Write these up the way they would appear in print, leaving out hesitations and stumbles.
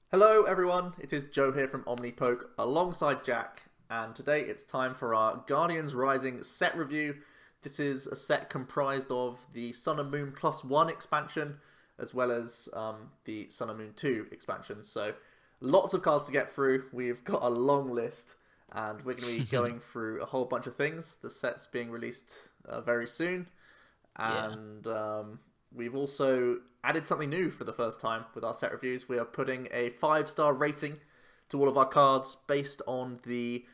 Hello everyone, it is Joe here from Omnipoke alongside Jack, and today it's time for our Guardians Rising set review. This is a set comprised of the Sun and Moon Plus 1 expansion, as well as the Sun and Moon 2 expansion. So lots of cards to get through, we've got a long list, and we're going to be going through a whole bunch of things. The set's being released very soon, Yeah. and we've also added something new for the first time with our set reviews. We are putting a 5-star rating to all of our cards based on the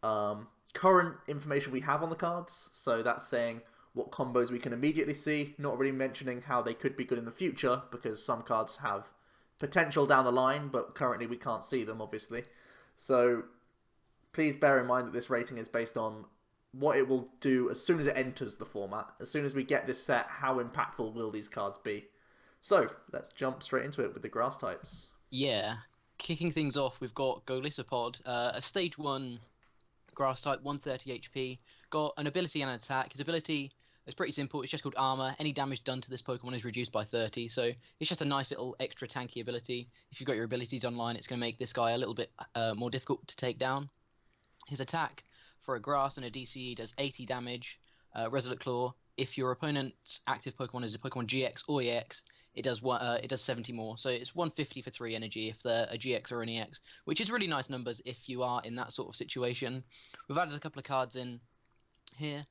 current information we have on the cards. So that's saying what combos we can immediately see, not really mentioning how they could be good in the future, because some cards have potential down the line, but currently we can't see them, obviously. So please bear in mind that this rating is based on what it will do as soon as it enters the format. As soon as we get this set, how impactful will these cards be? So, let's jump straight into it with the grass types. Yeah. Kicking things off, we've got Golisopod, a stage 1 grass type, 130 HP. Got an ability and an attack. His ability is pretty simple. It's just called Armor. Any damage done to this Pokemon is reduced by 30. So it's just a nice little extra tanky ability. If you've got your abilities online, it's going to make this guy a little bit more difficult to take down. His attack for a grass and a DCE does 80 damage. Resolute Claw. If your opponent's active Pokemon is a Pokemon GX or EX, it does 70 more. So it's 150 for 3 energy if they're a GX or an EX, which is really nice numbers if you are in that sort of situation. We've added a couple of cards in here.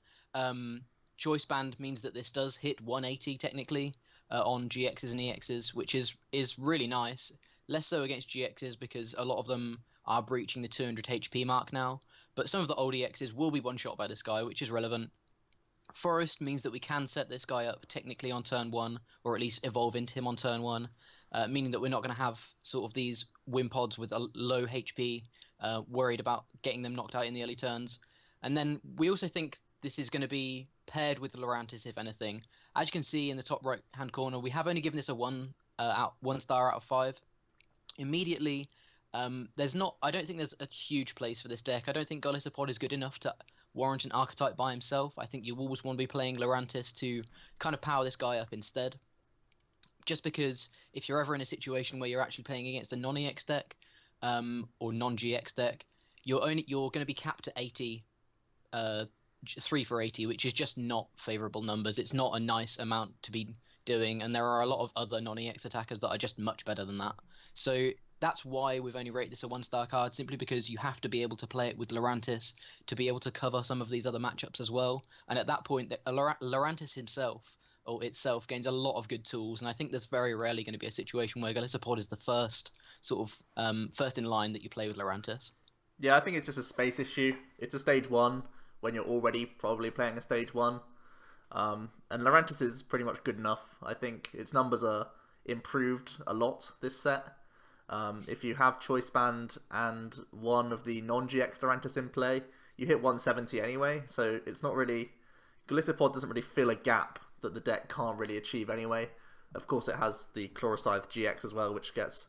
Choice Band means that this does hit 180 technically on GXs and EXs, which is really nice. Less so against GXs because a lot of them are breaching the 200 HP mark now, but some of the old EXs will be one-shot by this guy, which is relevant. Forest means that we can set this guy up technically on turn 1, or at least evolve into him on turn 1, meaning that we're not going to have sort of these Wimpods with a low HP worried about getting them knocked out in the early turns. And then we also think this is going to be paired with Lurantis, if anything. As you can see in the top right-hand corner, we have only given this a 1 star out of 5. Immediately, I don't think there's a huge place for this deck. I don't think Golisopod is good enough to warrant an archetype by himself. I think you always want to be playing Lurantis to kind of power this guy up instead. Just because if you're ever in a situation where you're actually playing against a non-EX deck or non-GX deck, you're going to be capped at 80, 3 for 80, which is just not favourable numbers. It's not a nice amount to be doing, and there are a lot of other non-EX attackers that are just much better than that. So that's why we've only rated this a 1-star card, simply because you have to be able to play it with Lurantis to be able to cover some of these other matchups as well. And at that point, Lurantis himself or itself gains a lot of good tools, and I think there's very rarely going to be a situation where Golisopod is the first first in line that you play with Lurantis. Yeah, I think it's just a space issue. It's a stage 1 when you're already probably playing a stage 1. And Lurantis is pretty much good enough. I think its numbers are improved a lot this set. If you have Choice Band and one of the non-GX Lurantis in play, you hit 170 anyway, so it's not really... Golisopod doesn't really fill a gap that the deck can't really achieve anyway. Of course, it has the Chlorocythe GX as well, which gets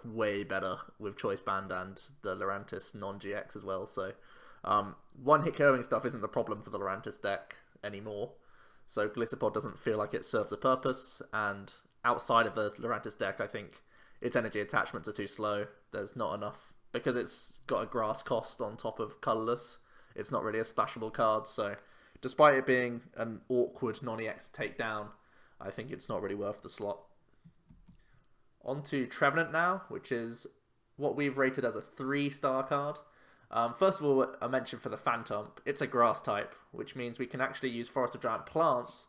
way better with Choice Band and the Lurantis non-GX as well, so one-hit KOing stuff isn't the problem for the Lurantis deck anymore. So Golisopod doesn't feel like it serves a purpose, and outside of the Lurantis deck, I think its energy attachments are too slow. There's not enough, because it's got a grass cost on top of Colourless. It's not really a splashable card, so despite it being an awkward non-EX to take down, I think it's not really worth the slot. On to Trevenant now, which is what we've rated as a 3-star card. First of all, I mentioned for the Phantom, it's a grass type, which means we can actually use Forest of Giant Plants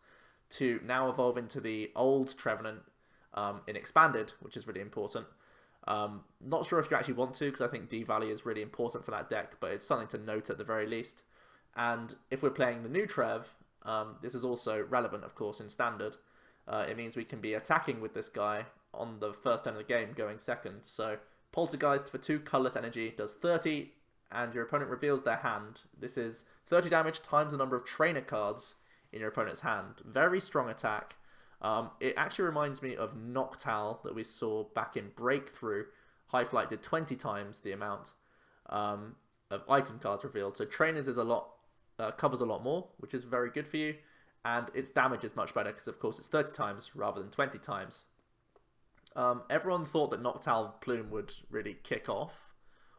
to now evolve into the old Trevenant in Expanded, which is really important. Not sure if you actually want to, because I think D-Valley is really important for that deck, but it's something to note at the very least. And if we're playing the new Trev, this is also relevant, of course, in Standard. It means we can be attacking with this guy on the first turn of the game, going second. So Poltergeist for 2 colourless energy does 30, and your opponent reveals their hand. This is 30 damage times the number of trainer cards in your opponent's hand. Very strong attack. It actually reminds me of Noctowl that we saw back in Breakthrough. High Flight did 20 times the amount of item cards revealed. So trainers is covers a lot more, which is very good for you. And its damage is much better because, of course, it's 30 times rather than 20 times. Everyone thought that Noctowl Plume would really kick off,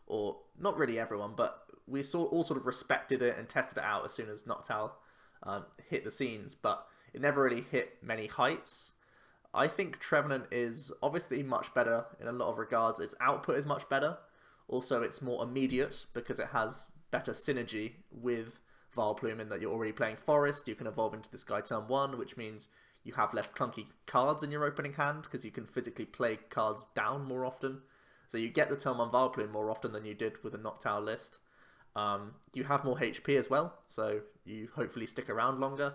or not really everyone, but we all sort of respected it and tested it out as soon as Noctowl hit the scenes, but it never really hit many heights. I think Trevenant is obviously much better in a lot of regards. Its output is much better. Also, it's more immediate because it has better synergy with Vileplume in that you're already playing Forest. You can evolve into this guy turn 1, which means you have less clunky cards in your opening hand because you can physically play cards down more often. So you get the turn 1 Vileplume more often than you did with a Noctowl list. You have more HP as well, so you hopefully stick around longer.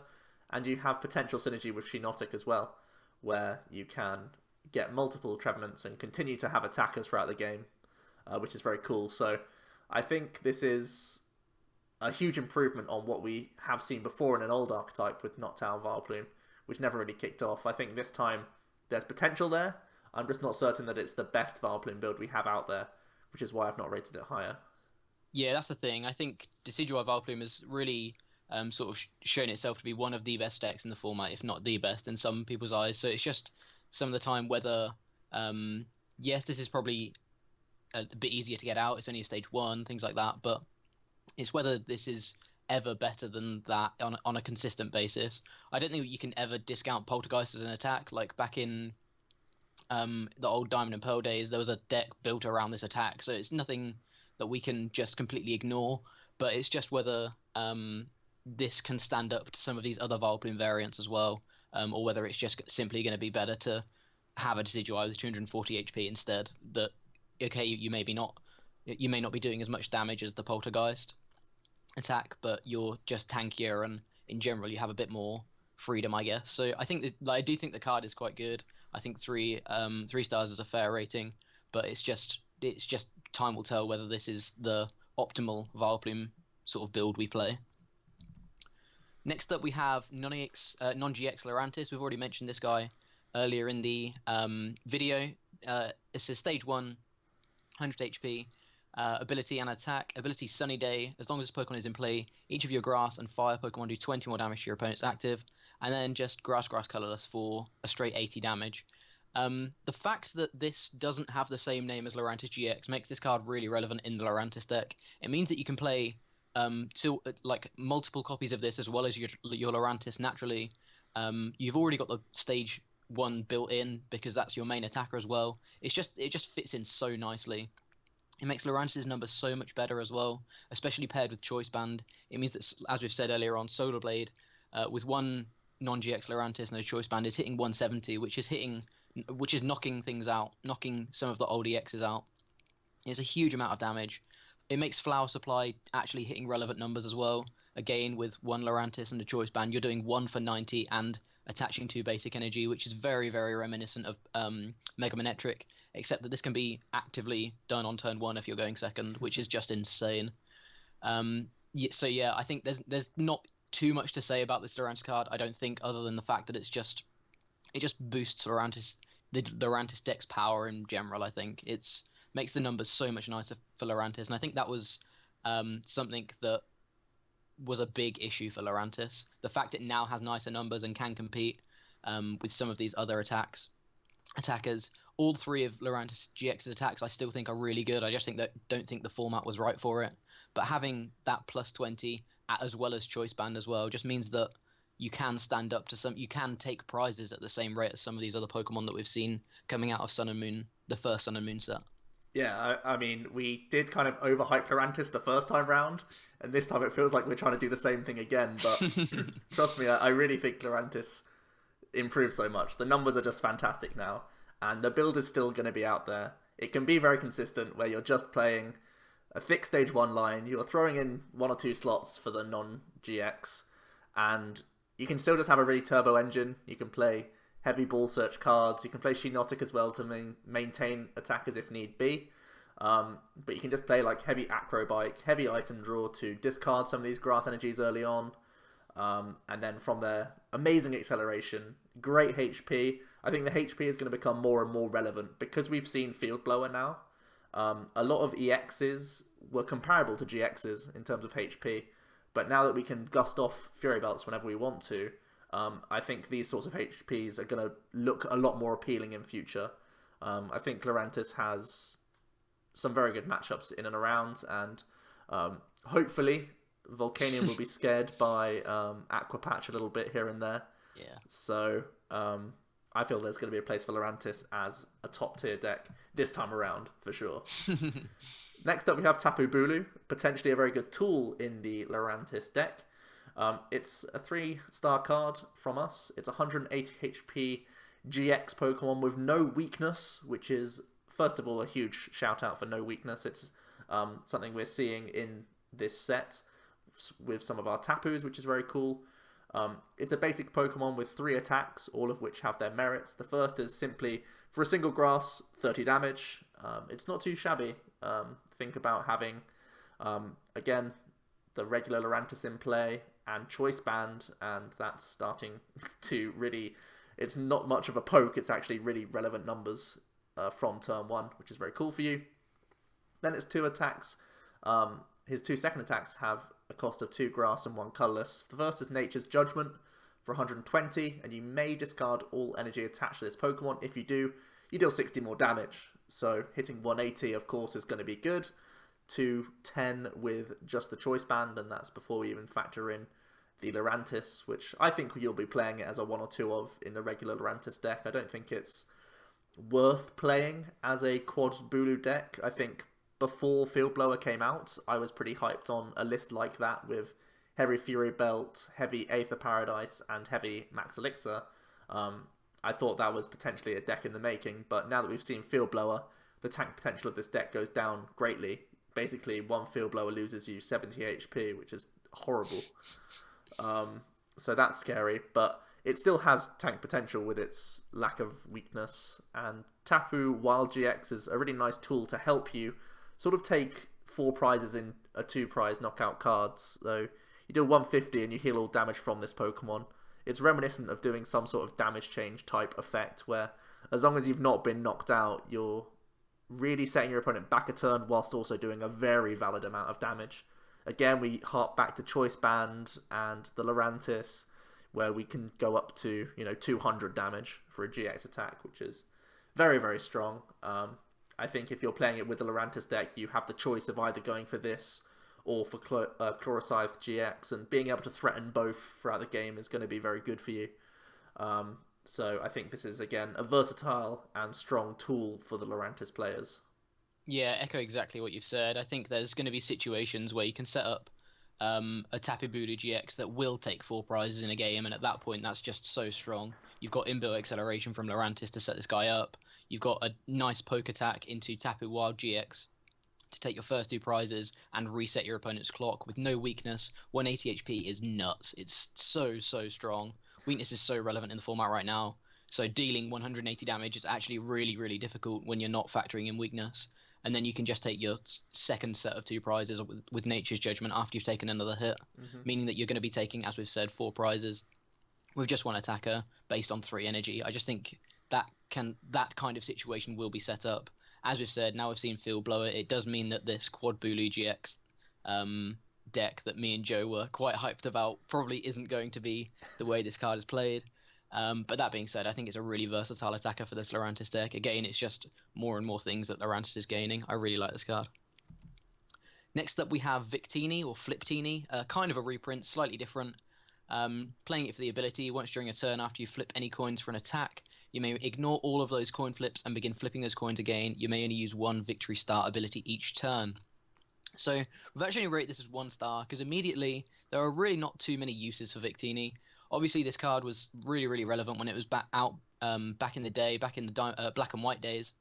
And you have potential synergy with Shiinotic as well, where you can get multiple Trevenants and continue to have attackers throughout the game, which is very cool. So I think this is a huge improvement on what we have seen before in an old archetype with Noctowl and Vileplume, which never really kicked off. I think this time there's potential there. I'm just not certain that it's the best Vileplume build we have out there, which is why I've not rated it higher. Yeah, that's the thing. I think Decidueye Vileplume has really sort of shown itself to be one of the best decks in the format, if not the best in some people's eyes. So it's just some of the time whether, yes, this is probably a bit easier to get out. It's only a stage 1, things like that. But it's whether this is ever better than that on a consistent basis. I don't think you can ever discount Poltergeist as an attack. Like back in the old Diamond and Pearl days, there was a deck built around this attack. So it's nothing that we can just completely ignore. But it's just whether this can stand up to some of these other Vileplume variants as well, or whether it's just simply going to be better to have a Decidueye with 240 HP instead. That okay, you may not be doing as much damage as the Poltergeist attack, but you're just tankier, and in general you have a bit more freedom, I guess. So I think I do think the card is quite good. I think 3 stars is a fair rating, but it's just time will tell whether this is the optimal Vileplume sort of build we play. Next up, we have non-GX Lurantis. We've already mentioned this guy earlier in the video. It's a stage 1, 100 HP, ability and attack. Ability Sunny Day. As long as this Pokemon is in play, each of your Grass and Fire Pokemon do 20 more damage to your opponent's active. And then just Grass, Colorless for a straight 80 damage. The fact that this doesn't have the same name as Lurantis GX makes this card really relevant in the Lurantis deck. It means that you can play multiple copies of this as well as your Lurantis naturally. You've already got the stage 1 built in because that's your main attacker as well. It just fits in so nicely. It makes Lurantis' numbers so much better as well, especially paired with Choice Band. It means that, as we've said earlier on, Solar Blade with one non-GX Lurantis and a Choice Band is hitting 170, which is knocking things out, knocking some of the old EXs out. It's a huge amount of damage. It makes Flower Supply actually hitting relevant numbers as well. Again, with one Lurantis and a Choice Band, you're doing 1 for 90 and attaching 2 basic energy, which is very, very reminiscent of Mega Manectric, except that this can be actively done on turn 1 if you're going second, which is just insane. I think there's not too much to say about this Lurantis card, I don't think, other than the fact that it just boosts the Lurantis deck's power in general. I think it's makes the numbers so much nicer for Lurantis, and I think that was something that was a big issue for Lurantis. The fact it now has nicer numbers and can compete with some of these other attackers. All 3 of Lurantis GX's attacks I still think are really good. I just don't think the format was right for it. But having that plus 20 as well as Choice Band as well just means that you can stand up to you can take prizes at the same rate as some of these other Pokemon that we've seen coming out of Sun and Moon, the first Sun and Moon set. Yeah, I mean, we did kind of overhype Lurantis the first time round, and this time it feels like we're trying to do the same thing again, but trust me, I really think Lurantis improved so much. The numbers are just fantastic now, and the build is still going to be out there. It can be very consistent, where you're just playing a thick stage 1 line, you're throwing in 1 or 2 slots for the non-GX, and you can still just have a really turbo engine. You can play heavy ball search cards. You can play Shiinotic as well to maintain attackers if need be. But you can just play like heavy Acrobike, heavy item draw to discard some of these grass energies early on. And then from there, amazing acceleration, great HP. I think the HP is going to become more and more relevant because we've seen Field Blower now. A lot of EXs were comparable to GXs in terms of HP. But now that we can gust off Fury Belts whenever we want to, I think these sorts of HPs are going to look a lot more appealing in future. I think Lurantis has some very good matchups in and around, and hopefully Volcanion will be scared by Aqua Patch a little bit here and there. Yeah. So I feel there's going to be a place for Lurantis as a top tier deck this time around, for sure. Next up, we have Tapu Bulu, potentially a very good tool in the Lurantis deck. It's a 3-star card from us. It's 180 HP GX Pokemon with no weakness, which is, first of all, a huge shout out for no weakness. It's something we're seeing in this set with some of our Tapus, which is very cool. It's a basic Pokemon with 3 attacks, all of which have their merits. The first is simply, for a single grass, 30 damage. It's not too shabby. Think about having, again, the regular Lurantis in play and Choice Band, and that's starting to really... It's not much of a poke, it's actually really relevant numbers from turn 1, which is very cool for you. Then it's 2 attacks. His 2 second attacks have a cost of 2 grass and 1 colourless. The first is Nature's Judgment for 120, and you may discard all energy attached to this Pokemon. If you do, you deal 60 more damage. So hitting 180, of course, is going to be good. 210 with just the Choice Band, and that's before we even factor in the Lurantis, which I think you'll be playing it as a 1 or 2 of in the regular Lurantis deck. I don't think it's worth playing as a quad Bulu deck. I think before Field Blower came out, I was pretty hyped on a list like that with Heavy Fury Belt, Heavy Aether Paradise, and Heavy Max Elixir. I thought that was potentially a deck in the making, but now that we've seen Field Blower, the tank potential of this deck goes down greatly. Basically, 1 Field Blower loses you 70 HP, which is horrible. So that's scary, but it still has tank potential with its lack of weakness, and Tapu Wild GX is a really nice tool to help you sort of take 4 prizes in a 2-prize knockout cards. So you do 150 and you heal all damage from this Pokemon. It's reminiscent of doing some sort of damage change type effect, where as long as you've not been knocked out, you're really setting your opponent back a turn whilst also doing a very valid amount of damage. Again, we harp back to Choice Band and the Lurantis, where we can go up to 200 damage for a GX attack, which is very, very strong. I think if you're playing it with the Lurantis deck, you have the choice of either going for this or for Chloroscythe GX, and being able to threaten both throughout the game is going to be very good for you. So I think this is, again, a versatile and strong tool for the Lurantis players. Yeah, echo exactly what you've said. I think there's going to be situations where you can set up a Tapu Bulu GX that will take 4 prizes in a game, and at that point that's just so strong. You've got inbuilt acceleration from Lurantis to set this guy up. You've got a nice poke attack into Tapu Wild GX to take your first 2 prizes and reset your opponent's clock with no weakness. 180 HP is nuts. It's so strong. Weakness is so relevant in the format right now. So dealing 180 damage is actually really, really difficult when you're not factoring in weakness. And then you can just take your second set of 2 prizes with Nature's Judgment after you've taken another hit, meaning that you're going to be taking, as we've said, 4 prizes with just 1 attacker based on 3 energy. I just think that kind of situation will be set up. As we've said, now we've seen Field Blower, it does mean that this Quad Bulu GX deck that me and Joe were quite hyped about probably isn't going to be the way this card is played. But that being said, I think it's a really versatile attacker for this Lurantis deck. Again, it's just more and more things that Lurantis is gaining. I really like this card. Next up, we have Victini or Fliptini, kind of a reprint, slightly different. Playing it for the ability, once during a turn after you flip any coins for an attack, you may ignore all of those coin flips and begin flipping those coins again. You may only use 1 victory star ability each turn. So we've actually rated this as 1 star because immediately there are really not too many uses for Victini. Obviously, this card was really, really relevant when it was back in the day, back in the black and white days,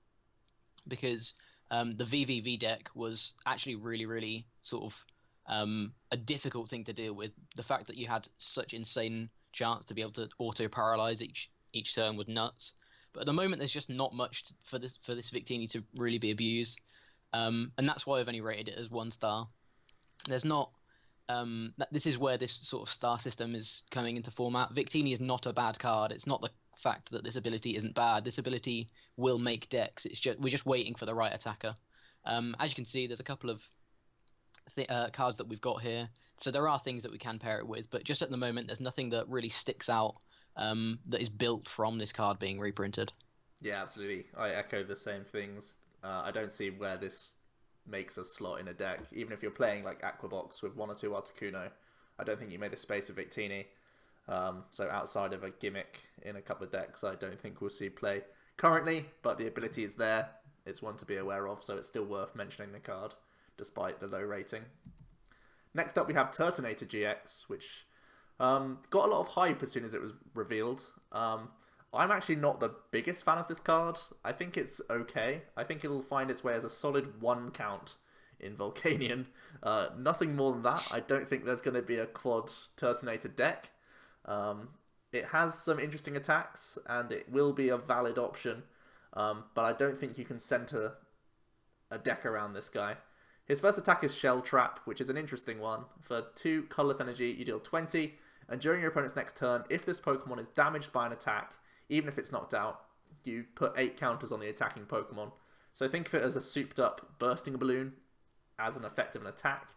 because the VVV deck was actually really, really sort of a difficult thing to deal with. The fact that you had such insane chance to be able to auto-paralyze each turn was nuts. But at the moment, there's just not much for this Victini to really be abused, and that's why I've only rated it as 1 star. There's not. This is where this sort of star system is coming into format. Victini is not a bad card. It's not the fact that this ability isn't bad. This ability will make decks. We're just waiting for the right attacker. As you can see, there's a couple of cards that we've got here. So there are things that we can pair it with, but just at the moment, there's nothing that really sticks out that is built from this card being reprinted. Yeah, absolutely. I echo the same things. I don't see where this makes a slot in a deck. Even if you're playing like Aquabox with one or two Articuno, I don't think you made the space of Victini. So outside of a gimmick in a couple of decks, I don't think we'll see play currently, but the ability is there. It's one to be aware of, so it's still worth mentioning the card, despite the low rating. Next up, we have Turtonator GX, which got a lot of hype as soon as it was revealed. I'm actually not the biggest fan of this card. I think it's okay. I think it'll find its way as a solid 1 count in Volcanion. Nothing more than that. I don't think there's going to be a quad Turtonator deck. It has some interesting attacks, and it will be a valid option, but I don't think you can center a deck around this guy. His first attack is Shell Trap, which is an interesting one. For 2 colorless energy, you deal 20, and during your opponent's next turn, if this Pokemon is damaged by an attack, even if it's knocked out, you put 8 counters on the attacking Pokemon. So think of it as a souped up bursting balloon as an effect of an attack.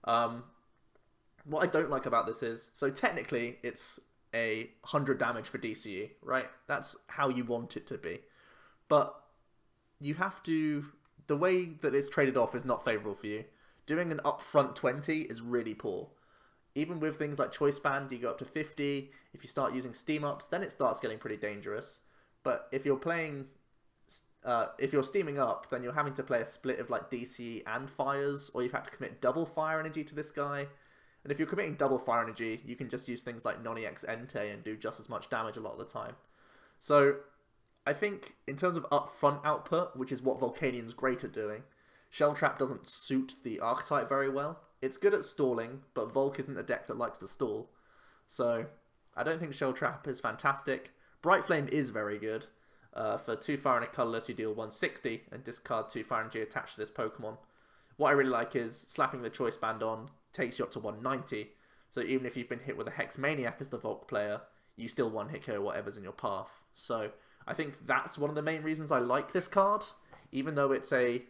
What I don't like about this is, so technically it's a 100 damage for DCE, right? That's how you want it to be. But you have to, the way that it's traded off is not favourable for you. Doing an upfront 20 is really poor. Even with things like Choice Band, you go up to 50. If you start using Steam Ups, then it starts getting pretty dangerous. But if you're playing, if you're steaming up, then you're having to play a split of like DC and fires, or you've had to commit double fire energy to this guy. And if you're committing double fire energy, you can just use things like Non-EX Entei and do just as much damage a lot of the time. So I think in terms of upfront output, which is what Volcanion's great at doing, Shell Trap doesn't suit the archetype very well. It's good at stalling, but Volk isn't a deck that likes to stall. So I don't think Shell Trap is fantastic. Bright Flame is very good. For 2 fire and a colourless, you deal 160 and discard 2 fire energy attached to this Pokemon. What I really like is slapping the Choice Band on takes you up to 190. So even if you've been hit with a Hex Maniac as the Volk player, you still one-hit KO whatever's in your path. So I think that's one of the main reasons I like this card. Even though it's a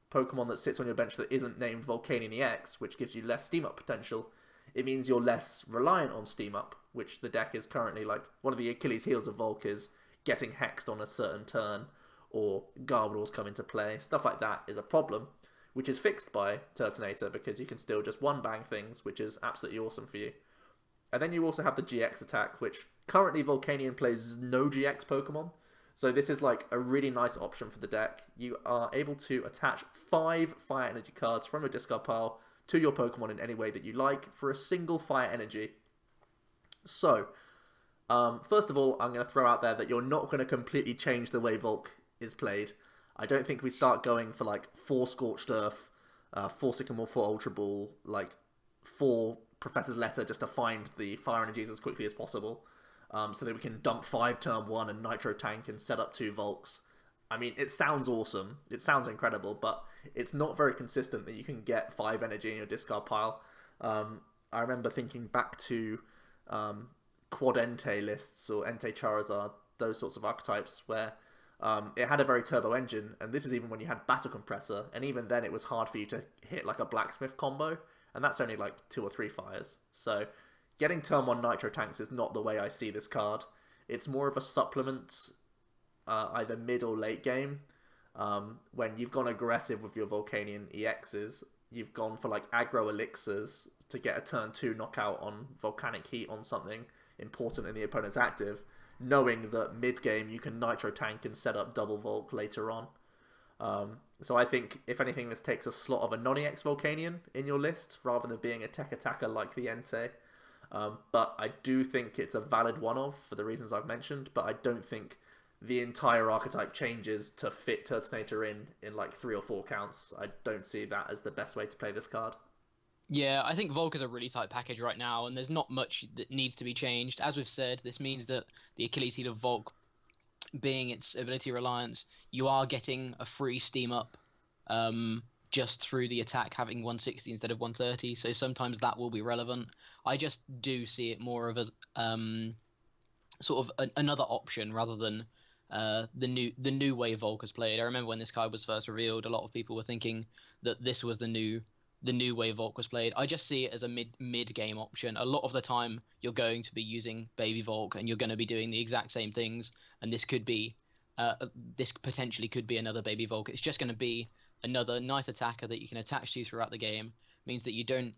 Pokemon that sits on your bench that isn't named Volcanion EX, which gives you less Steam Up potential, it means you're less reliant on Steam Up, which the deck is currently like, one of the Achilles heels of Volk is getting hexed on a certain turn, or Garbodors come into play. Stuff like that is a problem, which is fixed by Turtonator because you can still just one-bang things, which is absolutely awesome for you. And then you also have the GX attack, which currently Volcanion plays no GX Pokemon. So this is like a really nice option for the deck. You are able to attach 5 Fire Energy cards from your discard pile to your Pokemon in any way that you like for a single Fire Energy. So, first of all, I'm going to throw out there that you're not going to completely change the way Volk is played. I don't think we start going for like 4 Scorched Earth, 4 Sycamore, 4 Ultra Ball, like 4 Professor's Letter just to find the Fire Energies as quickly as possible. So that we can dump 5 turn 1 and Nitro Tank and set up 2 Volks. I mean, it sounds awesome. It sounds incredible, but it's not very consistent that you can get 5 energy in your discard pile. I remember thinking back to Quad Entei lists or Entei Charizard, those sorts of archetypes where it had a very turbo engine, and this is even when you had Battle Compressor, and even then it was hard for you to hit like a Blacksmith combo, and that's only like 2 or 3 fires. So getting turn 1 Nitro Tanks is not the way I see this card. It's more of a supplement, either mid or late game. When you've gone aggressive with your Volcanion EXs, you've gone for like aggro elixirs to get a turn 2 knockout on Volcanic Heat on something important in the opponent's active, knowing that mid game you can Nitro Tank and set up double Volk later on. So I think, if anything, this takes a slot of a non-EX Volcanion in your list, rather than being a tech attacker like the Entei. But I do think it's a valid one-off for the reasons I've mentioned, but I don't think the entire archetype changes to fit Turtonator in like 3 or 4 counts. I don't see that as the best way to play this card. Yeah, I think Volk is a really tight package right now, and there's not much that needs to be changed. As we've said, this means that the Achilles heel of Volk being its ability reliance, you are getting a free Steam Up just through the attack having 160 instead of 130, so sometimes that will be relevant. I just do see it more of as sort of another option rather than the new way Volk has played. I remember when this card was first revealed, a lot of people were thinking that this was the new way Volk was played. I just see it as a mid game option. A lot of the time you're going to be using Baby Volk and you're going to be doing the exact same things, and this could be this potentially could be another Baby Volk. It's just going to be another nice attacker that you can attach to throughout the game. Means that you don't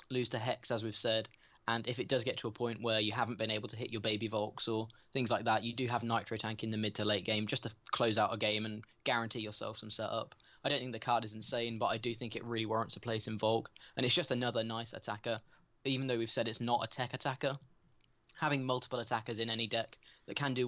lose to Hex, as we've said. And if it does get to a point where you haven't been able to hit your Baby Volks or things like that, you do have Nitro Tank in the mid to late game just to close out a game and guarantee yourself some setup. I don't think the card is insane, but I do think it really warrants a place in Volk. And it's just another nice attacker, even though we've said it's not a tech attacker. Having multiple attackers in any deck that can do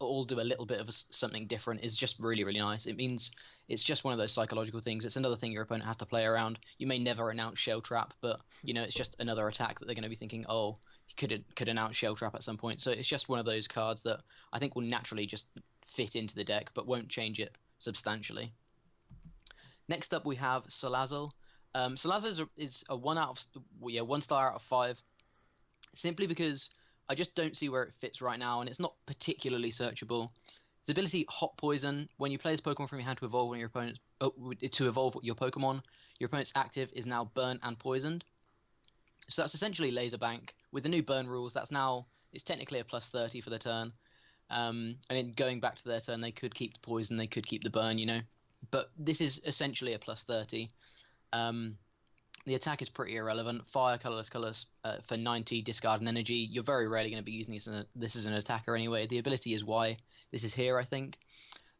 all do a little bit of something different is just really, really nice. It means it's just one of those psychological things. It's another thing your opponent has to play around. You may never announce Shell Trap, but it's just another attack that they're going to be thinking, oh, you could announce Shell Trap at some point. So it's just one of those cards that I think will naturally just fit into the deck, but won't change it substantially. Next up, we have Salazzle. Salazzle is a 1 star out of 5, simply because I just don't see where it fits right now, and it's not particularly searchable. Its ability Hot Poison: when you play this Pokemon from your hand to evolve your opponent's active is now burnt and poisoned. So that's essentially Laser Bank. With the new burn rules, it's technically a plus 30 for the turn. And in going back to their turn, they could keep the poison, they could keep the burn, But this is essentially a plus 30. The attack is pretty irrelevant. Fire, colorless for 90, discard an energy. You're very rarely going to be using this as an attacker anyway. The ability is why this is here, I think.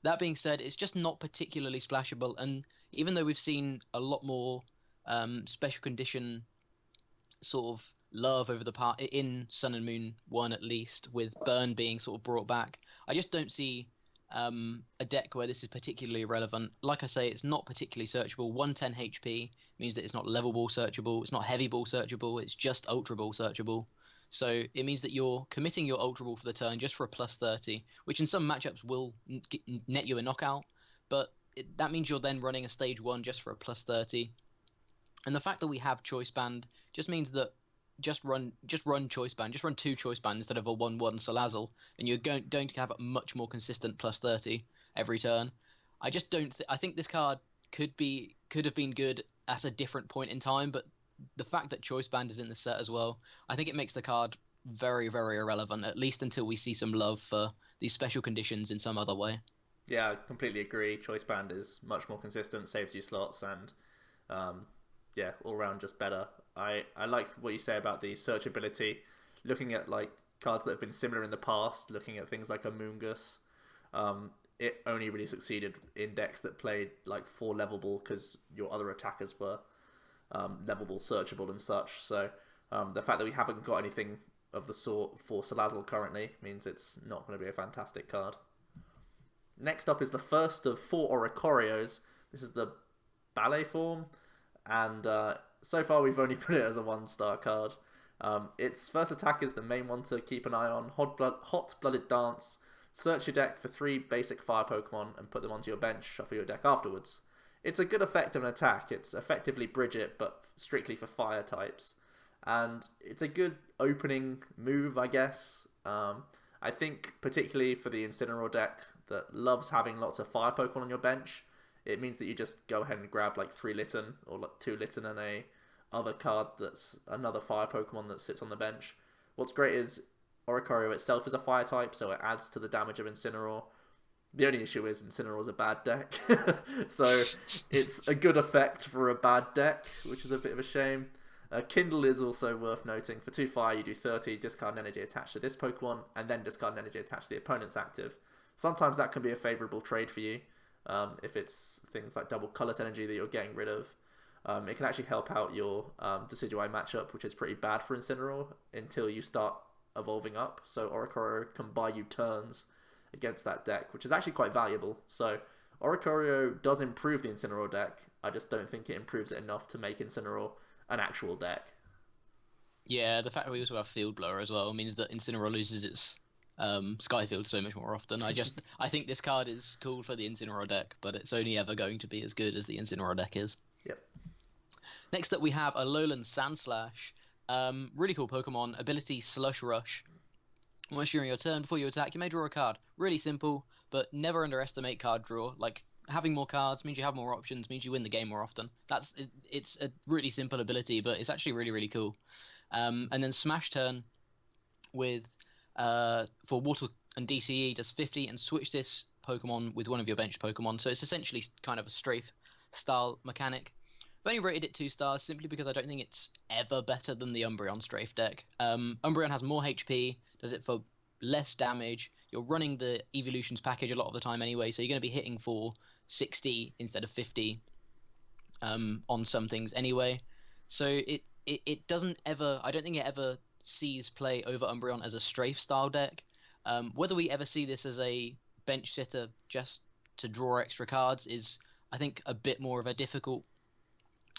That being said, it's just not particularly splashable. And even though we've seen a lot more special condition sort of love over the part in Sun and Moon 1 at least, with Burn being sort of brought back, I just don't see a deck where this is particularly relevant. Like I say, it's not particularly searchable. 110 HP means that it's not level ball searchable, it's not heavy ball searchable, it's just ultra ball searchable. So it means that you're committing your ultra ball for the turn just for a plus 30, which in some matchups will net you a knockout, but that means you're then running a stage 1 just for a plus 30. And the fact that we have Choice Band just means that just run Choice Band, just run 2 Choice Band instead of a 1/1 Salazzle, and you're going to have a much more consistent plus 30 every turn. I just don't. I think this card could have been good at a different point in time, but the fact that Choice Band is in the set as well, I think it makes the card very, very irrelevant, at least until we see some love for these special conditions in some other way. Yeah, I completely agree. Choice Band is much more consistent, saves you slots, and all around just better. I like what you say about the searchability. Looking at like cards that have been similar in the past, looking at things like a Moongus, it only really succeeded in decks that played like 4 levelable because your other attackers were levelable, searchable, and such. So the fact that we haven't got anything of the sort for Salazzle currently means it's not going to be a fantastic card. Next up is the first of 4 Oricorios. This is the Ballet form, and so far we've only put it as a 1-star card. Its first attack is the main one to keep an eye on. Hot-Blooded Dance. Search your deck for 3 basic fire Pokemon and put them onto your bench. Shuffle your deck afterwards. It's a good effect of an attack. It's effectively Bridget, but strictly for fire types. And it's a good opening move, I guess. I think particularly for the Incineroar deck that loves having lots of fire Pokemon on your bench, it means that you just go ahead and grab like 3 Litten or like 2 Litten and a other card that's another fire Pokemon that sits on the bench. What's great is Oricorio itself is a fire type, so it adds to the damage of Incineroar. The only issue is Incineroar's a bad deck, so it's a good effect for a bad deck, which is a bit of a shame. Kindle is also worth noting. For 2 fire, you do 30, discard an energy attached to this Pokemon, and then discard an energy attached to the opponent's active. Sometimes that can be a favourable trade for you, if it's things like double colored energy that you're getting rid of. It can actually help out your Decidueye matchup, which is pretty bad for Incineroar until you start evolving up. So Oricorio can buy you turns against that deck, which is actually quite valuable. So Oricorio does improve the Incineroar deck. I just don't think it improves it enough to make Incineroar an actual deck. Yeah, the fact that we also have Field Blower as well means that Incineroar loses its Skyfield so much more often. I think this card is cool for the Incineroar deck, but it's only ever going to be as good as the Incineroar deck is. Yep. Next up we have Alolan Sandslash. Really cool Pokemon. Ability Slush Rush. Once during your turn, before you attack, you may draw a card. Really simple, but never underestimate card draw. Like, having more cards means you have more options, means you win the game more often. It's a really simple ability, but it's actually really, really cool. And then Smash Turn with for Water and DCE does 50, and switch this Pokemon with one of your bench Pokemon. So it's essentially kind of a strafe style mechanic. I've only rated it 2 stars simply because I don't think it's ever better than the Umbreon strafe deck. Umbreon has more HP, does it for less damage. You're running the Evolutions package a lot of the time anyway, so you're going to be hitting for 60 instead of 50 on some things anyway. So it doesn't ever, I don't think it ever sees play over Umbreon as a strafe style deck. Whether we ever see this as a bench sitter just to draw extra cards is, I think, a bit more of a difficult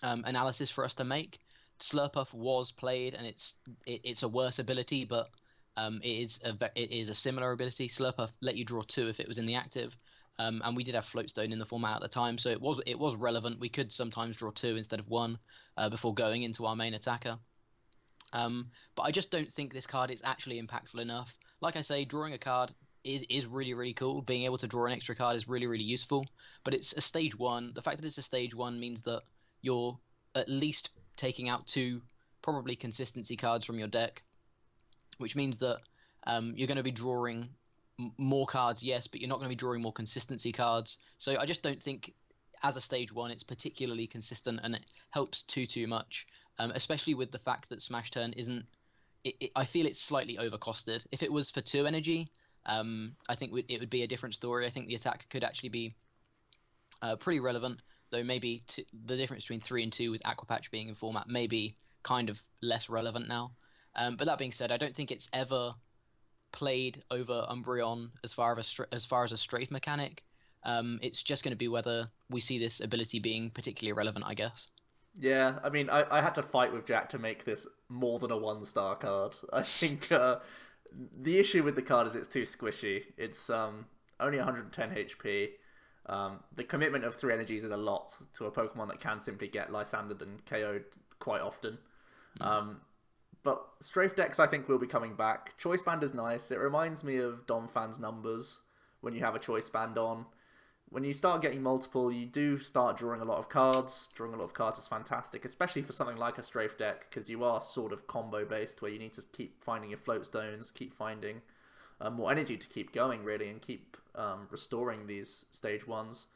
analysis for us to make. Slurpuff was played, and it's a worse ability, but it is a similar ability. Slurpuff let you draw 2 if it was in the active, and we did have Floatstone in the format at the time, so it was relevant. We could sometimes draw 2 instead of 1 before going into our main attacker. But I just don't think this card is actually impactful enough. Like I say, drawing a card is really, really cool. Being able to draw an extra card is really, really useful. But it's a stage 1. The fact that it's a stage 1 means that you're at least taking out 2 probably consistency cards from your deck, which means that you're going to be drawing more cards, yes, but you're not going to be drawing more consistency cards. So I just don't think as a stage 1 it's particularly consistent, and it helps too much, especially with the fact that Smash Turn isn't... I feel it's slightly overcosted. If it was for 2 energy, I think it would be a different story. I think the attack could actually be pretty relevant, though maybe the difference between 3 and 2 with Aqua Patch being in format may be kind of less relevant now. But that being said, I don't think it's ever played over Umbreon as far as a strafe mechanic. It's just going to be whether we see this ability being particularly relevant, I guess. Yeah, I mean, I had to fight with Jack to make this more than a 1-star card. I think the issue with the card is it's too squishy. It's only 110 HP. The commitment of 3 energies is a lot to a Pokemon that can simply get Lysandered and KO'd quite often. But strafe decks, I think, will be coming back. Choice Band is nice. It reminds me of Donphan's numbers when you have a Choice Band on. When you start getting multiple, you do start drawing a lot of cards. Drawing a lot of cards is fantastic, especially for something like a strafe deck, because you are sort of combo-based, where you need to keep finding your float stones, keep finding more energy to keep going, really, and keep restoring these stage 1s.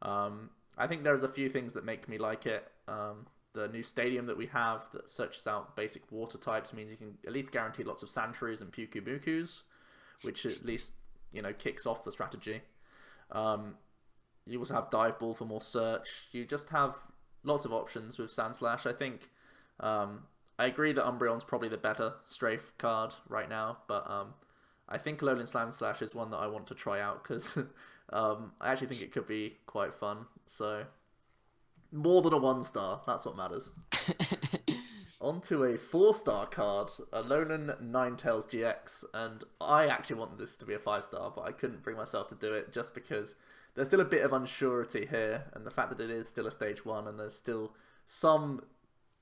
I think there's a few things that make me like it. The new stadium that we have that searches out basic water types means you can at least guarantee lots of Sandshrews and Pyukumukus, which at least, kicks off the strategy. You also have Dive Ball for more search. You just have lots of options with Sandslash. I think I agree that Umbreon's probably the better strafe card right now, but I think Alolan Sandslash is one that I want to try out because I actually think it could be quite fun. So more than a 1-star, that's what matters. Onto a 4-star card, Alolan Ninetails GX, and I actually wanted this to be a 5-star, but I couldn't bring myself to do it just because there's still a bit of unsurety here, and the fact that it is still a stage 1 and there's still some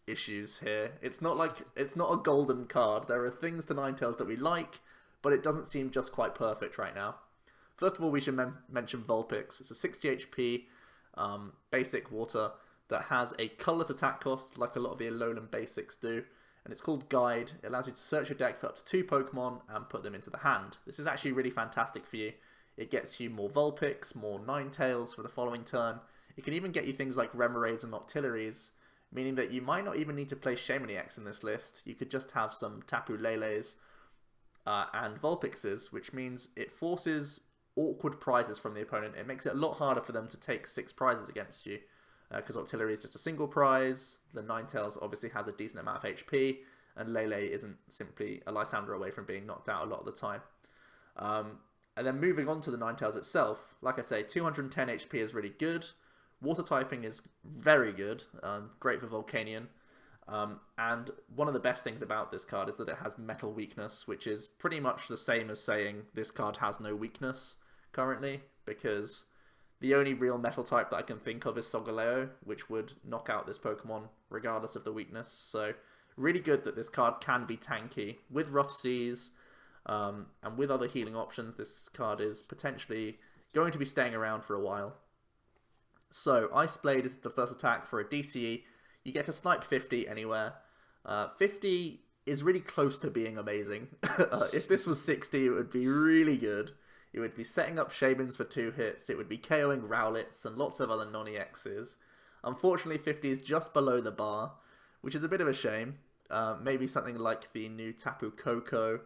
issues here. It's not a golden card. There are things to Ninetales that we like, but it doesn't seem just quite perfect right now. First of all, we should mention Vulpix. It's a 60 HP basic water that has a colourless attack cost, like a lot of the Alolan basics do, and it's called Guide. It allows you to search your deck for up to 2 Pokemon and put them into the hand. This is actually really fantastic for you. It gets you more Vulpix, more Ninetales for the following turn. It can even get you things like Remoraid's and Octilleries, meaning that you might not even need to play Shaymin-EX in this list. You could just have some Tapu Leles and Vulpixes, which means it forces awkward prizes from the opponent. It makes it a lot harder for them to take 6 prizes against you, because Octillery is just a single prize. The Ninetales obviously has a decent amount of HP, and Lele isn't simply a Lysander away from being knocked out a lot of the time. And then moving on to the Ninetales itself, like I say, 210 HP is really good. Water typing is very good, great for Volcanion. And one of the best things about this card is that it has Metal Weakness, which is pretty much the same as saying this card has no weakness currently, because the only real Metal type that I can think of is Solgaleo, which would knock out this Pokemon regardless of the weakness. So really good that this card can be tanky. With Rough Seas and with other healing options, this card is potentially going to be staying around for a while. So Ice Blade is the first attack for a DCE. You get to snipe 50 anywhere. 50 is really close to being amazing. If this was 60, it would be really good. it would be setting up Shabins for 2 hits, it would be KOing Rowlets and lots of other non-EXs. Unfortunately, 50 is just below the bar, which is a bit of a shame. Maybe something like the new Tapu Koko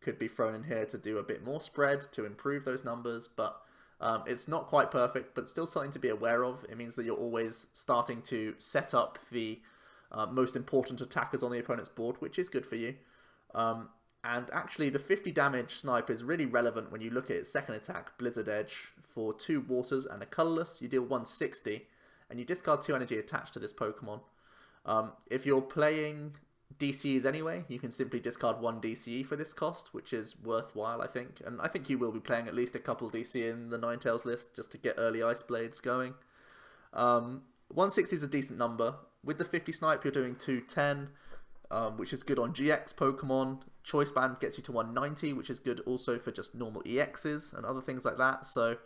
could be thrown in here to do a bit more spread, to improve those numbers, but it's not quite perfect, but still something to be aware of. It means that you're always starting to set up the most important attackers on the opponent's board, which is good for you. And actually, the 50 damage snipe is really relevant when you look at its second attack, Blizzard Edge. For 2 waters and a colourless, you deal 160, and you discard 2 energy attached to this Pokemon. If you're playing DCs anyway, you can simply discard 1 DCE for this cost, which is worthwhile, I think. And I think you will be playing at least a couple DC in the Ninetales list just to get early Ice Blades going. 160 is a decent number. With the 50 snipe, you're doing 210, which is good on GX Pokemon. Choice Band gets you to 190, which is good also for just normal EXs and other things like that. So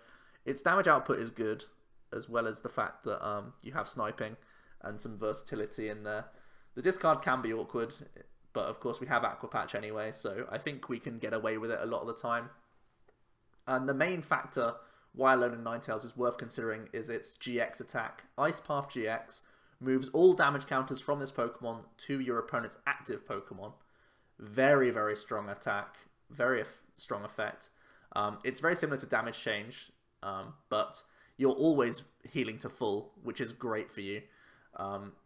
its damage output is good, as well as the fact that you have sniping and some versatility in there. The discard can be awkward, but of course we have Aqua Patch anyway, so I think we can get away with it a lot of the time. And the main factor why Alolan Ninetales is worth considering is its GX attack. Ice Path GX moves all damage counters from this Pokemon to your opponent's active Pokemon. Very, very strong attack. Very strong effect. It's very similar to Damage Change, but you're always healing to full, which is great for you.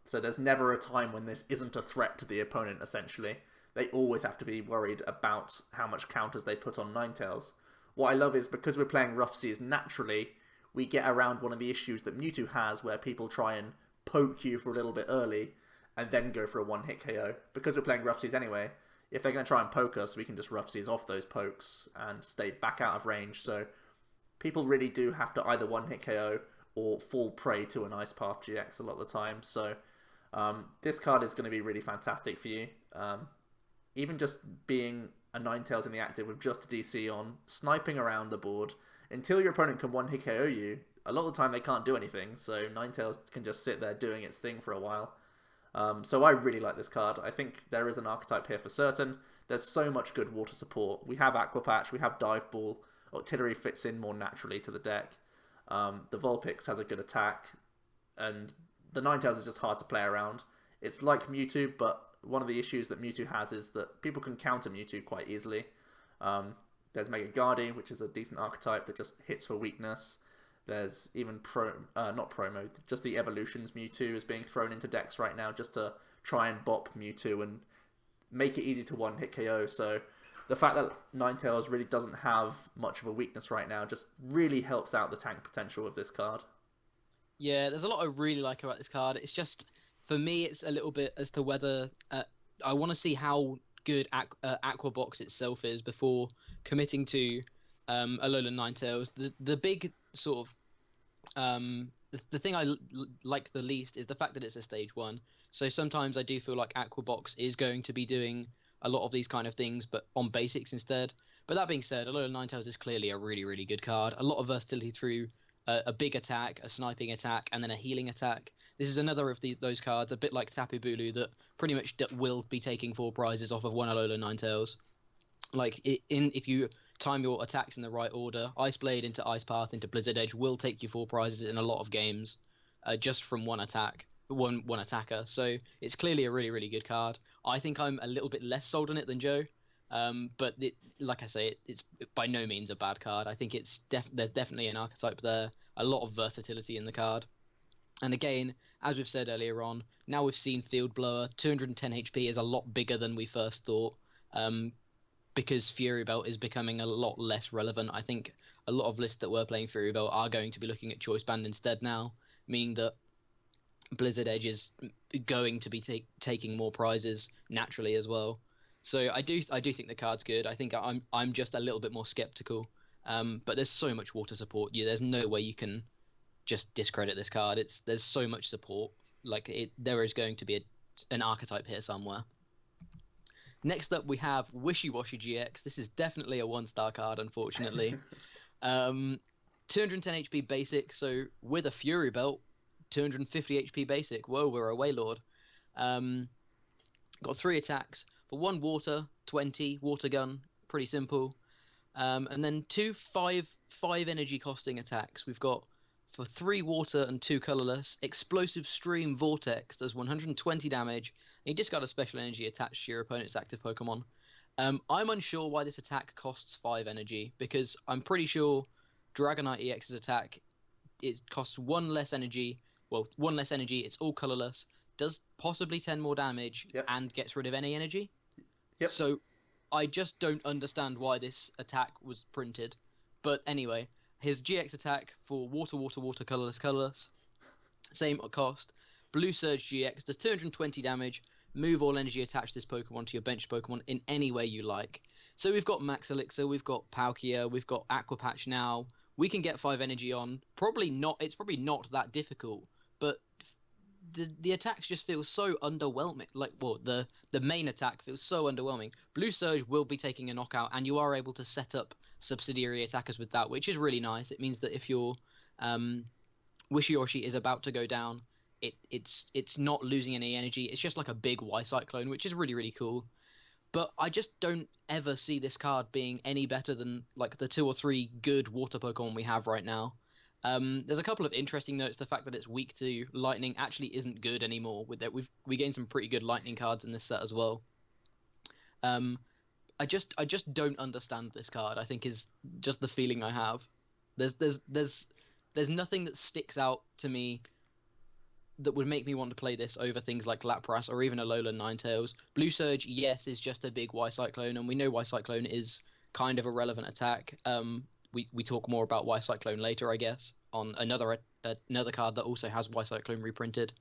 So there's never a time when this isn't a threat to the opponent, essentially. They always have to be worried about how much counters they put on Ninetales. What I love is, because we're playing Rough Seas naturally, we get around one of the issues that Mewtwo has, where people try and poke you for a little bit early, and then go for a one-hit KO. Because we're playing Rough Seas anyway, if they're going to try and poke us, we can just Rough Seas off those pokes and stay back out of range. So people really do have to either one-hit KO or fall prey to an Ice Path GX a lot of the time. So this card is going to be really fantastic for you. Even just being a Ninetales in the active with just a DC on, sniping around the board, until your opponent can one-hit KO you, a lot of the time they can't do anything. So Ninetales can just sit there doing its thing for a while. So I really like this card. I think there is an archetype here for certain. There's so much good water support. We have Aqua Patch, we have Dive Ball. Octillery fits in more naturally to the deck. The Vulpix has a good attack, and the Ninetales is just hard to play around. It's like Mewtwo, but one of the issues that Mewtwo has is that people can counter Mewtwo quite easily. There's Mega Guardi, which is a decent archetype that just hits for weakness. There's even just the Evolutions Mewtwo is being thrown into decks right now just to try and bop Mewtwo and make it easy to one-hit KO. So the fact that Ninetales really doesn't have much of a weakness right now just really helps out the tank potential of this card. Yeah, there's a lot I really like about this card. It's just, for me, it's a little bit as to whether I want to see how good Aqua Box itself is before committing to Alolan Ninetales. The big sort of the thing I like the least is the fact that it's a stage 1. So sometimes I do feel like Aqua Box is going to be doing a lot of these kind of things, but on basics instead. But that being said, Alolan Ninetales is clearly a really, really good card. A lot of versatility through a big attack, a sniping attack, and then a healing attack. This is another of those cards, a bit like Tapu Bulu, that pretty much will be taking 4 prizes off of one Alolan Ninetales. Like, if you time your attacks in the right order, Ice Blade into Ice Path into Blizzard Edge will take you 4 prizes in a lot of games, just from one attacker. So it's clearly a really, really good card. I think I'm a little bit less sold on it than Joe, but like I say, it's by no means a bad card. I think there's definitely an archetype there, a lot of versatility in the card. And again, as we've said earlier on, now we've seen Field Blower, 210 HP is a lot bigger than we first thought, because Fury Belt is becoming a lot less relevant. I think a lot of lists that were playing Fury Belt are going to be looking at Choice Band instead now, meaning that Blizzard Edge is going to be taking more prizes naturally as well. So I do think the card's good. I think I'm just a little bit more skeptical. But there's so much water support. There's no way you can just discredit this card. There's so much support. There is going to be an archetype here somewhere. Next up, we have Wishy-Washy GX. This is definitely a 1-star card, unfortunately. 210 HP basic, so with a Fury Belt, 250 HP basic. Whoa, we're a Wailord. Got 3 attacks. For 1 water, 20, water gun, pretty simple. And then two five energy costing attacks. We've got for 3 water and 2 colorless, Explosive Stream Vortex does 120 damage. And you discard a special energy attached to your opponent's active Pokemon. I'm unsure why this attack costs 5 energy, because I'm pretty sure Dragonite EX's attack, it costs 1 less energy. Well, 1 less energy, it's all colorless, does possibly 10 more damage, Yep. and gets rid of any energy. Yep. So I just don't understand why this attack was printed. But anyway, his GX attack for water, colorless, same cost. Blue Surge GX does 220 damage. Move all energy attached to this Pokemon to your bench Pokemon in any way you like. So we've got Max Elixir, we've got Palkia, we've got Aqua Patch now. We can get 5 energy on. It's probably not that difficult, but the attacks just feel so underwhelming. Like, well, the main attack feels so underwhelming. Blue Surge will be taking a knockout, and you are able to set up subsidiary attackers with that, which is really nice. It means that if your Wishy-Washy is about to go down, it's not losing any energy. It's just like a big Y-Cyclone, which is really, really cool. But I just don't ever see this card being any better than like the 2 or 3 good water Pokemon we have right now. There's a couple of interesting notes. The fact that it's weak to lightning actually isn't good anymore. With that, we gained some pretty good lightning cards in this set as well. I just don't understand this card. I think is just the feeling I have. There's nothing that sticks out to me that would make me want to play this over things like Lapras or even Alolan Ninetails. Blue Surge, yes, is just a big Y-Cyclone, and we know Y-Cyclone is kind of a relevant attack. We talk more about Y-Cyclone later, I guess, on another card that also has Y-Cyclone reprinted.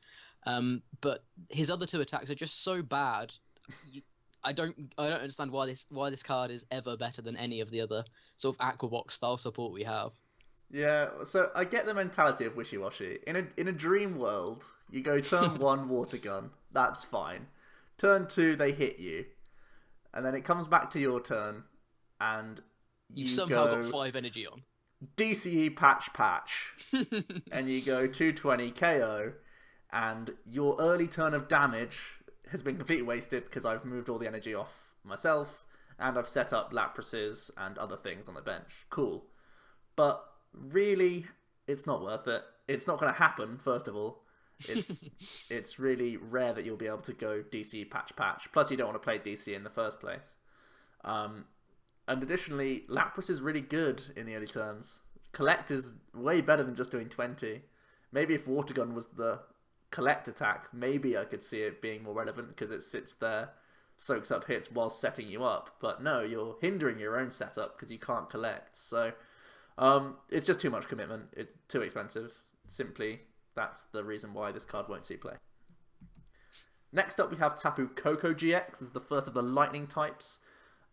But his other 2 attacks are just so bad. I don't understand why this card is ever better than any of the other sort of Aqua Box style support we have. Yeah, so I get the mentality of Wishy-Washy. In a dream world, you go turn 1 Water Gun, that's fine. Turn 2, they hit you. And then it comes back to your turn, and You've somehow got 5 energy on. DCE patch. And you go 220 KO, and your early turn of damage has been completely wasted because I've moved all the energy off myself, and I've set up Laprases and other things on the bench. Cool. But really, it's not worth it. It's not going to happen, first of all. It's really rare that you'll be able to go DC patch. Plus, you don't want to play DC in the first place. And additionally, Lapras is really good in the early turns. Collect is way better than just doing 20. Maybe if Water Gun was the collect attack, maybe I could see it being more relevant because it sits there, soaks up hits while setting you up. But no, you're hindering your own setup because you can't collect. So it's just too much commitment. It's too expensive. Simply, that's the reason why this card won't see play. Next up, we have Tapu Koko GX. This is the first of the lightning types.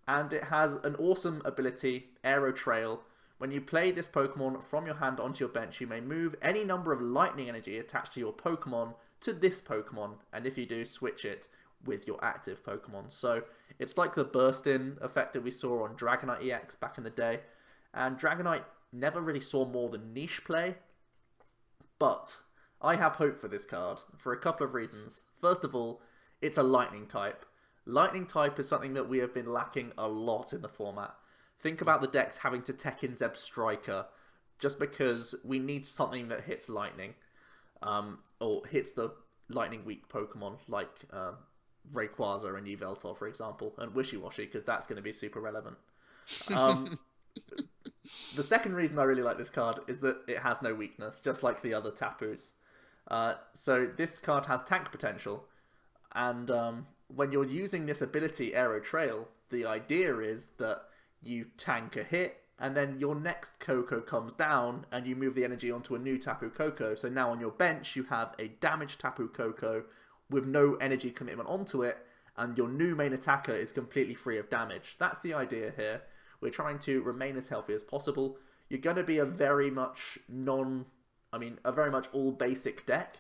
And it has an awesome ability, Aero Trail. When you play this Pokemon from your hand onto your bench, you may move any number of lightning energy attached to your Pokemon to this Pokemon. And if you do, switch it with your active Pokemon. So it's like the burst-in effect that we saw on Dragonite EX back in the day. And Dragonite never really saw more than niche play. But I have hope for this card for a couple of reasons. First of all, it's a lightning type. Lightning type is something that we have been lacking a lot in the format. Think about the decks having to tech in Zeb Striker just because we need something that hits lightning. Or hits the lightning weak Pokemon like Rayquaza and Yveltal, for example. And Wishy-Washy, because that's going to be super relevant. The second reason I really like this card is that it has no weakness, just like the other Tapus. So this card has tank potential. And when you're using this ability, Aero Trail, the idea is that you tank a hit, and then your next Koko comes down, and you move the energy onto a new Tapu Koko. So now on your bench, you have a damaged Tapu Koko with no energy commitment onto it, and your new main attacker is completely free of damage. That's the idea here. We're trying to remain as healthy as possible. You're going to be a very much all basic deck,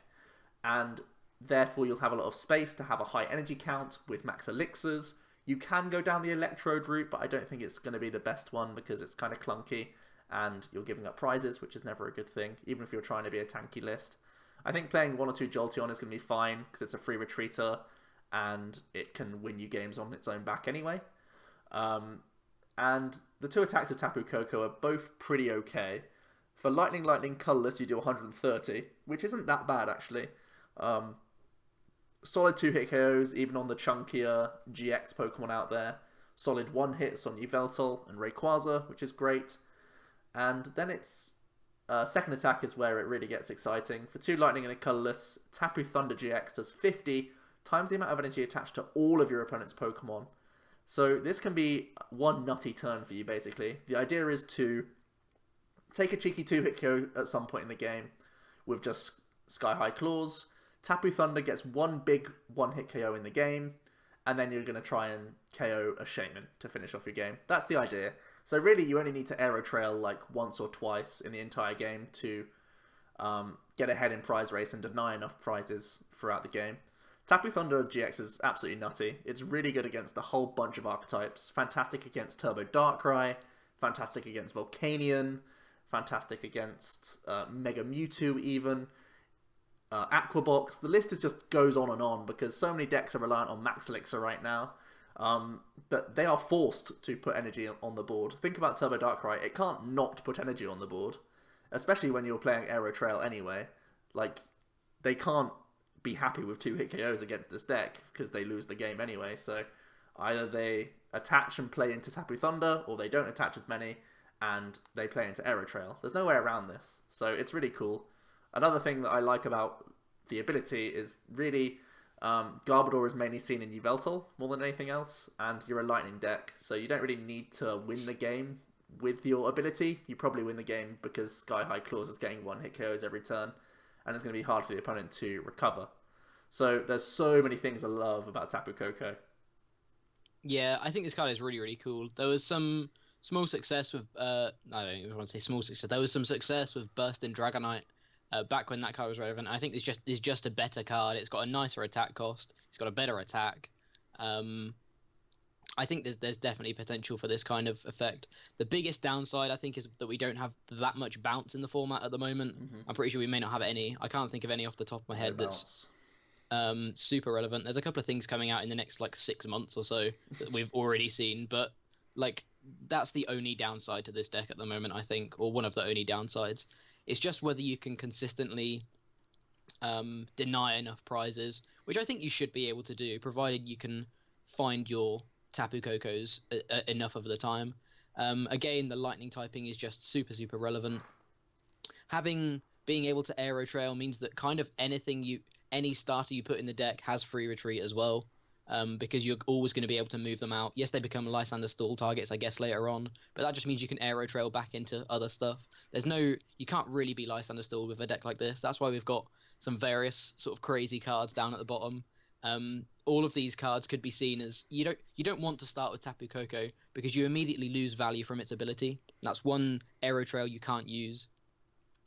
and therefore you'll have a lot of space to have a high energy count with max elixirs. You can go down the Electrode route, but I don't think it's going to be the best one because it's kind of clunky and you're giving up prizes, which is never a good thing, even if you're trying to be a tanky list. I think playing 1 or 2 Jolteon is going to be fine because it's a free retreater and it can win you games on its own back anyway. And the two attacks of Tapu Koko are both pretty okay. For Lightning, Colourless, you do 130, which isn't that bad, actually. Solid 2-hit KOs, even on the chunkier GX Pokemon out there. Solid 1-hits on Yveltal and Rayquaza, which is great. And then it's... second attack is where it really gets exciting. For 2 Lightning and a Colourless, Tapu Thunder GX does 50 times the amount of energy attached to all of your opponent's Pokemon. So this can be one nutty turn for you, basically. The idea is to take a cheeky 2-hit KO at some point in the game with just Sky High Claws. Tapu Thunder gets one big 1-hit KO in the game, and then you're going to try and KO a Shaman to finish off your game. That's the idea. So really, you only need to Aero Trail like once or twice in the entire game to get ahead in prize race and deny enough prizes throughout the game. Tapu Thunder GX is absolutely nutty. It's really good against a whole bunch of archetypes. Fantastic against Turbo Darkrai, fantastic against Volcanion, fantastic against Mega Mewtwo even, Aquabox. The list just goes on because so many decks are reliant on Max Elixir right now. But they are forced to put energy on the board. Think about Turbo Darkrai. It can't not put energy on the board, especially when you're playing Aero Trail anyway. Like, they can't be happy with 2-hit KOs against this deck because they lose the game anyway. So either they attach and play into Tapu Thunder, or they don't attach as many and they play into Aero Trail. There's no way around this. So it's really cool. Another thing that I like about the ability is really... Garbodor is mainly seen in Yveltal more than anything else, and you're a Lightning deck, so you don't really need to win the game with your ability. You probably win the game because Sky High Claws is getting 1-hit KOs every turn, and it's going to be hard for the opponent to recover. So there's so many things I love about Tapu Koko. Yeah, I think this card is really, really cool. There was some small success with, I don't even want to say small success, there was some success with Bursting Dragonite. Back when that card was relevant. I think it's just a better card. It's got a nicer attack cost. It's got a better attack. I think there's definitely potential for this kind of effect. The biggest downside, I think, is that we don't have that much bounce in the format at the moment. Mm-hmm. I'm pretty sure we may not have any. I can't think of any off the top of my head that's super relevant. There's a couple of things coming out in the next 6 months or so that we've already seen, but that's the only downside to this deck at the moment, I think, or one of the only downsides. It's just whether you can consistently deny enough prizes, which I think you should be able to do, provided you can find your Tapu Kokos enough of the time. Again, the Lightning typing is just super, super relevant. Being able to Aero Trail means that kind of any starter you put in the deck has free retreat as well. Because you're always going to be able to move them out. Yes, they become Lysander stall targets, I guess, later on, but that just means you can Aero Trail back into other stuff. You can't really be Lysander stall with a deck like this. That's why we've got some various sort of crazy cards down at the bottom. All of these cards could be seen as you don't want to start with Tapu Koko because you immediately lose value from its ability. That's one Aero Trail you can't use.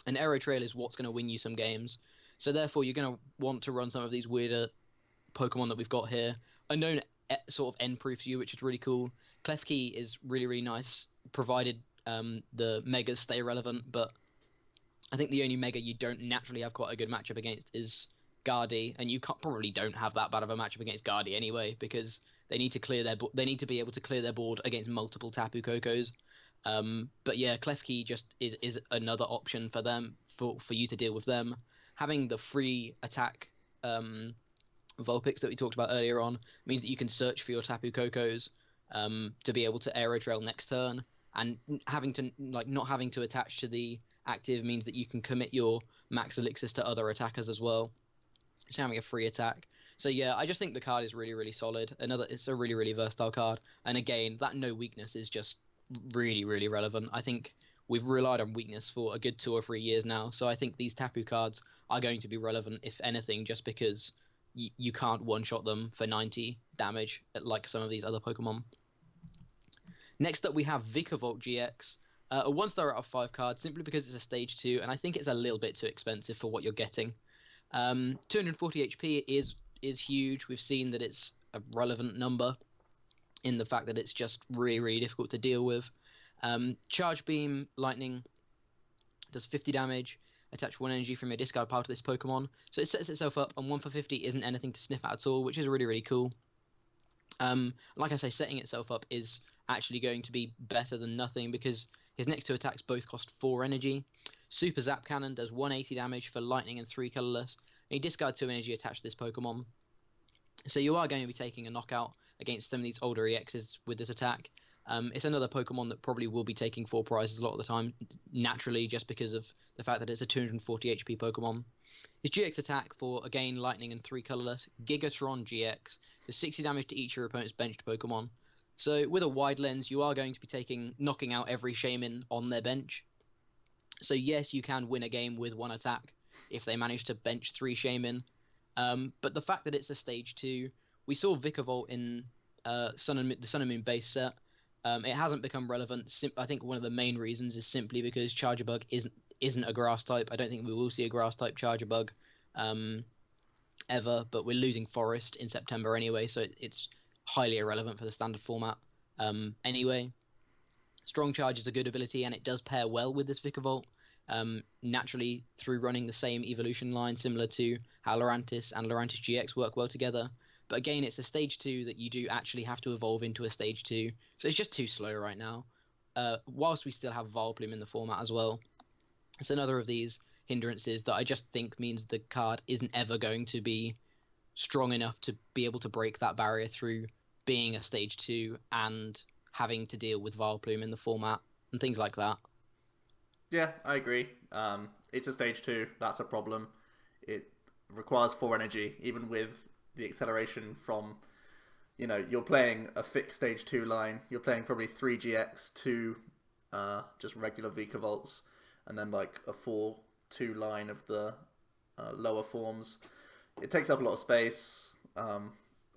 An Aero Trail is what's going to win you some games. So therefore, you're going to want to run some of these weirder Pokemon that we've got here. Unknown sort of end proofs you, which is really cool. Klefki is really, really nice, provided the Megas stay relevant, but I think the only Mega you don't naturally have quite a good matchup against is Gardy, and you probably don't have that bad of a matchup against Gardy anyway, because they need to be able to clear their board against multiple Tapu Kokos. But yeah, Klefki just is another option for them, for you to deal with them. Having the free attack Vulpix that we talked about earlier on means that you can search for your Tapu Kokos to be able to Aero Trail next turn, and not having to attach to the active means that you can commit your Max Elixirs to other attackers as well. Just having a free attack. So yeah, I just think the card is really, really solid. It's a really, really versatile card, and again, that no weakness is just really, really relevant. I think we've relied on weakness for a good 2 or 3 years now, so I think these Tapu cards are going to be relevant, if anything, just because you can't one-shot them for 90 damage like some of these other Pokemon. Next up, we have Vikavolt GX. A 1-star out of 5 card, simply because it's a stage 2, and I think it's a little bit too expensive for what you're getting. 240 HP is huge. We've seen that it's a relevant number in the fact that it's just really, really difficult to deal with. Charge Beam Lightning does 50 damage. Attach 1 energy from your discard pile to this Pokemon. So it sets itself up, and 1 for 50 isn't anything to sniff at all, which is really, really cool. Like I say, setting itself up is actually going to be better than nothing because his next 2 attacks both cost 4 energy. Super Zap Cannon does 180 damage for lightning and 3 colorless, and you discard 2 energy attached to this Pokemon. So you are going to be taking a knockout against some of these older EXs with this attack. It's another Pokemon that probably will be taking 4 prizes a lot of the time, naturally, just because of the fact that it's a 240 HP Pokemon. His GX attack for, again, lightning and 3 colorless, Gigatron GX, does 60 damage to each of your opponent's benched Pokemon. So with a wide lens, you are going to be knocking out every Shaymin on their bench. So yes, you can win a game with 1 attack if they manage to bench 3 Shaymin. But the fact that it's a stage 2, we saw Vikavolt in the Sun and Moon base set. It hasn't become relevant. I think one of the main reasons is simply because Charger Bug isn't a grass type. I don't think we will see a grass type Charger Bug ever, but we're losing Forest in September anyway, so it's highly irrelevant for the standard format anyway. Strong Charge is a good ability, and it does pair well with this Vikavolt. Naturally, through running the same evolution line, similar to how Lurantis and Lurantis GX work well together. But again, it's a stage 2 that you do actually have to evolve into a stage 2, so it's just too slow right now. Whilst we still have Vileplume in the format as well. It's another of these hindrances that I just think means the card isn't ever going to be strong enough to be able to break that barrier through being a stage 2 and having to deal with Vileplume in the format and things like that. Yeah, I agree. It's a stage 2. That's a problem. It requires 4 energy, even with the acceleration from, you're playing a fixed stage 2 line. You're playing probably 3 GX, 2 just regular Vikavolts, and then like a 4-2 line of the lower forms. It takes up a lot of space.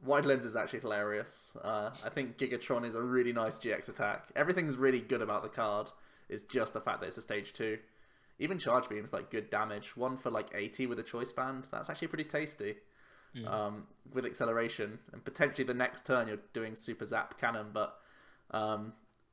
Wide Lens is actually hilarious. I think Gigatron is a really nice GX attack. Everything's really good about the card. It's just the fact that it's a stage 2. Even Charge Beam's like good damage. 1 for like 80 with a Choice Band. That's actually pretty tasty. With acceleration. And potentially the next turn you're doing Super Zap Cannon, but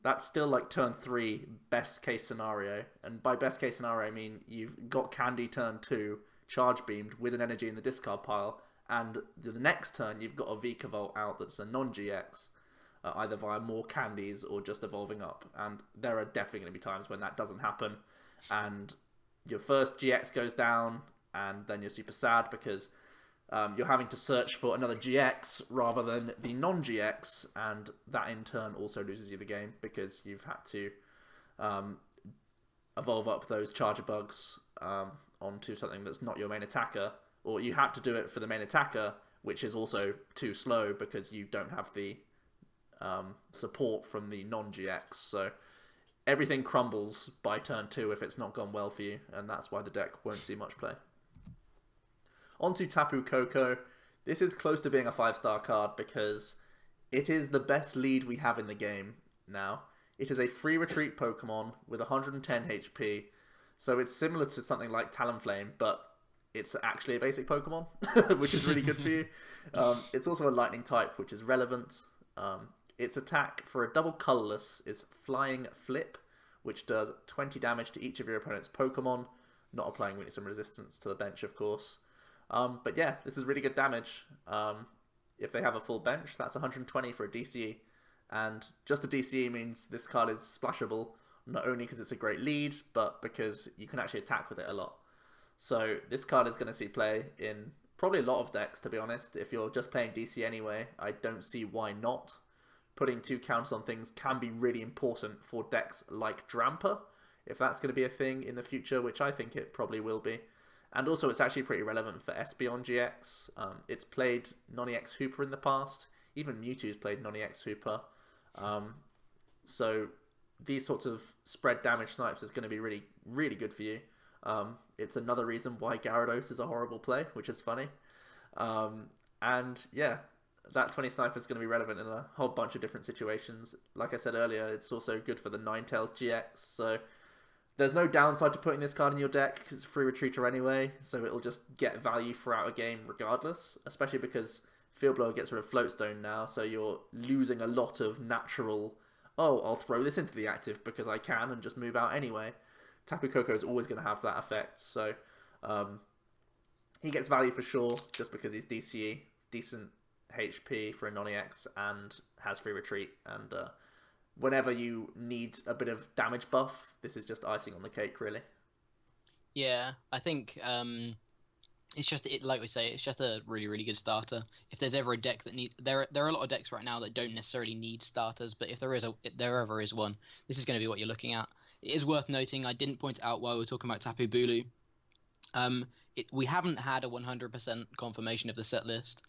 that's still like turn 3 best case scenario. And by best case scenario I mean you've got Candy turn 2, Charge Beamed with an energy in the discard pile, and the next turn you've got a Vikavolt out that's a non-GX. Either via more candies or just evolving up. And there are definitely going to be times when that doesn't happen. And your first GX goes down, and then you're super sad because you're having to search for another GX rather than the non-GX. And that in turn also loses you the game because you've had to evolve up those Charger Bugs onto something that's not your main attacker. Or you had to do it for the main attacker, which is also too slow because you don't have the support from the non-GX, so everything crumbles by turn 2 if it's not gone well for you, and that's why the deck won't see much play. On to Tapu Koko. This is close to being a 5-star card because it is the best lead we have in the game now. It is a free retreat Pokemon with 110 HP, so it's similar to something like Talonflame, but it's actually a basic Pokemon, which is really good for you. It's also a lightning type, which is relevant. Its attack for a double colorless is Flying Flip, which does 20 damage to each of your opponent's Pokemon, not applying weakness and resistance to the bench, of course. But yeah, this is really good damage. If they have a full bench, that's 120 for a DCE. And just a DCE means this card is splashable, not only because it's a great lead, but because you can actually attack with it a lot. So this card is going to see play in probably a lot of decks, to be honest. If you're just playing DC anyway, I don't see why not. Putting 2 counters on things can be really important for decks like Drampa, if that's going to be a thing in the future, which I think it probably will be. And also it's actually pretty relevant for Espeon GX. It's played non-EX Hooper in the past. Even Mewtwo's played non-EX Hooper. So these sorts of spread damage snipes is going to be really, really good for you. It's another reason why Gyarados is a horrible play, which is funny. And yeah, that 20 sniper is going to be relevant in a whole bunch of different situations. Like I said earlier, it's also good for the Ninetails GX, so there's no downside to putting this card in your deck because it's a free retreater anyway, so it'll just get value throughout a game regardless, especially because Field Blower gets rid of Floatstone now, so you're losing a lot of natural, I'll throw this into the active because I can and just move out anyway. Tapu Koko is always going to have that effect, so he gets value for sure just because he's DCE, decent HP for a non-EX, and has free retreat, and whenever you need a bit of damage buff, this is just icing on the cake, really. Yeah, I think it's just like we say, it's just a really really good starter. If there's ever a deck that there are a lot of decks right now that don't necessarily need starters, but if there ever is one, this is going to be what you're looking at. It is worth noting, I didn't point it out while we were talking about Tapu Bulu. We haven't had a 100% confirmation of the set list.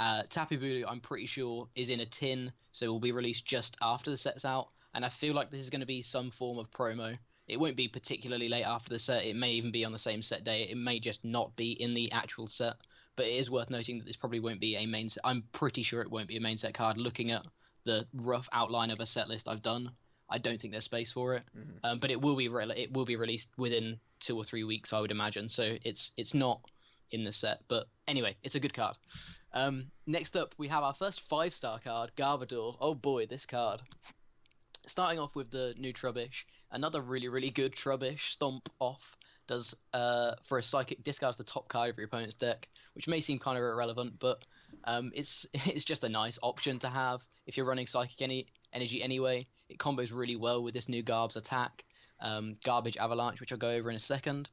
Tapu Bulu, I'm pretty sure, is in a tin, so will be released just after the set's out. And I feel like this is going to be some form of promo. It won't be particularly late after the set. It may even be on the same set day. It may just not be in the actual set. But it is worth noting that this probably won't be a main set. I'm pretty sure it won't be a main set card. Looking at the rough outline of a set list I've done, I don't think there's space for it. Mm-hmm. But it will be released within 2 or 3 weeks, I would imagine. So it's not in the set. But anyway, it's a good card. Next up, we have our first 5-star card, Garbodor. Oh boy, this card. Starting off with the new Trubbish, another really, really good Trubbish. Stomp off does for a Psychic, discards the top card of your opponent's deck, which may seem kind of irrelevant, but it's just a nice option to have if you're running Psychic energy anyway. It combos really well with this new Garb's attack, Garbage Avalanche, which I'll go over in a second.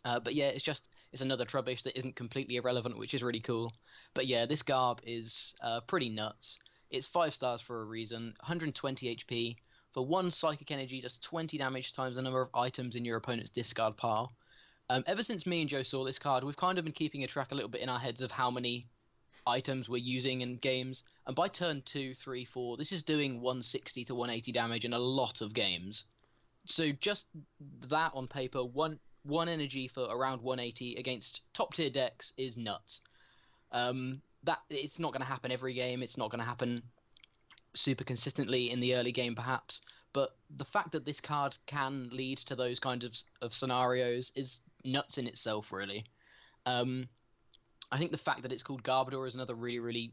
But yeah, it's another Trubbish that isn't completely irrelevant, which is really cool. But yeah, this Garb is pretty nuts. It's 5 stars for a reason. 120 HP. For 1 Psychic Energy, does 20 damage times the number of items in your opponent's discard pile. Ever since me and Joe saw this card, we've kind of been keeping a track a little bit in our heads of how many items we're using in games. And by turn 2, 3, 4, this is doing 160 to 180 damage in a lot of games. So just that on paper, one energy for around 180 against top tier decks is nuts. That it's not going to happen every game. It's not going to happen super consistently in the early game, perhaps. But the fact that this card can lead to those kinds of scenarios is nuts in itself, really. I think the fact that it's called Garbodor is another really, really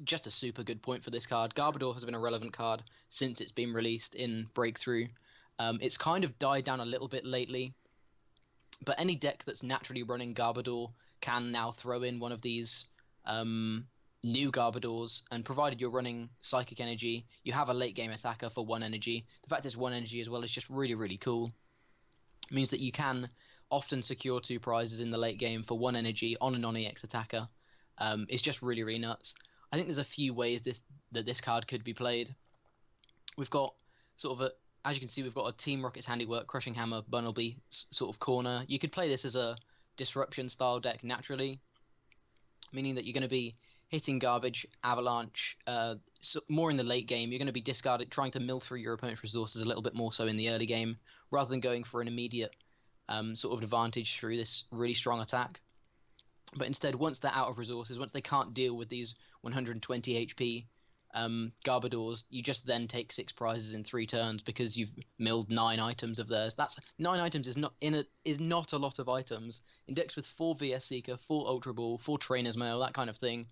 just a super good point for this card. Garbodor has been a relevant card since it's been released in Breakthrough. It's kind of died down a little bit lately, but any deck that's naturally running Garbodor can now throw in one of these new Garbodors, and provided you're running Psychic Energy, you have a late game attacker for 1 energy. The fact it's 1 energy as well is just really, really cool. It means that you can often secure 2 prizes in the late game for 1 energy on a non-EX attacker. It's just really, really nuts. I think there's a few ways that this card could be played. We've got sort of as you can see, we've got a Team Rocket's Handiwork, Crushing Hammer, Bunnelby sort of corner. You could play this as a Disruption style deck naturally, meaning that you're going to be hitting Garbage, Avalanche, more in the late game. You're going to be trying to mill through your opponent's resources a little bit more so in the early game, rather than going for an immediate sort of advantage through this really strong attack. But instead, once they're out of resources, once they can't deal with these 120 HP Garbodors, you just then take 6 prizes in 3 turns because you've milled 9 items of theirs. That's 9 items is not a lot of items. In decks with 4 VS Seeker, 4 Ultra Ball, 4 Trainer's Mail, that kind of thing,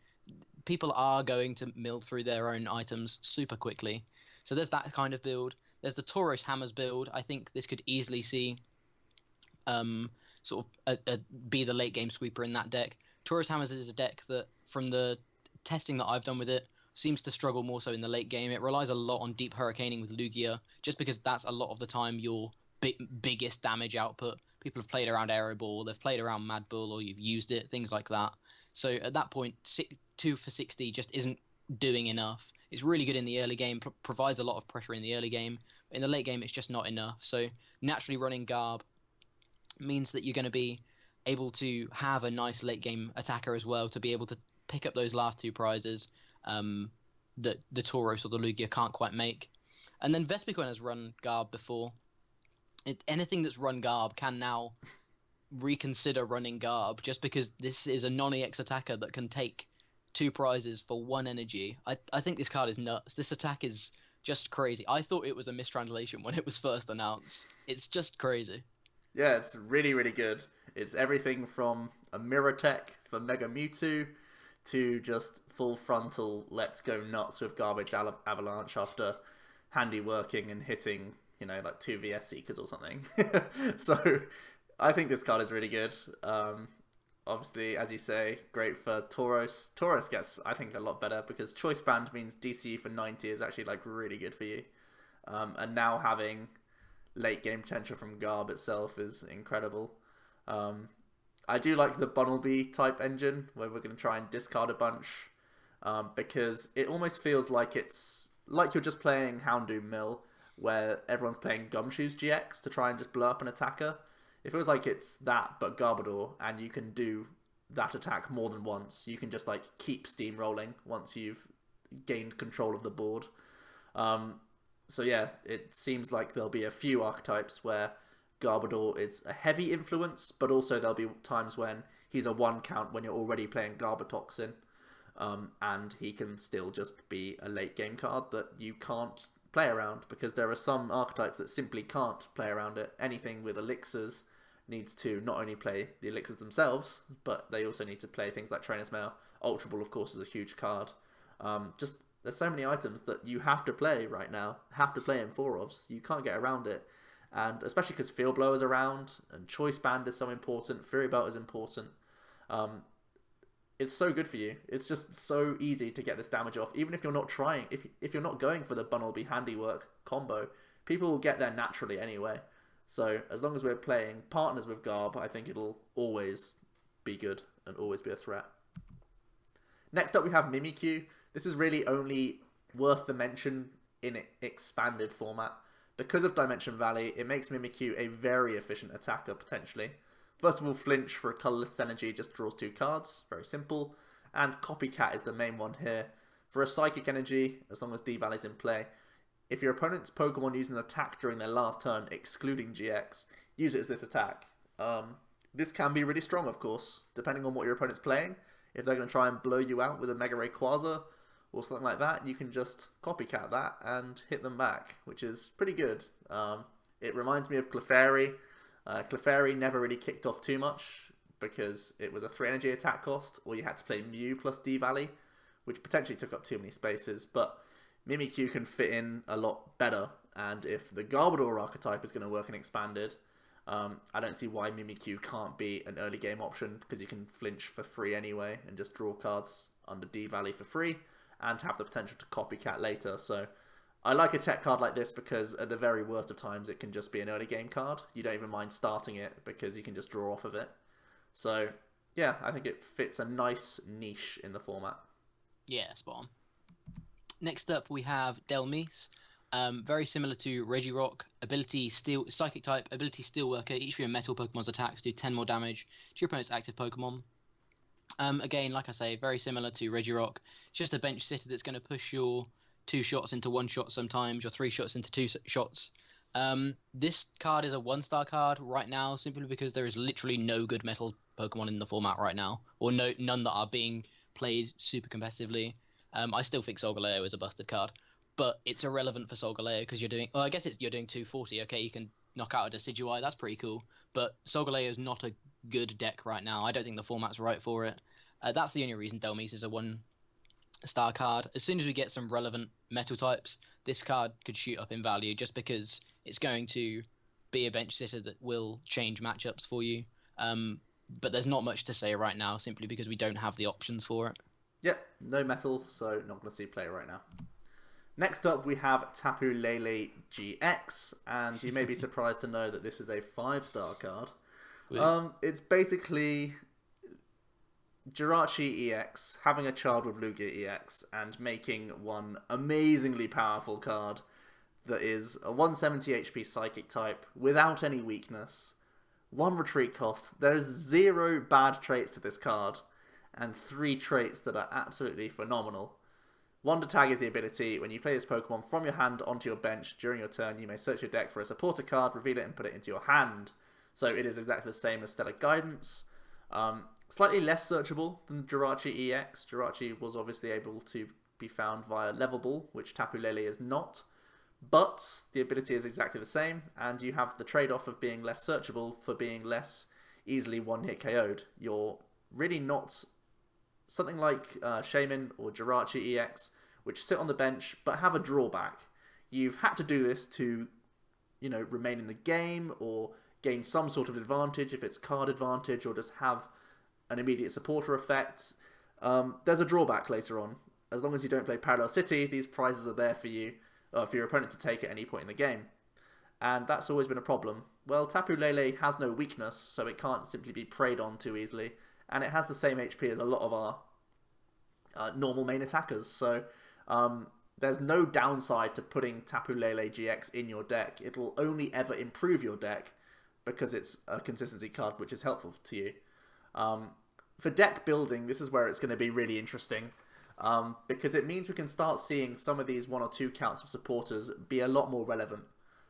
people are going to mill through their own items super quickly. So there's that kind of build. There's the Tauros Hammers build. I think this could easily see sort of be the late game sweeper in that deck. Tauros Hammers is a deck that, from the testing that I've done with it, seems to struggle more so in the late game. It relies a lot on deep hurricaning with Lugia, just because that's a lot of the time your biggest damage output. People have played around Aero Ball, they've played around Mad Bull, or you've used it, things like that. So at that point, 2 for 60 just isn't doing enough. It's really good in the early game, provides a lot of pressure in the early game. But in the late game, it's just not enough. So naturally running Garb means that you're going to be able to have a nice late game attacker as well, to be able to pick up those last 2 prizes that the Tauros or the Lugia can't quite make. And then Vespiquen has run Garb before. Anything that's run Garb can now reconsider running Garb, just because this is a non-EX attacker that can take 2 prizes for 1 energy. I think this card is nuts. This attack is just crazy. I thought it was a mistranslation when it was first announced. It's just crazy. Yeah, it's really, really good. It's everything from a mirror tech for Mega Mewtwo to just full frontal let's go nuts with Garbage Avalanche after handy working and hitting, like 2 VS Seekers or something. So I think this card is really good. obviously, as you say, great for Tauros. Tauros gets, I think, a lot better because Choice Band means DCU for 90 is actually like really good for you. And now having late game potential from Garb itself is incredible. I do like the Bunnelby type engine where we're going to try and discard a bunch because it almost feels like it's like you're just playing Houndoom Mill where everyone's playing Gumshoe's GX to try and just blow up an attacker. It feels like it's that, but Garbodor, and you can do that attack more than once. You can just like keep steamrolling once you've gained control of the board. So yeah, it seems like there'll be a few archetypes where Garbodor is a heavy influence, but also there'll be times when he's a 1 count when you're already playing Garbotoxin, and he can still just be a late game card that you can't play around because there are some archetypes that simply can't play around it. Anything with elixirs needs to not only play the elixirs themselves, but they also need to play things like Trainer's Mail. Ultra Ball, of course, is a huge card. Just there's so many items that you have to play right now, have to play in 4-ofs. You can't get around it. And especially because Field Blower's around, and Choice Band is so important, Fury Belt is important. It's so good for you. It's just so easy to get this damage off. Even if you're not trying, if you're not going for the Bunnelby Handiwork combo, people will get there naturally anyway. So as long as we're playing partners with Garb, I think it'll always be good and always be a threat. Next up we have Mimikyu. This is really only worth the mention in expanded format. Because of Dimension Valley, it makes Mimikyu a very efficient attacker, potentially. First of all, Flinch for a colourless energy just draws 2 cards, very simple. And Copycat is the main one here. For a Psychic Energy, as long as D-Valley's in play, if your opponent's Pokemon use an attack during their last turn, excluding GX, use it as this attack. This can be really strong, of course, depending on what your opponent's playing. If they're going to try and blow you out with a Mega Ray Quasar, or something like that, you can just copycat that and hit them back, which is pretty good. It reminds me of Clefairy. Clefairy never really kicked off too much because it was a 3 energy attack cost, or you had to play Mew plus D-Valley, which potentially took up too many spaces, but Mimikyu can fit in a lot better, and if the Garbodor archetype is going to work in Expanded, I don't see why Mimikyu can't be an early game option, because you can flinch for free anyway, and just draw cards under D-Valley for free, and have the potential to copycat later. So I like a tech card like this because at the very worst of times it can just be an early game card. You don't even mind starting it because you can just draw off of it. So yeah, I think it fits a nice niche in the format. Yeah, spot on. Next up we have Dhelmise. Very similar to Regirock. Ability Steel, Psychic type, ability Steelworker. Each of your metal Pokemon's attacks do 10 more damage to your opponent's active Pokemon. Again, like I say, very similar to Regirock. It's just a bench sitter that's going to push your 2 shots into 1 shot sometimes, your 3 shots into 2 shots. This card is a 1-star card right now, simply because there is literally no good metal Pokemon in the format right now, or none that are being played super competitively. I still think Solgaleo is a busted card, but it's irrelevant for Solgaleo because you're doing. Well, I guess you're doing 240. Okay, you can knock out a Decidueye. That's pretty cool. But Solgaleo is not a good deck right now. I don't think the format's right for it. That's the only reason Dhelmise is a 1-star card. As soon as we get some relevant metal types, this card could shoot up in value just because it's going to be a bench sitter that will change matchups for you. But there's not much to say right now, simply because we don't have the options for it. Yep, no metal, so not going to see play right now. Next up, we have Tapu Lele GX, and you may be surprised to know that this is a 5-star card. It's basically Jirachi EX having a child with Lugia EX and making one amazingly powerful card that is a 170 HP Psychic type without any weakness. 1 retreat cost. There's 0 bad traits to this card, and 3 traits that are absolutely phenomenal. Wonder Tag is the ability. When you play this Pokemon from your hand onto your bench during your turn, you may search your deck for a supporter card, reveal it, and put it into your hand. So it is exactly the same as Stellar Guidance. Slightly less searchable than Jirachi EX. Jirachi was obviously able to be found via Level Ball, which Tapu Lele is not. But the ability is exactly the same, and you have the trade-off of being less searchable for being less easily one-hit KO'd. You're really not something like Shaman or Jirachi EX, which sit on the bench but have a drawback. You've had to do this to, remain in the game or gain some sort of advantage, if it's card advantage, or just have an immediate supporter effect. There's a drawback later on. As long as you don't play Parallel City, these prizes are there for you, for your opponent to take at any point in the game. And that's always been a problem. Well, Tapu Lele has no weakness, so it can't simply be preyed on too easily. And it has the same HP as a lot of our normal main attackers. So there's no downside to putting Tapu Lele GX in your deck. It'll only ever improve your deck because it's a consistency card, which is helpful to you. For deck building, this is where it's going to be really interesting. Because it means we can start seeing some of these 1 or 2 counts of supporters be a lot more relevant.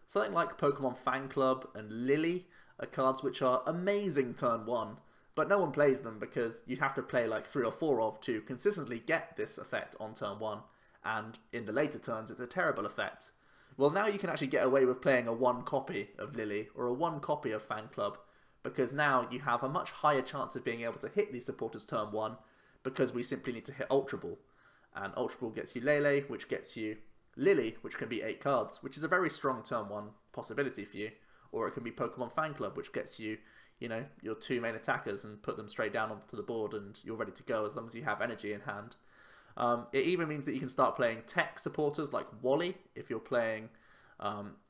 Something like Pokemon Fan Club and Lily are cards which are amazing turn 1, but no one plays them because you have to play like 3 or 4 of to consistently get this effect on turn 1, and in the later turns it's a terrible effect. Well, now you can actually get away with playing a 1 copy of Lily or a 1 copy of Fan Club, because now you have a much higher chance of being able to hit these supporters turn 1, because we simply need to hit Ultra Ball. And Ultra Ball gets you Lele, which gets you Lily, which can be 8 cards, which is a very strong turn 1 possibility for you. Or it can be Pokemon Fan Club, which gets you, you know, your 2 main attackers and put them straight down onto the board and you're ready to go as long as you have energy in hand. It even means that you can start playing tech supporters like Wally, if you're playing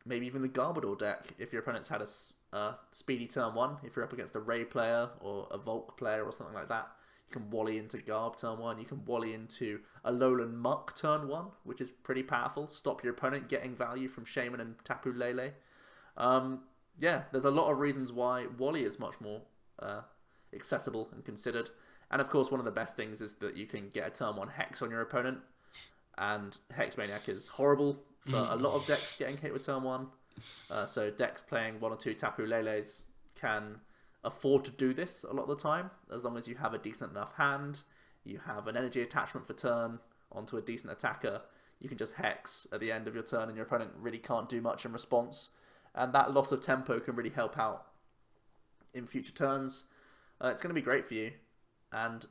maybe even the Garbodor deck, if your opponent's had a speedy turn 1, if you're up against a Ray player or a Volk player or something like that. You can Wally into Garb turn 1. You can Wally into Alolan Muck turn 1, which is pretty powerful. Stop your opponent getting value from Shaman and Tapu Lele. Yeah, there's a lot of reasons why Wally is much more accessible and considered. And of course, one of the best things is that you can get a turn 1 Hex on your opponent. And Hex Maniac is horrible for a lot of decks getting hit with turn 1. So decks playing 1 or 2 Tapu Leles can afford to do this a lot of the time, as long as you have a decent enough hand, you have an energy attachment for turn onto a decent attacker, you can just Hex at the end of your turn and your opponent really can't do much in response. And that loss of tempo can really help out in future turns. It's going to be great for you. And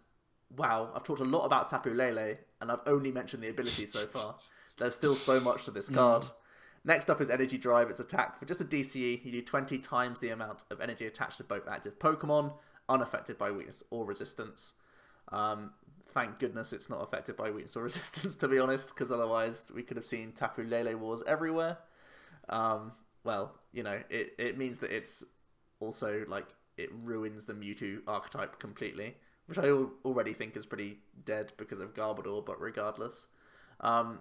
wow, I've talked a lot about Tapu Lele, and I've only mentioned the ability so far. There's still so much to this card. Next up is Energy Drive. It's attack. For just a DCE, you do 20 times the amount of energy attached to both active Pokemon, unaffected by weakness or resistance. Thank goodness it's not affected by weakness or resistance, to be honest, because otherwise we could have seen Tapu Lele wars everywhere. Well, you know, it means that it's also, like, it ruins the Mewtwo archetype completely, which I already think is pretty dead because of Garbodor, but regardless. No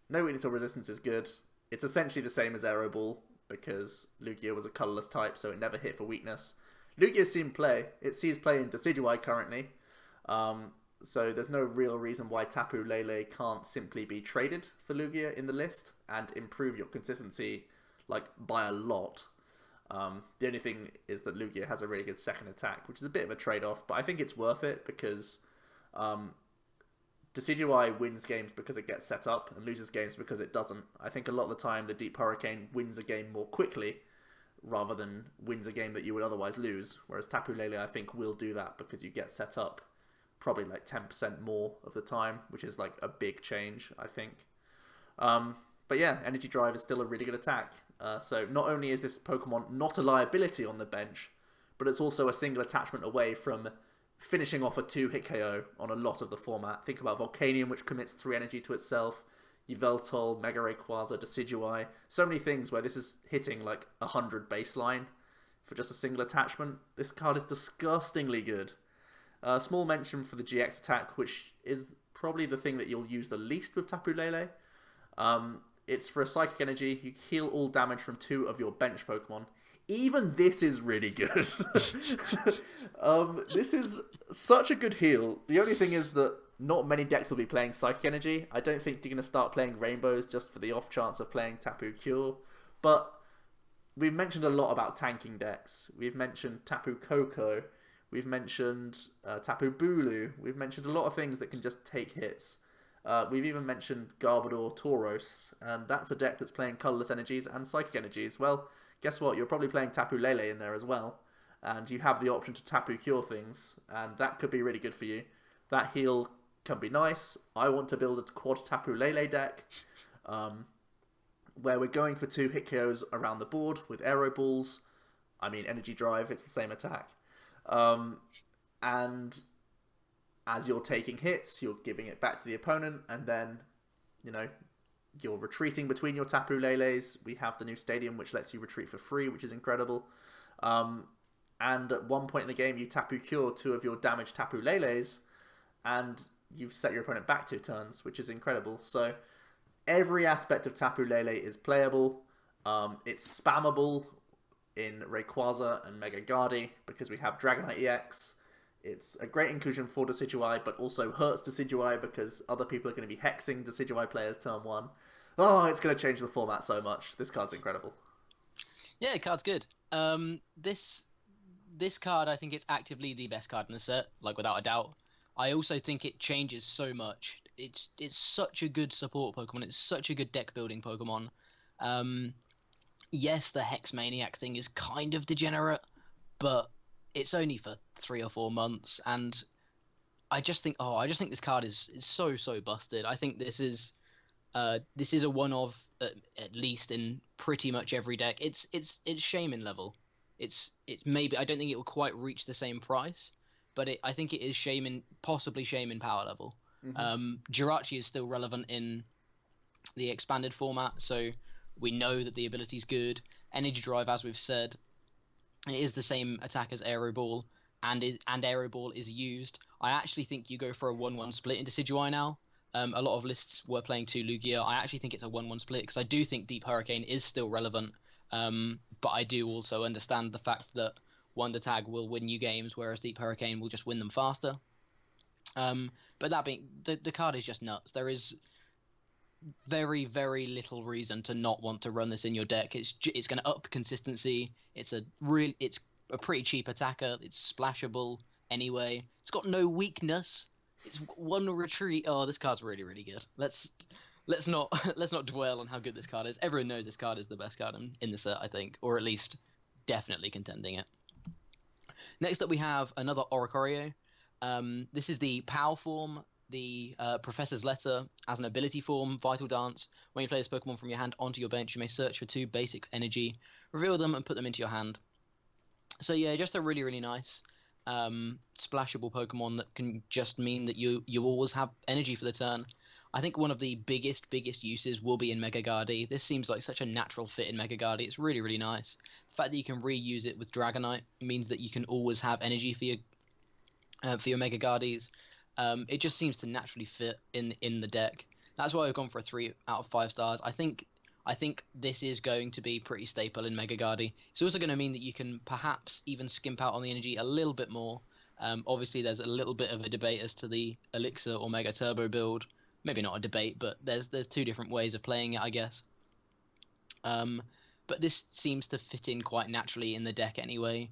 weakness or resistance is good. It's essentially the same as Aero Ball, because Lugia was a colourless type, so it never hit for weakness. Lugia's seen play. It sees play in Decidueye currently, so there's no real reason why Tapu Lele can't simply be traded for Lugia in the list and improve your consistency, like, by a lot. The only thing is that Lugia has a really good second attack, which is a bit of a trade-off, but I think it's worth it because Decidueye wins games because it gets set up and loses games because it doesn't. I think a lot of the time the Deep Hurricane wins a game more quickly rather than wins a game that you would otherwise lose, whereas Tapu Lele I think will do that because you get set up probably like 10% more of the time, which is like a big change, I think. But yeah, Energy Drive is still a really good attack. So not only is this Pokemon not a liability on the bench, but it's also a single attachment away from finishing off a 2-hit KO on a lot of the format. Think about Volcanion, which commits 3 energy to itself, Yveltal, Mega Rayquaza, Decidueye. So many things where this is hitting like 100 baseline for just a single attachment. This card is disgustingly good. Small mention for the GX attack, which is probably the thing that you'll use the least with Tapu Lele. It's for a Psychic Energy. You heal all damage from 2 of your bench Pokemon. Even this is really good. This is such a good heal. The only thing is that not many decks will be playing Psychic Energy. I don't think you're going to start playing Rainbows just for the off chance of playing Tapu Cure. But we've mentioned a lot about tanking decks. We've mentioned Tapu Koko. We've mentioned Tapu Bulu. We've mentioned a lot of things that can just take hits. We've even mentioned Garbodor Tauros. And that's a deck that's playing Colourless Energies and Psychic Energies. Well, guess what? You're probably playing Tapu Lele in there as well. And you have the option to Tapu Cure things. And that could be really good for you. That heal can be nice. I want to build a quad Tapu Lele deck. Where we're going for 2 hit KOs around the board with Aero Balls. I mean, Energy Drive, it's the same attack. and as you're taking hits, you're giving it back to the opponent, and then, you know, you're retreating between your Tapu Leles. We have the new stadium, which lets you retreat for free, which is incredible. And at one point in the game, you Tapu Cure 2 of your damaged Tapu Leles, and you've set your opponent back 2 turns, which is incredible. So every aspect of Tapu Lele is playable. It's spammable in Rayquaza and Mega Gardy because we have Dragonite EX. It's a great inclusion for Decidueye, but also hurts Decidueye because other people are going to be hexing Decidueye players turn 1. Oh, it's going to change the format so much. This card's incredible. Yeah, the card's good. This card, I think it's actively the best card in the set, like without a doubt. I also think it changes so much. It's such a good support Pokemon. It's such a good deck building Pokemon. Yes, the Hex Maniac thing is kind of degenerate, but it's only for 3 or 4 months, and I just think this card is so busted. I think this is a one of at least in pretty much every deck. It's Shaman level. It's maybe, I don't think it will quite reach the same price, but I think it is Shaman, possibly Shaman power level. Mm-hmm. Jirachi is still relevant in the expanded format, so we know that the ability is good. Energy Drive, as we've said, it is the same attack as Aero Ball, and Aero Ball is used. I actually think you go for a 1-1 split into Decidueye now. A lot of lists were playing 2 Lugia. I actually think it's a 1-1 split because I do think Deep Hurricane is still relevant. But I do also understand the fact that Wonder Tag will win you games, whereas Deep Hurricane will just win them faster. But that being, the card is just nuts. There is very, very little reason to not want to run this in your deck. It's going to up consistency. It's a pretty cheap attacker. It's splashable anyway. It's got no weakness. It's 1 retreat. Oh, this card's really, really good. Let's not dwell on how good this card is. Everyone knows this card is the best card in the set, I think, or at least definitely contending it. Next up, we have another Oricorio. This is the POW form, the Professor's Letter as an ability form, Vital Dance. When you play this Pokemon from your hand onto your bench, you may search for 2 basic energy, reveal them, and put them into your hand. So yeah, just a really, really nice splashable Pokemon that can just mean that you always have energy for the turn. I think one of the biggest uses will be in Mega Gardy. This seems like such a natural fit in Mega Gardy. It's really, really nice. The fact that you can reuse it with Dragonite means that you can always have energy for your Mega Gardies. It just seems to naturally fit in the deck. That's why I've gone for a 3 out of 5 stars. I think this is going to be pretty staple in Mega Gardy. It's also going to mean that you can perhaps even skimp out on the energy a little bit more. Obviously, there's a little bit of a debate as to the Elixir or Mega Turbo build. Maybe not a debate, but there's 2 different ways of playing it, I guess. But this seems to fit in quite naturally in the deck anyway.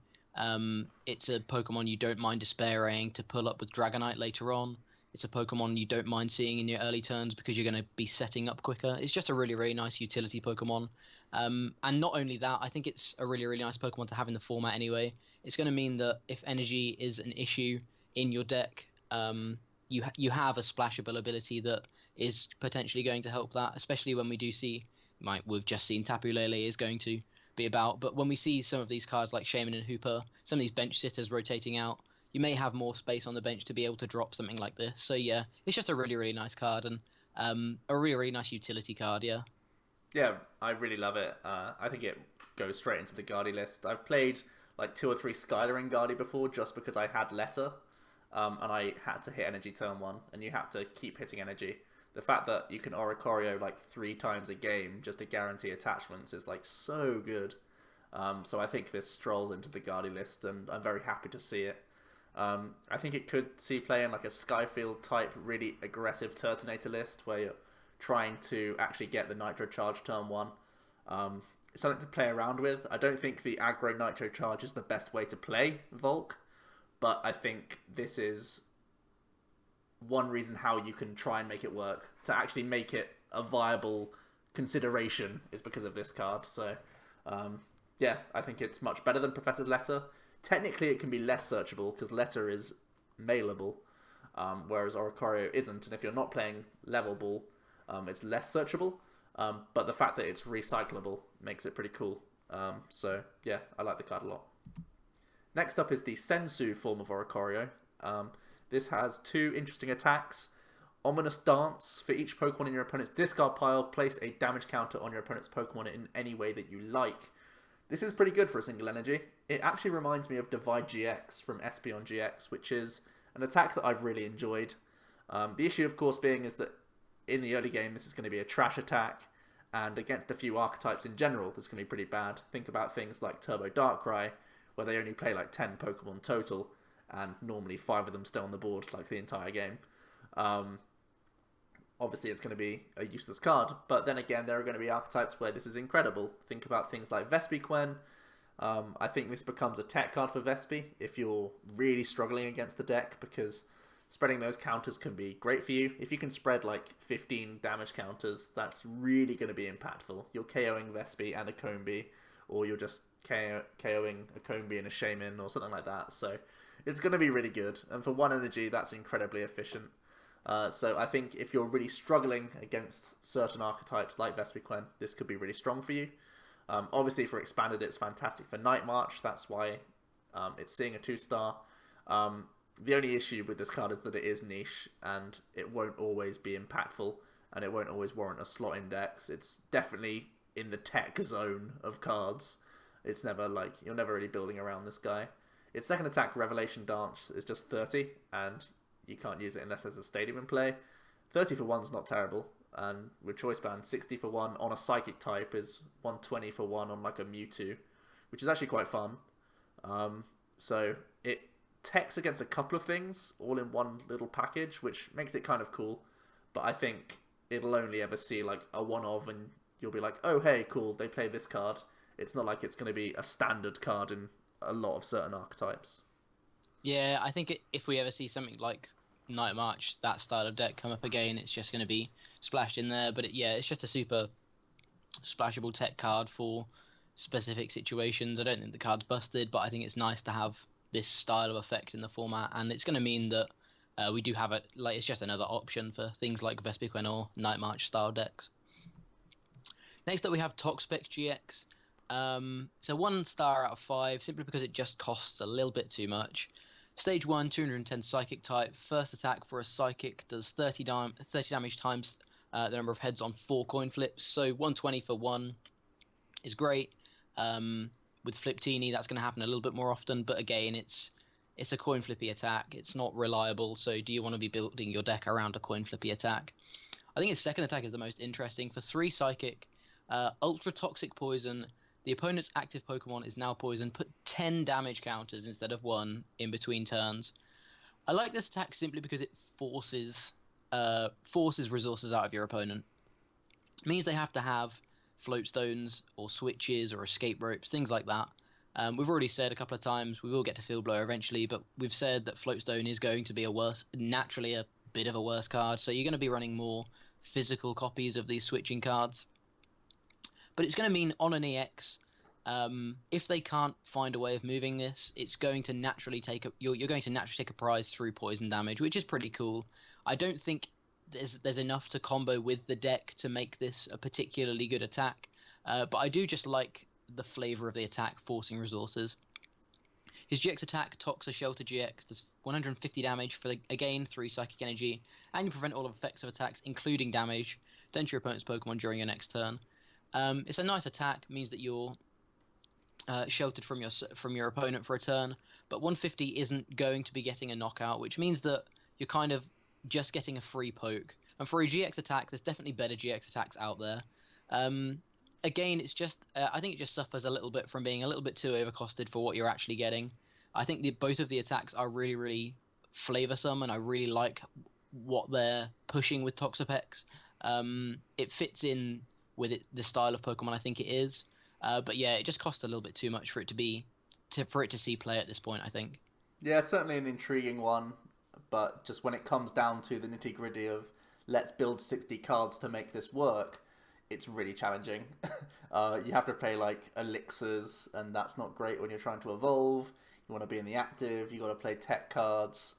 It's a Pokemon you don't mind despairing to pull up with Dragonite later on. It's a Pokemon you don't mind seeing in your early turns because you're going to be setting up quicker. It's just a really, really nice utility Pokemon. And not only that, I think it's a really, really nice Pokemon to have in the format anyway. It's going to mean that if energy is an issue in your deck, you have a splashable ability that is potentially going to help that, especially when we do see, we've just seen Tapu Lele is going to be about, but when we see some of these cards like Shaman and Hooper, some of these bench sitters rotating out, you may have more space on the bench to be able to drop something like this. So yeah, it's just a really, really nice card and a really, really nice utility card, yeah. Yeah, I really love it. I think it goes straight into the Guardy list. I've played like 2 or 3 Skylar in Guardy before just because I had Letter. And I had to hit energy turn 1, and you have to keep hitting energy. The fact that you can Oricorio like 3 times a game just to guarantee attachments is like so good. So I think this strolls into the Guardy list, and I'm very happy to see it. I think it could see play in like a Skyfield type really aggressive Turtonator list where you're trying to actually get the Nitro Charge turn 1. It's something to play around with. I don't think the aggro Nitro Charge is the best way to play Volk, but I think this is one reason how you can try and make it work. To actually make it a viable consideration is because of this card. So, yeah, I think it's much better than Professor's Letter. Technically, it can be less searchable because Letter is mailable, whereas Oricorio isn't. And if you're not playing Level Ball, it's less searchable. But the fact that it's recyclable makes it pretty cool. So, yeah, I like the card a lot. Next up is the Sensu form of Oricorio. This has 2 interesting attacks. Ominous Dance. For each Pokemon in your opponent's discard pile, place a damage counter on your opponent's Pokemon in any way that you like. This is pretty good for a single energy. It actually reminds me of Divide GX from Espeon GX, which is an attack that I've really enjoyed. The issue, of course, being is that in the early game, this is going to be a trash attack, and against a few archetypes in general, this can be pretty bad. Think about things like Turbo Darkrai, where they only play like 10 Pokemon total, and normally 5 of them stay on the board like the entire game. Obviously, it's going to be a useless card, but then again, there are going to be archetypes where this is incredible. Think about things like Vespiquen. I think this becomes a tech card for Vespi if you're really struggling against the deck, because spreading those counters can be great for you. If you can spread like 15 damage counters, that's really going to be impactful. You're KOing Vespi and a Combee, or you're just KOing a Combee and a Shaman or something like that. So it's going to be really good, and for 1 energy, that's incredibly efficient. So I think if you're really struggling against certain archetypes like Vespiquen, this could be really strong for you. Obviously, for Expanded, it's fantastic for Night March. That's why it's seeing a 2-star. The only issue with this card is that it is niche, and it won't always be impactful, and it won't always warrant a slot index. It's definitely in the tech zone of cards. It's never like, you're never really building around this guy. Its second attack, Revelation Dance, is just 30, and you can't use it unless there's a stadium in play. 30 for 1's not terrible, and with Choice Band, 60 for 1 on a Psychic type is 120 for 1 on like a Mewtwo, which is actually quite fun. So it techs against a couple of things all in one little package, which makes it kind of cool, but I think it'll only ever see like a one-of, and you'll be like, oh hey, cool, they play this card. It's not like it's going to be a standard card in a lot of certain archetypes. Yeah, I think if we ever see something like Night March, that style of deck come up again, it's just going to be splashed in there. But it's just a super splashable tech card for specific situations. I don't think the card's busted, but I think it's nice to have this style of effect in the format, and it's going to mean that we do have it. Like, it's just another option for things like Vespiquen or Night March style decks. Next up, we have Toxapex GX. So 1 star out of 5, simply because it just costs a little bit too much. Stage 1, 210 Psychic type. First attack for a Psychic does 30 damage times the number of heads on 4 coin flips. So 120 for 1 is great. With Fliptini, that's going to happen a little bit more often. But again, it's a coin flippy attack. It's not reliable. So do you want to be building your deck around a coin flippy attack? I think its second attack is the most interesting. For 3 Psychic, Ultra Toxic Poison. The opponent's active Pokemon is now poisoned. Put 10 damage counters instead of 1 in between turns. I like this attack simply because it forces resources out of your opponent. It means they have to have float stones or switches or escape ropes, things like that. We've already said a couple of times we will get to Field Blower eventually, but we've said that float stone is going to be naturally a bit of a worse card. So you're going to be running more physical copies of these switching cards. But it's going to mean on an EX, if they can't find a way of moving this, it's going to naturally you're going to naturally take a prize through poison damage, which is pretty cool. I don't think there's enough to combo with the deck to make this a particularly good attack, but I do just like the flavor of the attack forcing resources. His GX attack, Toxa Shelter GX, does 150 damage for, again, 3 Psychic Energy, and you prevent all effects of attacks, including damage, done to your opponent's Pokemon during your next turn. It's a nice attack, means that you're sheltered from your opponent for a turn, but 150 isn't going to be getting a knockout, which means that you're kind of just getting a free poke. And for a GX attack, there's definitely better GX attacks out there. Again, it's just I think it just suffers a little bit from being a little bit too overcosted for what you're actually getting. I think both of the attacks are really, really flavoursome, and I really like what they're pushing with Toxapex. It fits in with the style of Pokemon I think it is, but yeah, it just costs a little bit too much for it to see play at this point, I think. Yeah, certainly an intriguing one, but just when it comes down to the nitty-gritty of let's build 60 cards to make this work, it's really challenging. You have to play like elixirs, and that's not great when you're trying to evolve. You want to be in the active, you got to play tech cards.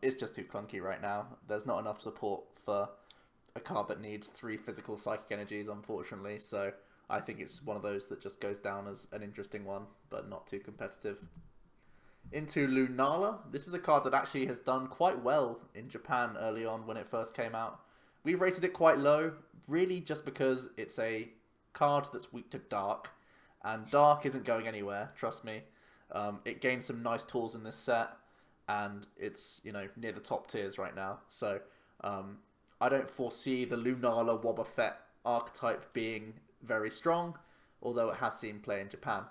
It's just too clunky right now. There's not enough support for a card that needs 3 physical Psychic Energies, unfortunately, so I think it's one of those that just goes down as an interesting one, but not too competitive. into Lunala. This is a card that actually has done quite well in Japan early on when it first came out. We've rated it quite low, really just because it's a card that's weak to Dark, and Dark isn't going anywhere, trust me. It gains some nice tools in this set, and it's, near the top tiers right now. So I don't foresee the Lunala Wobbuffet archetype being very strong, although it has seen play in Japan.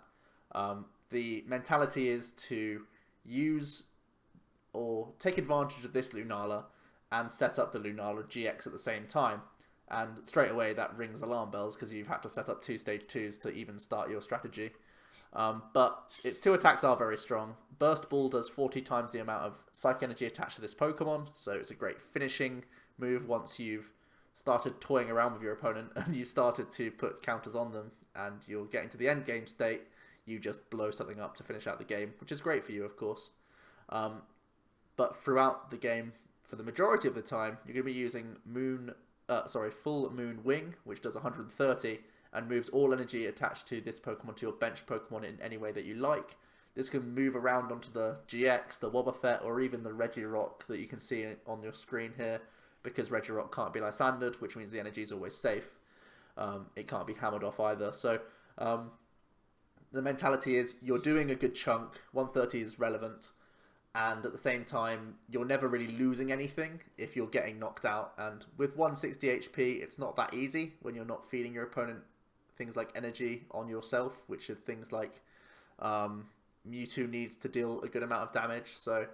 The mentality is to use or take advantage of this Lunala and set up the Lunala GX at the same time. And straight away that rings alarm bells because you've had to set up 2 stage 2s to even start your strategy. But its 2 attacks are very strong. Burst Ball does 40 times the amount of Psychic Energy attached to this Pokemon, so it's a great finishing move once you've started toying around with your opponent and you started to put counters on them and you're getting to the end game state, you just blow something up to finish out the game, which is great for you, of course. But throughout the game, for the majority of the time, you're going to be using Full Moon Wing, which does 130 and moves all energy attached to this Pokemon to your bench Pokemon in any way that you like. This can move around onto the GX, the Wobbuffet, or even the Regirock that you can see on your screen here, because Regirock can't be Lysandered, which means the energy is always safe. It can't be hammered off either. So the mentality is you're doing a good chunk, 130 is relevant, and at the same time, you're never really losing anything if you're getting knocked out. And with 160 HP, it's not that easy when you're not feeding your opponent things like energy on yourself, which are things like Mewtwo needs to deal a good amount of damage. So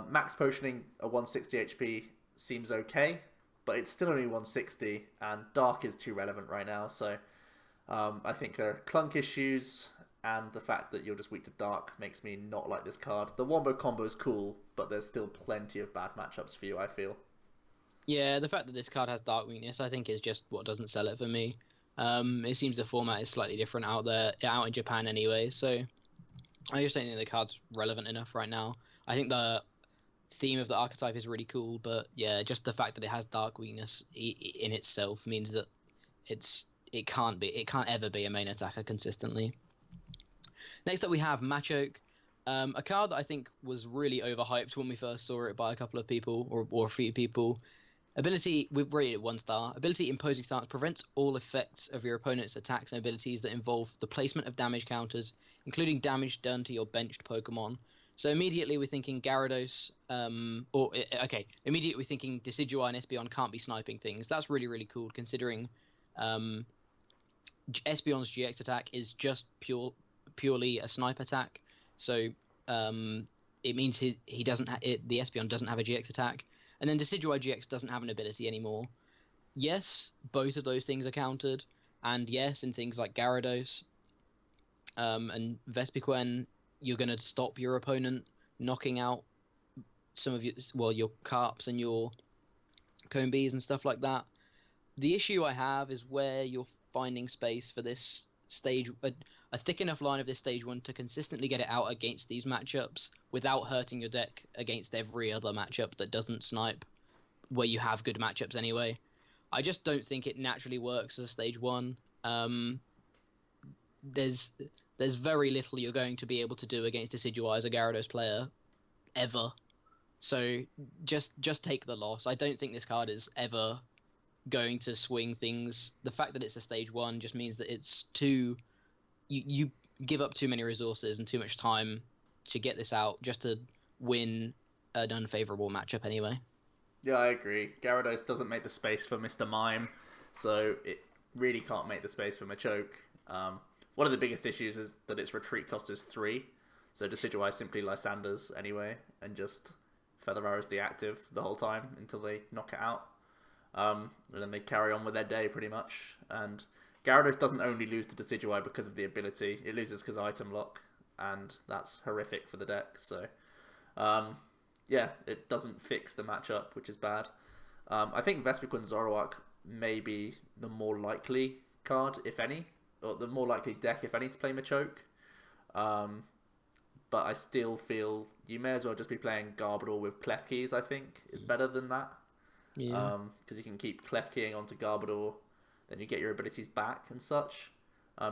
max potioning a 160 HP seems okay, but it's still only 160, and Dark is too relevant right now. So I think there are clunk issues, and the fact that you're just weak to Dark makes me not like this card. The Wombo combo is cool, but there's still plenty of bad matchups for you, I feel. Yeah, the fact that this card has Dark weakness, I think, is just what doesn't sell it for me. It seems the format is slightly different out in Japan anyway, so I just don't think the card's relevant enough right now. I think the theme of the archetype is really cool, but yeah, just the fact that it has Dark weakness in itself means that it can't ever be a main attacker consistently. Next up we have Machoke, a card that I think was really overhyped when we first saw it by a couple of people or a few people. Ability, we've rated it 1 star. Ability Imposing Stance prevents all effects of your opponent's attacks and abilities that involve the placement of damage counters, including damage done to your benched Pokemon. So immediately we're thinking Gyarados, immediately we're thinking Decidueye and Espeon can't be sniping things. That's really, really cool considering Espeon's GX attack is just purely a snipe attack. So it means he doesn't the Espeon doesn't have a GX attack. And then Decidueye GX doesn't have an ability anymore. Yes, both of those things are countered. And yes, in things like Gyarados and Vespiquen, you're going to stop your opponent knocking out some of your Carps and your Combees and stuff like that. The issue I have is where you're finding space for this stage, a thick enough line of this stage 1 to consistently get it out against these matchups without hurting your deck against every other matchup that doesn't snipe, where you have good matchups anyway. I just don't think it naturally works as a stage 1. There's very little you're going to be able to do against Decidueye as a Gyarados player ever. So just take the loss. I don't think this card is ever going to swing things. The fact that it's a stage 1 just means that it's too you give up too many resources and too much time to get this out just to win an unfavorable matchup anyway. Yeah, I agree. Gyarados doesn't make the space for Mr. Mime, so it really can't make the space for Machoke. One of the biggest issues is that its retreat cost is 3, so Decidueye simply Lysanders anyway and just Feather Arrows the active the whole time until they knock it out. And then they carry on with their day pretty much. And Gyarados doesn't only lose to Decidueye because of the ability, it loses because of item lock, and that's horrific for the deck. So yeah, it doesn't fix the matchup, which is bad. I think Vespiquen Zoroark may be the more likely card, if any, or the more likely deck, if any, to play Machoke. But I still feel you may as well just be playing Garbodor with Klefkeys, I think, is better than that. Yeah. Because you can keep Klefkeying onto Garbodor, then you get your abilities back and such.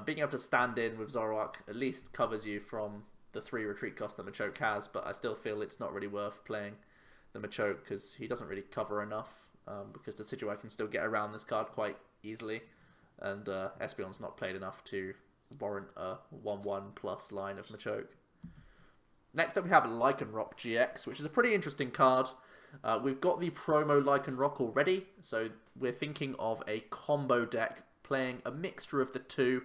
Being able to stand in with Zoroark at least covers you from the 3 retreat cost that Machoke has, but I still feel it's not really worth playing the Machoke because he doesn't really cover enough, because the Decidueye can still get around this card quite easily, and Espeon's not played enough to warrant a 1-1 plus line of Machoke. Next up we have Lycanroc GX, which is a pretty interesting card. We've got the promo Lycanroc already, so we're thinking of a combo deck playing a mixture of the two.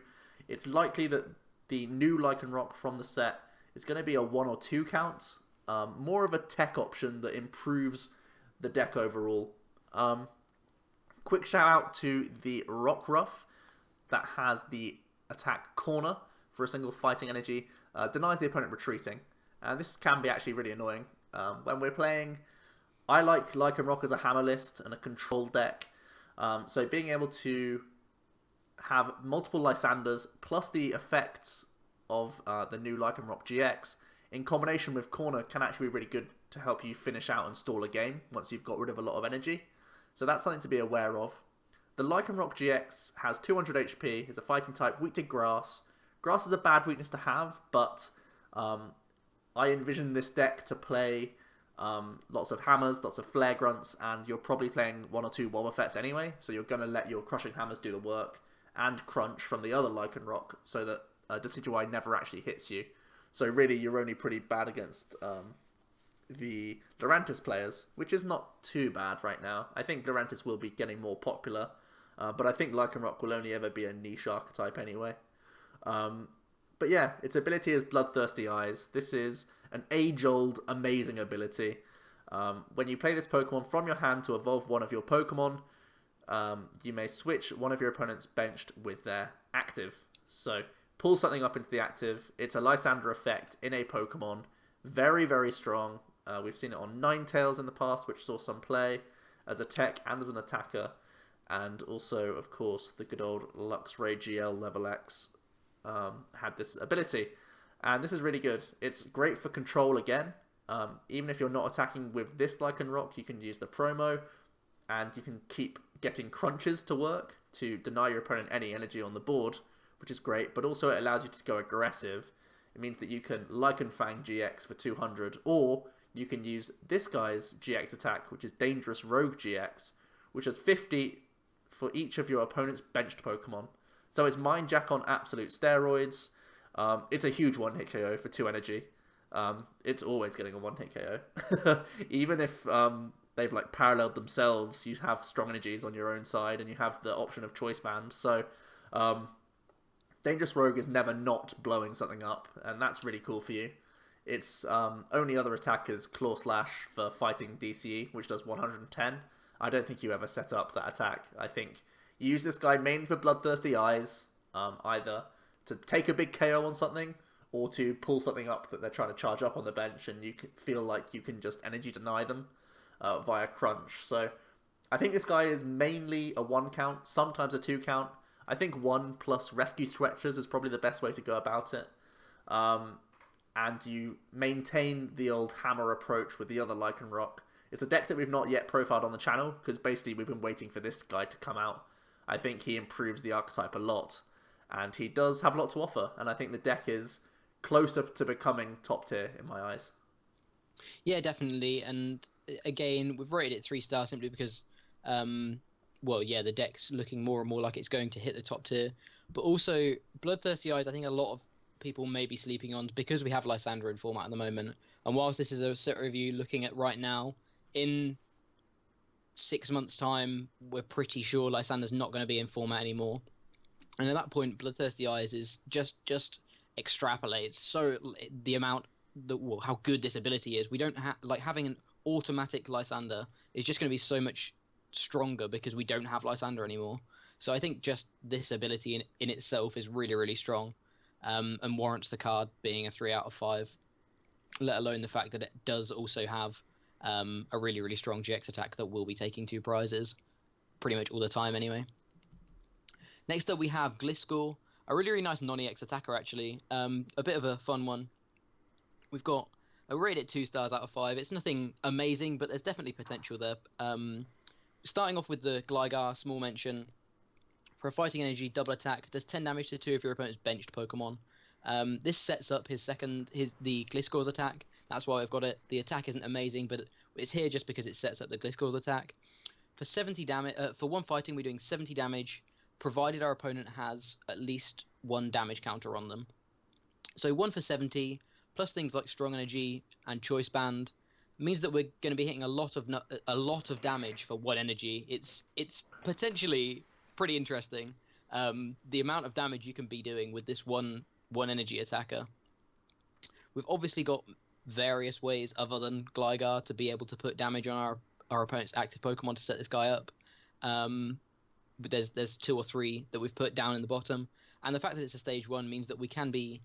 It's likely that the new Lycanroc from the set is going to be a 1 or 2 count, more of a tech option that improves the deck overall. Quick shout out to the Rockruff that has the attack corner for a single fighting energy, denies the opponent retreating, and this can be actually really annoying. When we're playing, I like Lycanroc as a hammer list and a control deck, so being able to have multiple Lysanders plus the effects of the new Lycanroc GX in combination with corner can actually be really good to help you finish out and stall a game once you've got rid of a lot of energy. So that's something to be aware of. The Lycanroc GX has 200 HP, is a fighting type, weak to grass. Grass is a bad weakness to have, but I envision this deck to play lots of hammers, lots of flare grunts, and you're probably playing 1 or 2 Wobbuffets anyway, so you're going to let your crushing hammers do the work and crunch from the other Lycanroc so that Decidueye never actually hits you. So really you're only pretty bad against the Lurantis players, which is not too bad right now. I think Lurantis will be getting more popular, but I think Lycanroc will only ever be a niche archetype anyway. But yeah, its ability is Bloodthirsty Eyes. This is an age-old amazing ability. When you play this Pokemon from your hand to evolve one of your Pokemon, you may switch one of your opponent's benched with their active. So pull something up into the active. It's a Lysander effect in a Pokemon. Very, very strong. We've seen it on Ninetails in the past, which saw some play as a tech and as an attacker. And also, of course, the good old Luxray GL Level X had this ability. And this is really good. It's great for control again. Even if you're not attacking with this Lycanroc, you can use the promo, and you can keep getting crunches to work to deny your opponent any energy on the board, which is great, but also it allows you to go aggressive. It means that you can Lycanfang GX for 200, or you can use this guy's GX attack, which is Dangerous Rogue GX, which has 50 for each of your opponent's benched Pokemon. So it's Mind Jack on absolute steroids. It's a huge one-hit KO for 2 energy. It's always getting a one-hit KO. Even if they've like paralleled themselves, you have strong energies on your own side, and you have the option of Choice Band. So Dangerous Rogue is never not blowing something up, and that's really cool for you. Its only other attack is Claw Slash for fighting DCE, which does 110. I don't think you ever set up that attack. I think you use this guy mainly for Bloodthirsty Eyes, either to take a big KO on something, or to pull something up that they're trying to charge up on the bench, and you feel like you can just energy deny them via crunch. So I think this guy is mainly a 1 count, sometimes a 2 count. I think 1 plus Rescue Stretchers is probably the best way to go about it. And you maintain the old hammer approach with the other Lycanroc. It's a deck that we've not yet profiled on the channel, because basically we've been waiting for this guy to come out. I think he improves the archetype a lot, and he does have a lot to offer, and I think the deck is closer to becoming top tier in my eyes. Yeah, definitely, and again, we've rated it 3 stars simply because, well, yeah, the deck's looking more and more like it's going to hit the top tier, but also Bloodthirsty Eyes, I think a lot of people may be sleeping on because we have Lysander in format at the moment, and whilst this is a set review looking at right now, in 6 months' time, we're pretty sure Lysander's not going to be in format anymore. And at that point, Bloodthirsty Eyes is just extrapolates so the amount that, well, how good this ability is. We don't have like having an automatic Lysander is just going to be so much stronger because we don't have Lysander anymore. So I think just this ability in itself is really, really strong, and warrants the card being a 3 out of 5. Let alone the fact that it does also have a really, really strong GX attack that will be taking 2 prizes pretty much all the time anyway. Next up we have Gliscor, a really, really nice non-EX attacker actually, a bit of a fun one. We've got a rated 2 stars out of 5. It's nothing amazing, but there's definitely potential there. Starting off with the Gligar, small mention. For a fighting energy, double attack, does 10 damage to 2 of your opponent's benched Pokemon. This sets up the Gliscor's attack. That's why I've got it. The attack isn't amazing, but it's here just because it sets up the Gliscor's attack. For 70 damage, for one fighting, we're doing 70 damage, provided our opponent has at least one damage counter on them. So 1 for 70, plus things like Strong Energy and Choice Band, means that we're going to be hitting a lot of damage for 1 energy. It's potentially pretty interesting. The amount of damage you can be doing with this one energy attacker. We've obviously got various ways other than Gligar to be able to put damage on our opponent's active Pokemon to set this guy up. But there's 2 or 3 that we've put down in the bottom, and the fact that it's a stage 1 means that we can be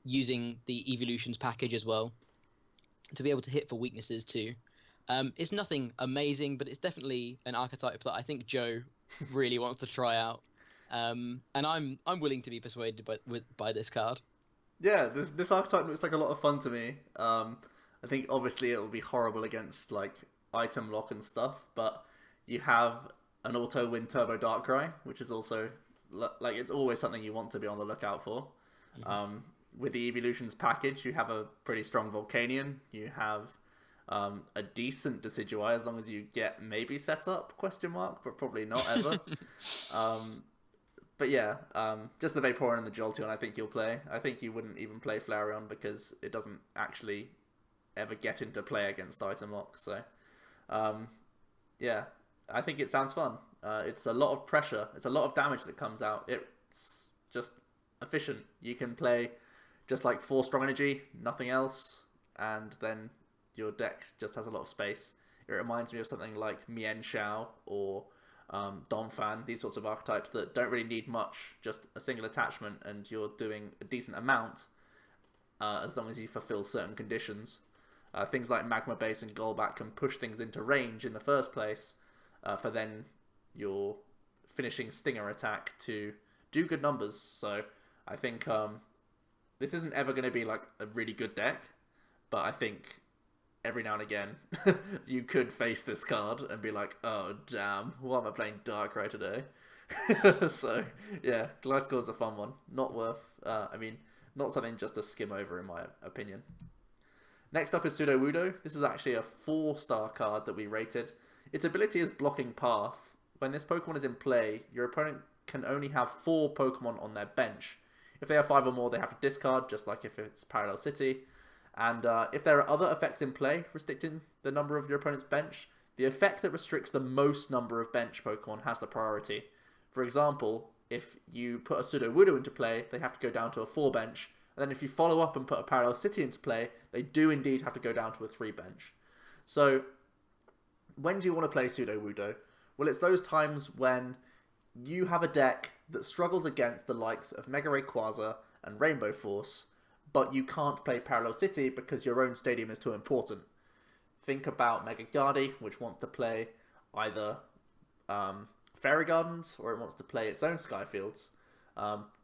using the evolutions package as well to be able to hit for weaknesses too. It's nothing amazing, but it's definitely an archetype that I think Joe really wants to try out. And I'm willing to be persuaded by this card. Yeah, this archetype looks like a lot of fun to me. I think obviously it'll be horrible against like item lock and stuff, but you have an auto win Turbo Darkrai, which is also like it's always something you want to be on the lookout for. Mm-hmm. With the evolutions package, you have a pretty strong Volcanion. You have a decent Decidueye as long as you get maybe set up ? But probably not ever. But yeah, just the Vaporeon and the Jolteon I think you'll play. I think you wouldn't even play Flareon because it doesn't actually ever get into play against item lock. So yeah, I think it sounds fun. It's a lot of pressure. It's a lot of damage that comes out. It's just efficient. You can play just like 4 strong energy, nothing else, and then your deck just has a lot of space. It reminds me of something like Mienshao or Donphan, these sorts of archetypes that don't really need much, just a single attachment, and you're doing a decent amount as long as you fulfill certain conditions. Things like Magma Base and Golbat can push things into range in the first place for then your finishing Stinger attack to do good numbers. So I think this isn't ever going to be like a really good deck, but I think every now and again you could face this card and be like, oh damn, why am I playing Darkrai today? So yeah, Gliscor's a fun one. Not not something just to skim over in my opinion. Next up is Sudowoodo. This is actually a 4-star card that we rated. Its ability is Blocking Path. When this Pokemon is in play, your opponent can only have 4 Pokemon on their bench. If they have 5 or more, they have to discard, just like if it's Parallel City. And if there are other effects in play restricting the number of your opponent's bench, the effect that restricts the most number of bench Pokemon has the priority. For example, if you put a Sudowoodo into play, they have to go down to a 4 bench. And then if you follow up and put a Parallel City into play, they do indeed have to go down to a 3 bench. So when do you want to play Sudowoodo? Well, it's those times when you have a deck that struggles against the likes of Mega Rayquaza and Rainbow Force, but you can't play Parallel City because your own stadium is too important. Think about Mega Gardy, which wants to play either Fairy Gardens or it wants to play its own Skyfields.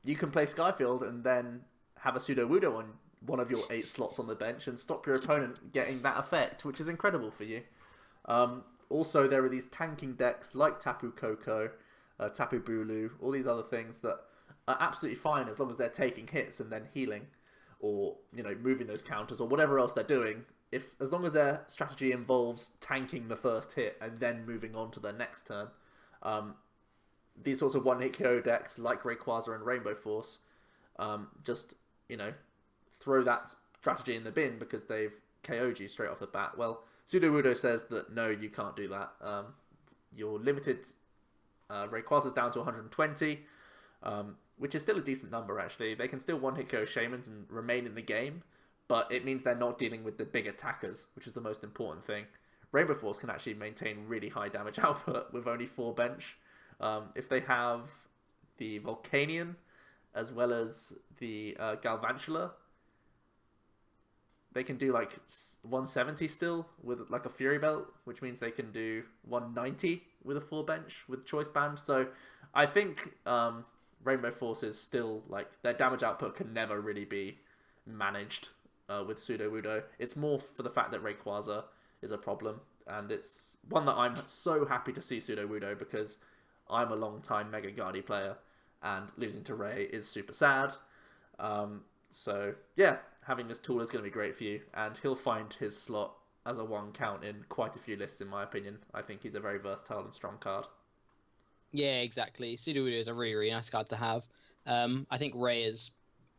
You can play Skyfield and then have a Sudowoodo on one of your 8 slots on the bench and stop your opponent getting that effect, which is incredible for you. Also, there are these tanking decks like Tapu Koko, Tapu Bulu, all these other things that are absolutely fine as long as they're taking hits and then healing, or moving those counters or whatever else they're doing. As long as their strategy involves tanking the first hit and then moving on to their next turn, these sorts of one-hit KO decks like Rayquaza and Rainbow Force just throw that strategy in the bin because they've KO'd you straight off the bat. Well, Sudowoodo says that no, you can't do that. You're limited. Rayquaza's down to 120, which is still a decent number actually. They can still one-hit KO Shaymins and remain in the game, but it means they're not dealing with the big attackers, which is the most important thing. Rainbow Force can actually maintain really high damage output with only 4 bench. If they have the Volcanion as well as the Galvantula, they can do like 170 still with like a Fury Belt, which means they can do 190 with a 4 bench with Choice Band. So I think Rainbow Force is still like their damage output can never really be managed with Sudowoodo. It's more for the fact that Rayquaza is a problem, and it's one that I'm so happy to see Sudowoodo because I'm a long time Mega Gardy player, and losing to Ray is super sad. So yeah, having this tool is going to be great for you, and he'll find his slot as a 1 count in quite a few lists, in my opinion. I think he's a very versatile and strong card. Yeah, exactly. Sudowoodo is a really, really nice card to have. I think Ray has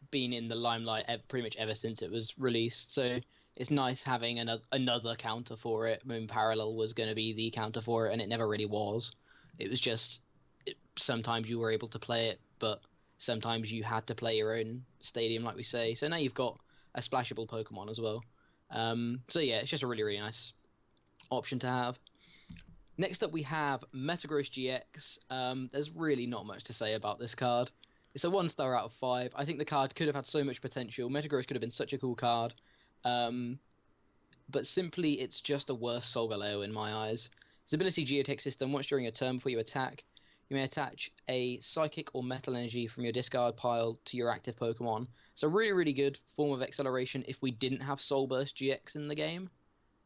been in the limelight pretty much ever since it was released, so it's nice having another counter for it. Moon Parallel was going to be the counter for it, and it never really was. It was just sometimes you were able to play it, but sometimes you had to play your own stadium, like we say. So now you've got a splashable Pokemon as well. So yeah, it's just a really, really nice option to have. Next up, we have Metagross GX. There's really not much to say about this card. It's a 1-star out of 5. I think the card could have had so much potential. Metagross could have been such a cool card. But simply, it's just a worse Solgaleo in my eyes. Its ability Geotech system, once during your turn before you attack, you may attach a Psychic or Metal Energy from your discard pile to your active Pokemon. It's a really, really good form of acceleration if we didn't have Soul Burst GX in the game.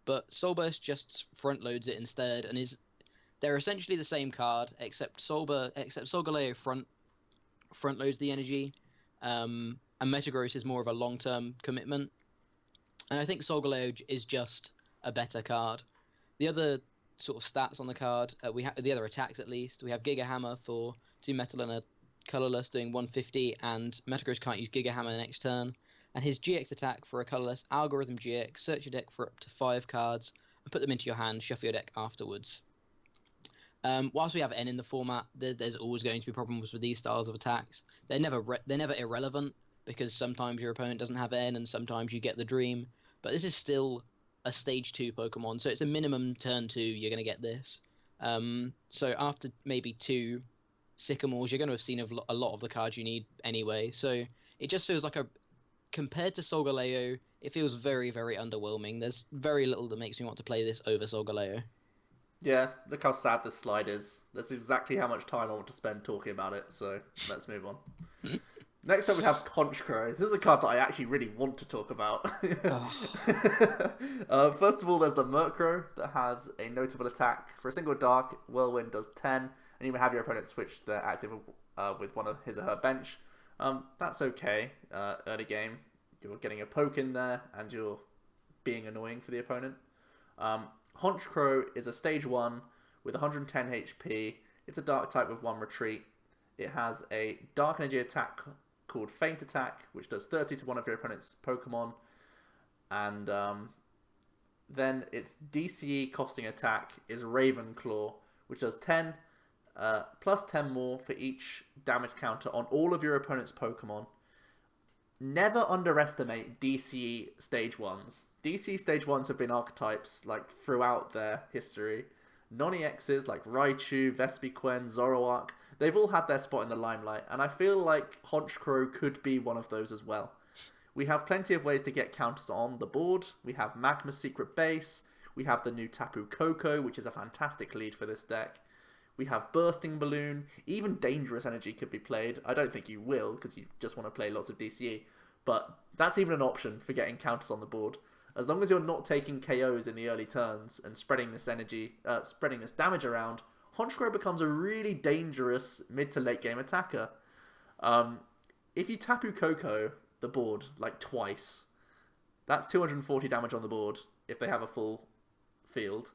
But Soul Burst just front loads it instead, and they're essentially the same card, except Solgaleo front loads the energy, and Metagross is more of a long-term commitment. And I think Solgaleo is just a better card. The other sort of stats on the card, we have the other attacks at least. We have Giga Hammer for 2 metal and a colorless, doing 150, and Metagross can't use Giga Hammer next turn. And his GX attack for a colorless, Algorithm GX, search your deck for up to 5 cards and put them into your hand, shuffle your deck afterwards. Whilst we have N in the format, there's always going to be problems with these styles of attacks. They're never irrelevant, because sometimes your opponent doesn't have N and sometimes you get the Dream. But this is still a Stage 2 Pokemon, so it's a minimum turn 2 you're going to get this. So after maybe 2 Sycamores, you're going to have seen a lot of the cards you need anyway. So it just feels like compared to Solgaleo, it feels very, very underwhelming. There's very little that makes me want to play this over Solgaleo. Yeah, look how sad this slide is. That's exactly how much time I want to spend talking about it, so let's move on. Next up we have Honchkrow. This is a card that I actually really want to talk about. First of all, there's the Murkrow that has a notable attack. For a single Dark, Whirlwind does 10, and you may have your opponent switch their active with one of his or her bench. That's okay. Early game, you're getting a poke in there, and you're being annoying for the opponent. Honchkrow is a stage 1 with 110 HP. It's a dark type with 1 retreat. It has a dark energy attack called Feint Attack, which does 30 to one of your opponent's Pokemon. And then its DCE costing attack is Ravenclaw, which does 10 plus 10 more for each damage counter on all of your opponent's Pokemon. Never underestimate DCE stage 1s. DCE stage 1s have been archetypes like throughout their history. Non-EXs like Raichu, Vespiquen, Zoroark, they've all had their spot in the limelight, and I feel like Honchkrow could be one of those as well. We have plenty of ways to get counters on the board. We have Magma's Secret Base, we have the new Tapu Koko, which is a fantastic lead for this deck. We have Bursting Balloon, even Dangerous Energy could be played. I don't think you will, because you just want to play lots of DCE, but that's even an option for getting counters on the board. As long as you're not taking KOs in the early turns and spreading this damage around, Honchkrow becomes a really dangerous mid to late game attacker. If you Tapu Koko the board like twice, that's 240 damage on the board if they have a full field.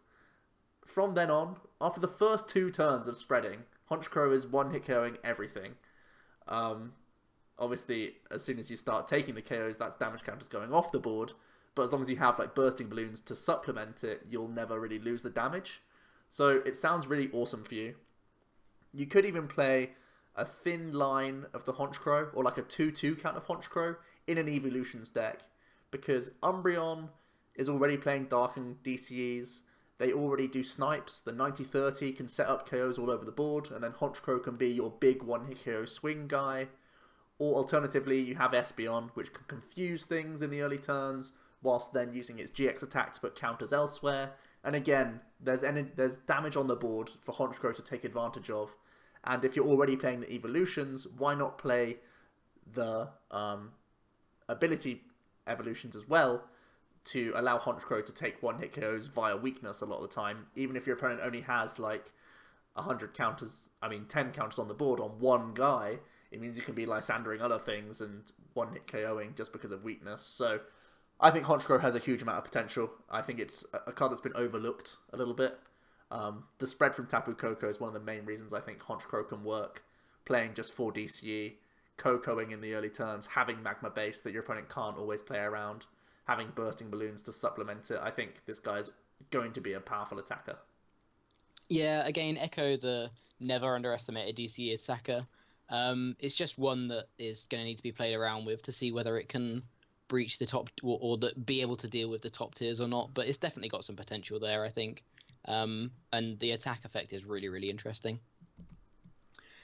From then on, after the first 2 turns of spreading, Honchkrow is one-hit KOing everything. Obviously, as soon as you start taking the KOs, that's damage counters going off the board. But as long as you have like Bursting Balloons to supplement it, you'll never really lose the damage. So it sounds really awesome for you. You could even play a thin line of the Honchkrow, or like a 2-2 count of Honchkrow in an Evolutions deck. Because Umbreon is already playing Dark and DCEs. They already do snipes. The 90-30 can set up KOs all over the board, and then Honchkrow can be your big one-hit KO swing guy. Or alternatively, you have Espeon, which can confuse things in the early turns, whilst then using its GX attack to put counters elsewhere. And again, there's damage on the board for Honchkrow to take advantage of. And if you're already playing the Evolutions, why not play the ability evolutions as well, to allow Honchkrow to take one-hit KOs via weakness a lot of the time, even if your opponent only has like 10 counters on the board on one guy. it means you can be Lysandering other things and one-hit KOing just because of weakness. So I think Honchkrow has a huge amount of potential. I think it's a card that's been overlooked a little bit. The spread from Tapu Koko is one of the main reasons I think Honchkrow can work. Playing just 4 DCE, Kokoing in the early turns, having Magma Base that your opponent can't always play around, having Bursting Balloons to supplement it. I think this guy's going to be a powerful attacker. Yeah, again, echo the never underestimate a DCE attacker. It's just one that is going to need to be played around with to see whether it can breach the top or be able to deal with the top tiers or not. But it's definitely got some potential there, I think. And the attack effect is really, really interesting.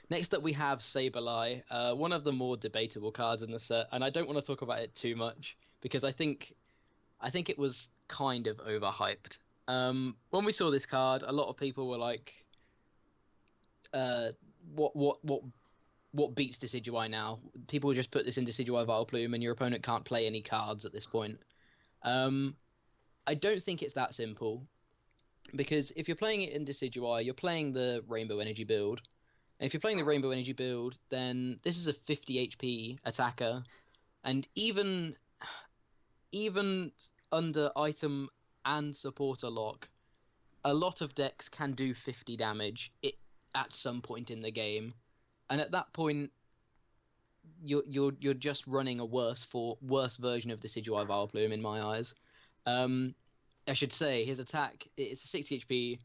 Next up, we have Sableye, one of the more debatable cards in the set, and I don't want to talk about it too much because I think it was kind of overhyped. When we saw this card, a lot of people were like, what beats Decidueye now? People just put this in Decidueye Vileplume and your opponent can't play any cards at this point. I don't think it's that simple, because if you're playing it in Decidueye, you're playing the Rainbow Energy build. And if you're playing the Rainbow Energy build, then this is a 50 HP attacker, and even under item and supporter lock, a lot of decks can do 50 damage at some point in the game, and at that point, you're just running a worse version of Decidueye Vileplume in my eyes. I should say his attack, it's a 60 HP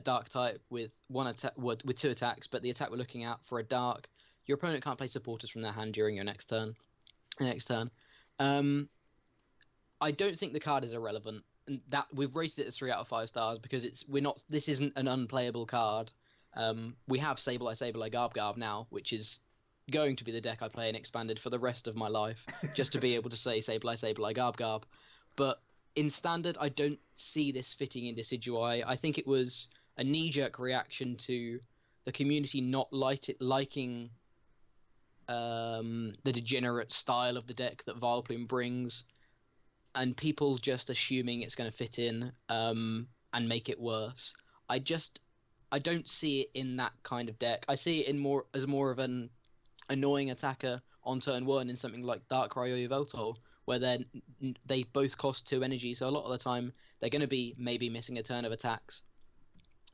dark type with with 2 attacks, but the attack we're looking at for a dark, your opponent can't play supporters from their hand during your next turn. I don't think the card is irrelevant, and that we've rated it as 3 out of 5 stars because this isn't an unplayable card. We have Sableye Garb now, which is going to be the deck I play in Expanded for the rest of my life, just to be able to say Sableye Garb. But in Standard, I don't see this fitting in Decidueye. I think it was a knee-jerk reaction to the community not liking the degenerate style of the deck that Vileplume brings, and people just assuming it's going to fit in and make it worse. I don't see it in that kind of deck. I see it as more of an annoying attacker on turn 1 in something like Darkrai or Yveltal, where they both cost 2 energy, so a lot of the time they're going to be maybe missing a turn of attacks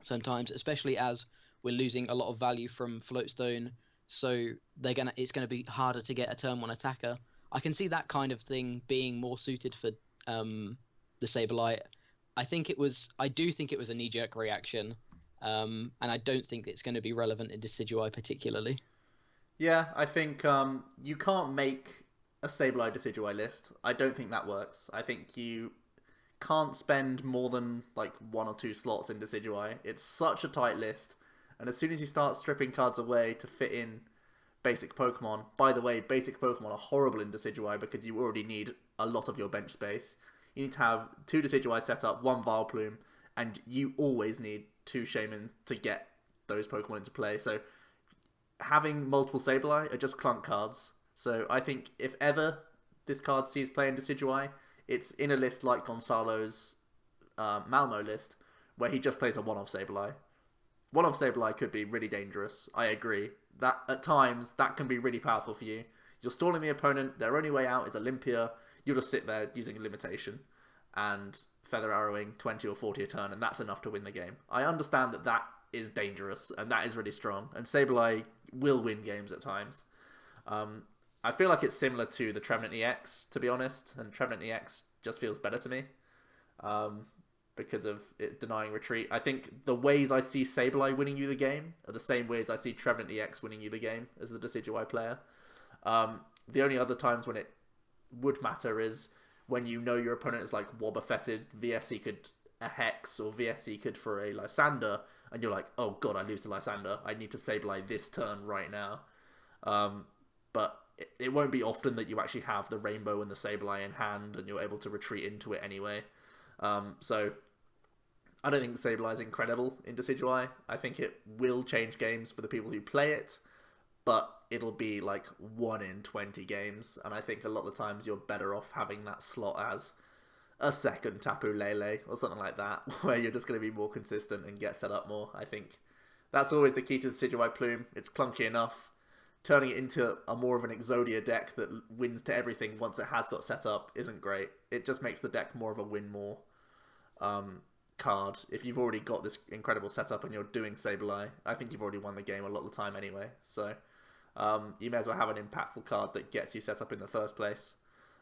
sometimes, especially as we're losing a lot of value from Floatstone, so it's going to be harder to get a turn 1 attacker. I can see that kind of thing being more suited for the Sableye. I do think it was a knee-jerk reaction, and I don't think it's going to be relevant in Decidueye particularly. Yeah, I think you can't make a Sableye Decidueye list. I don't think that works. I think you can't spend more than like 1 or 2 slots in Decidueye. It's such a tight list, and as soon as you start stripping cards away to fit in basic Pokemon, by the way, basic Pokemon are horrible in Decidueye because you already need a lot of your bench space. You need to have 2 Decidueye set up, 1 Vileplume, and you always need 2 Shaman to get those Pokemon into play. So having multiple Sableye are just clunk cards. So I think if ever this card sees play in Decidueye, it's in a list like Gonzalo's Malmo list, where he just plays a one-off Sableye. One-off Sableye could be really dangerous, I agree. That at times, that can be really powerful for you. You're stalling the opponent, their only way out is Olympia, you'll just sit there using a limitation and feather arrowing 20 or 40 a turn, and that's enough to win the game. I understand that is dangerous, and that is really strong, and Sableye will win games at times. I feel like it's similar to the Trevenant EX, to be honest, and Trevenant EX just feels better to me because of it denying retreat. I think the ways I see Sableye winning you the game are the same ways I see Trevenant EX winning you the game as the Decidueye player. The only other times when it would matter is when you know your opponent is like Wobbuffeted, VS-Seeked a Hex, or VS-Seeked for a Lysander, and you're like, oh god, I lose to Lysander, I need to Sableye this turn right now. But it won't be often that you actually have the Rainbow and the Sableye in hand and you're able to retreat into it anyway. So I don't think Sableye is incredible in Decidueye. I think it will change games for the people who play it, but it'll be like 1 in 20 games, and I think a lot of the times you're better off having that slot as a second Tapu Lele or something like that, where you're just going to be more consistent and get set up more. I think that's always the key to the Decidueye Plume. It's clunky enough. turning it into a more of an Exodia deck that wins to everything once it has got set up isn't great. It just makes the deck more of a win more card. If you've already got this incredible setup and you're doing Sableye, I think you've already won the game a lot of the time anyway. So you may as well have an impactful card that gets you set up in the first place.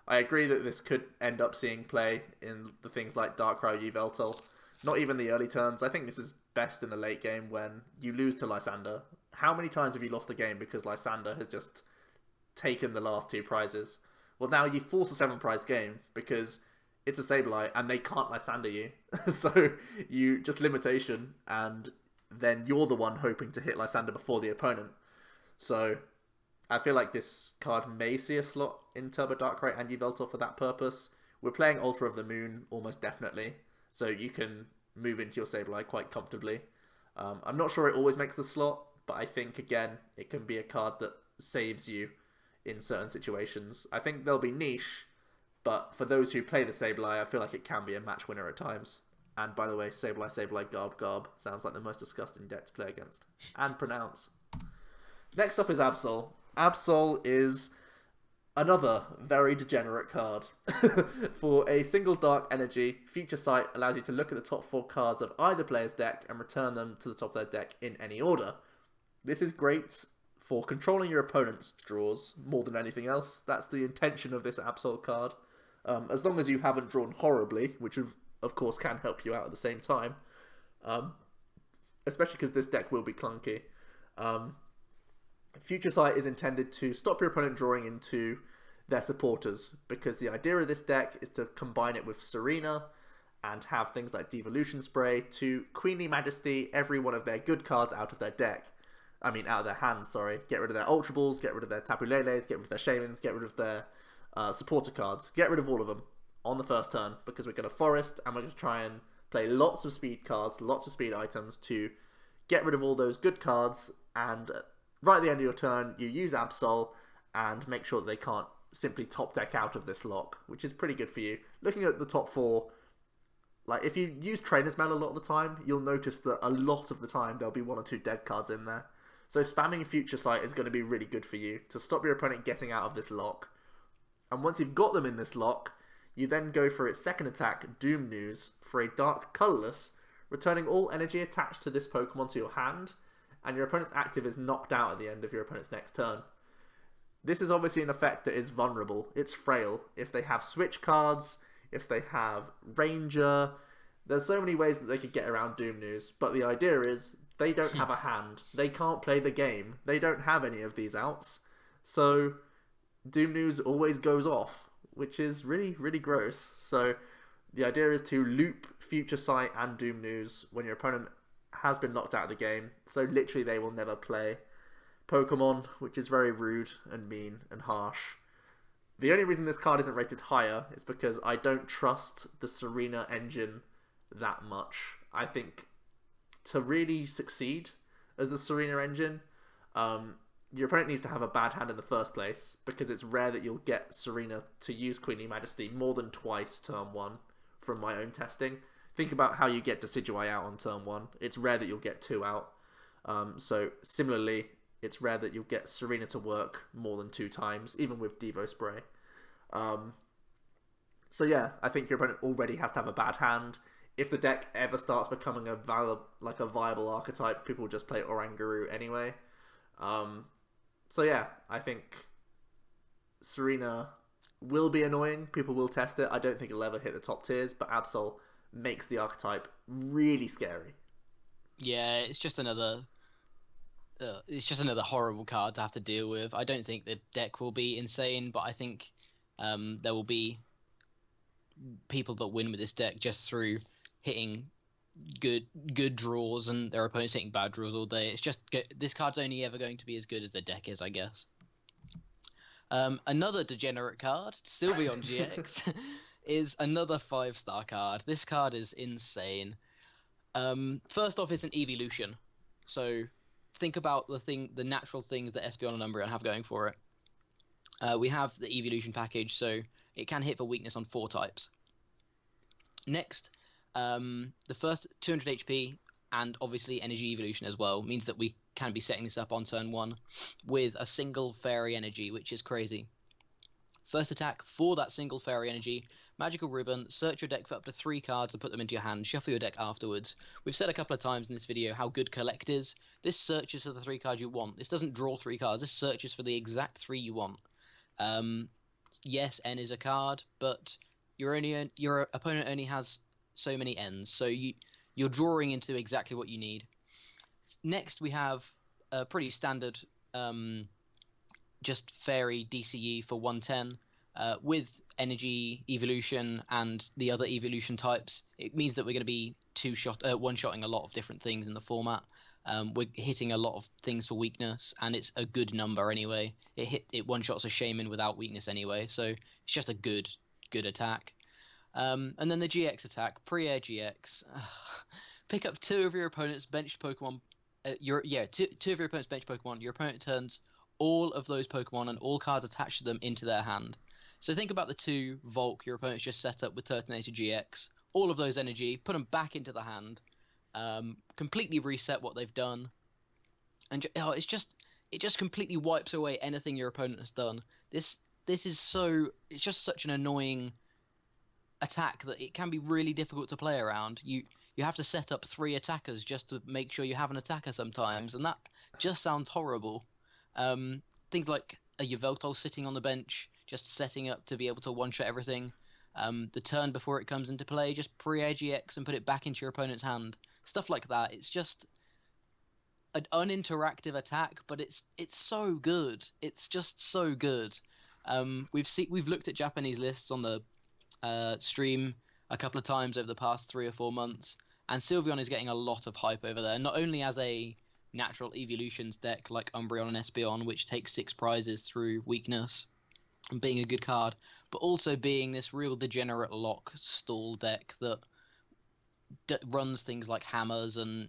I agree that this could end up seeing play in the things like Darkrai, Yveltal. Not even the early turns. I think this is best in the late game when you lose to Lysander. How many times have you lost the game because Lysander has just taken the last 2 prizes? Well, now you force a 7-prize game because it's a Sableye and they can't Lysander you. So you just limitation, and then you're the one hoping to hit Lysander before the opponent. So I feel like this card may see a slot in Turbo Darkrai and Yveltal for that purpose. We're playing Ultra of the Moon almost definitely, so you can move into your Sableye quite comfortably. I'm not sure it always makes the slot, but I think, again, it can be a card that saves you in certain situations. I think there'll be niche, but for those who play the Sableye, I feel like it can be a match winner at times. And by the way, Sableye, Garb sounds like the most disgusting deck to play against. And pronounce. Next up is Absol. Absol is another very degenerate card. For a single Dark Energy, Future Sight allows you to look at the top 4 cards of either player's deck and return them to the top of their deck in any order. This is great for controlling your opponent's draws more than anything else. That's the intention of this Absol card. As long as you haven't drawn horribly, which of course can help you out at the same time. Especially because this deck will be clunky. Future Sight is intended to stop your opponent drawing into their supporters, because the idea of this deck is to combine it with Serena and have things like Devolution Spray to Queenly Majesty every one of their good cards out of their deck. I mean, out of their hands, sorry. Get rid of their Ultra Balls, get rid of their Tapu Leles, get rid of their Shamans, get rid of their supporter cards. Get rid of all of them on the first turn, because we're going to Forest and we're going to try and play lots of speed cards, lots of speed items to get rid of all those good cards, and right at the end of your turn, you use Absol and make sure that they can't simply top deck out of this lock, which is pretty good for you. Looking at the top 4, like if you use Trainer's Mail a lot of the time, you'll notice that a lot of the time there'll be 1 or 2 dead cards in there. So spamming Future Sight is going to be really good for you to stop your opponent getting out of this lock. And once you've got them in this lock, you then go for its second attack, Doom News, for a Dark Colourless, returning all energy attached to this Pokemon to your hand, and your opponent's active is knocked out at the end of your opponent's next turn. This is obviously an effect that is vulnerable. It's frail. If they have switch cards, if they have Ranger, there's so many ways that they could get around Doom News, but the idea is they don't have a hand. They can't play the game. They don't have any of these outs. So Doom News always goes off, which is really, really gross. So the idea is to loop Future Sight and Doom News when your opponent has been knocked out of the game. So literally they will never play Pokemon, which is very rude and mean and harsh. The only reason this card isn't rated higher is because I don't trust the Serena engine that much. I think to really succeed as the Serena engine, your opponent needs to have a bad hand in the first place, because it's rare that you'll get Serena to use Queenly Majesty more than twice turn 1 from my own testing. Think about how you get Decidueye out on turn 1. It's rare that you'll get 2 out. So similarly, it's rare that you'll get Serena to work more than 2 times, even with Devo Spray. So yeah, I think your opponent already has to have a bad hand. If the deck ever starts becoming a viable archetype, people will just play Oranguru anyway. So yeah, I think Serena will be annoying. People will test it. I don't think it'll ever hit the top tiers, but Absol makes the archetype really scary. Yeah, it's just another horrible card to have to deal with. I don't think the deck will be insane, but I think there will be people that win with this deck just through hitting good draws and their opponents hitting bad draws all day. It's just this card's only ever going to be as good as the deck is, I guess. Another degenerate card, Sylveon GX, is another 5-star card. This card is insane. First off, it's an evolution. So think about the natural things that Espeon and Umbreon have going for it. We have the evolution package, so it can hit for weakness on 4 types. Next, the first 200 HP and obviously Energy Evolution as well, means that we can be setting this up on turn 1 with a single Fairy Energy, which is crazy. First attack for that single Fairy Energy, Magical Ribbon, search your deck for up to 3 cards and put them into your hand, shuffle your deck afterwards. We've said a couple of times in this video how good Collect is. This searches for the 3 cards you want. This doesn't draw 3 cards, this searches for the exact 3 you want. Yes, N is a card, but your opponent only has so many N's, so you're drawing into exactly what you need. Next, we have a pretty standard just Fairy DCE for 110 with Energy Evolution and the other evolution types. It means that we're going to be one-shotting a lot of different things in the format. We're hitting a lot of things for weakness, and it's a good number anyway. It one-shots a Shaman without weakness anyway, so it's just a good attack. And then the GX attack, pre-air GX. Pick up 2 of your opponent's benched Pokemon. Two of your opponent's benched Pokemon. Your opponent turns all of those Pokemon and all cards attached to them into their hand. So think about the 2 Volk your opponent's just set up with Turtonator GX. All of those energy, put them back into the hand. Completely reset what they've done, and it just completely wipes away anything your opponent has done. It's just such an annoying attack that it can be really difficult to play around. You have to set up 3 attackers just to make sure you have an attacker sometimes, and that just sounds horrible. Things like a Yveltal sitting on the bench, just setting up to be able to one-shot everything. The turn before it comes into play, just pre-air GX and put it back into your opponent's hand. Stuff like that. It's just an uninteractive attack, but it's so good. It's just so good. We've looked at Japanese lists on the stream a couple of times over the past 3 or 4 months, and Sylveon is getting a lot of hype over there. Not only as a natural evolutions deck like Umbreon and Espeon, which takes 6 prizes through weakness and being a good card, but also being this real degenerate lock stall deck that runs things like hammers and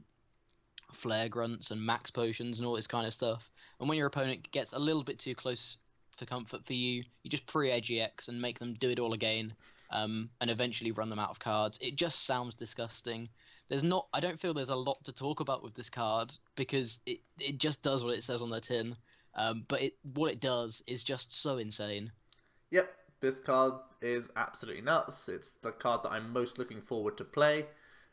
flare grunts and max potions and all this kind of stuff. And when your opponent gets a little bit too close for comfort for you, you just pre-air GX and make them do it all again, and eventually run them out of cards. It just sounds disgusting. I don't feel there's a lot to talk about with this card because it just does what it says on the tin. But what it does is just so insane. Yep, this card is absolutely nuts. It's the card that I'm most looking forward to play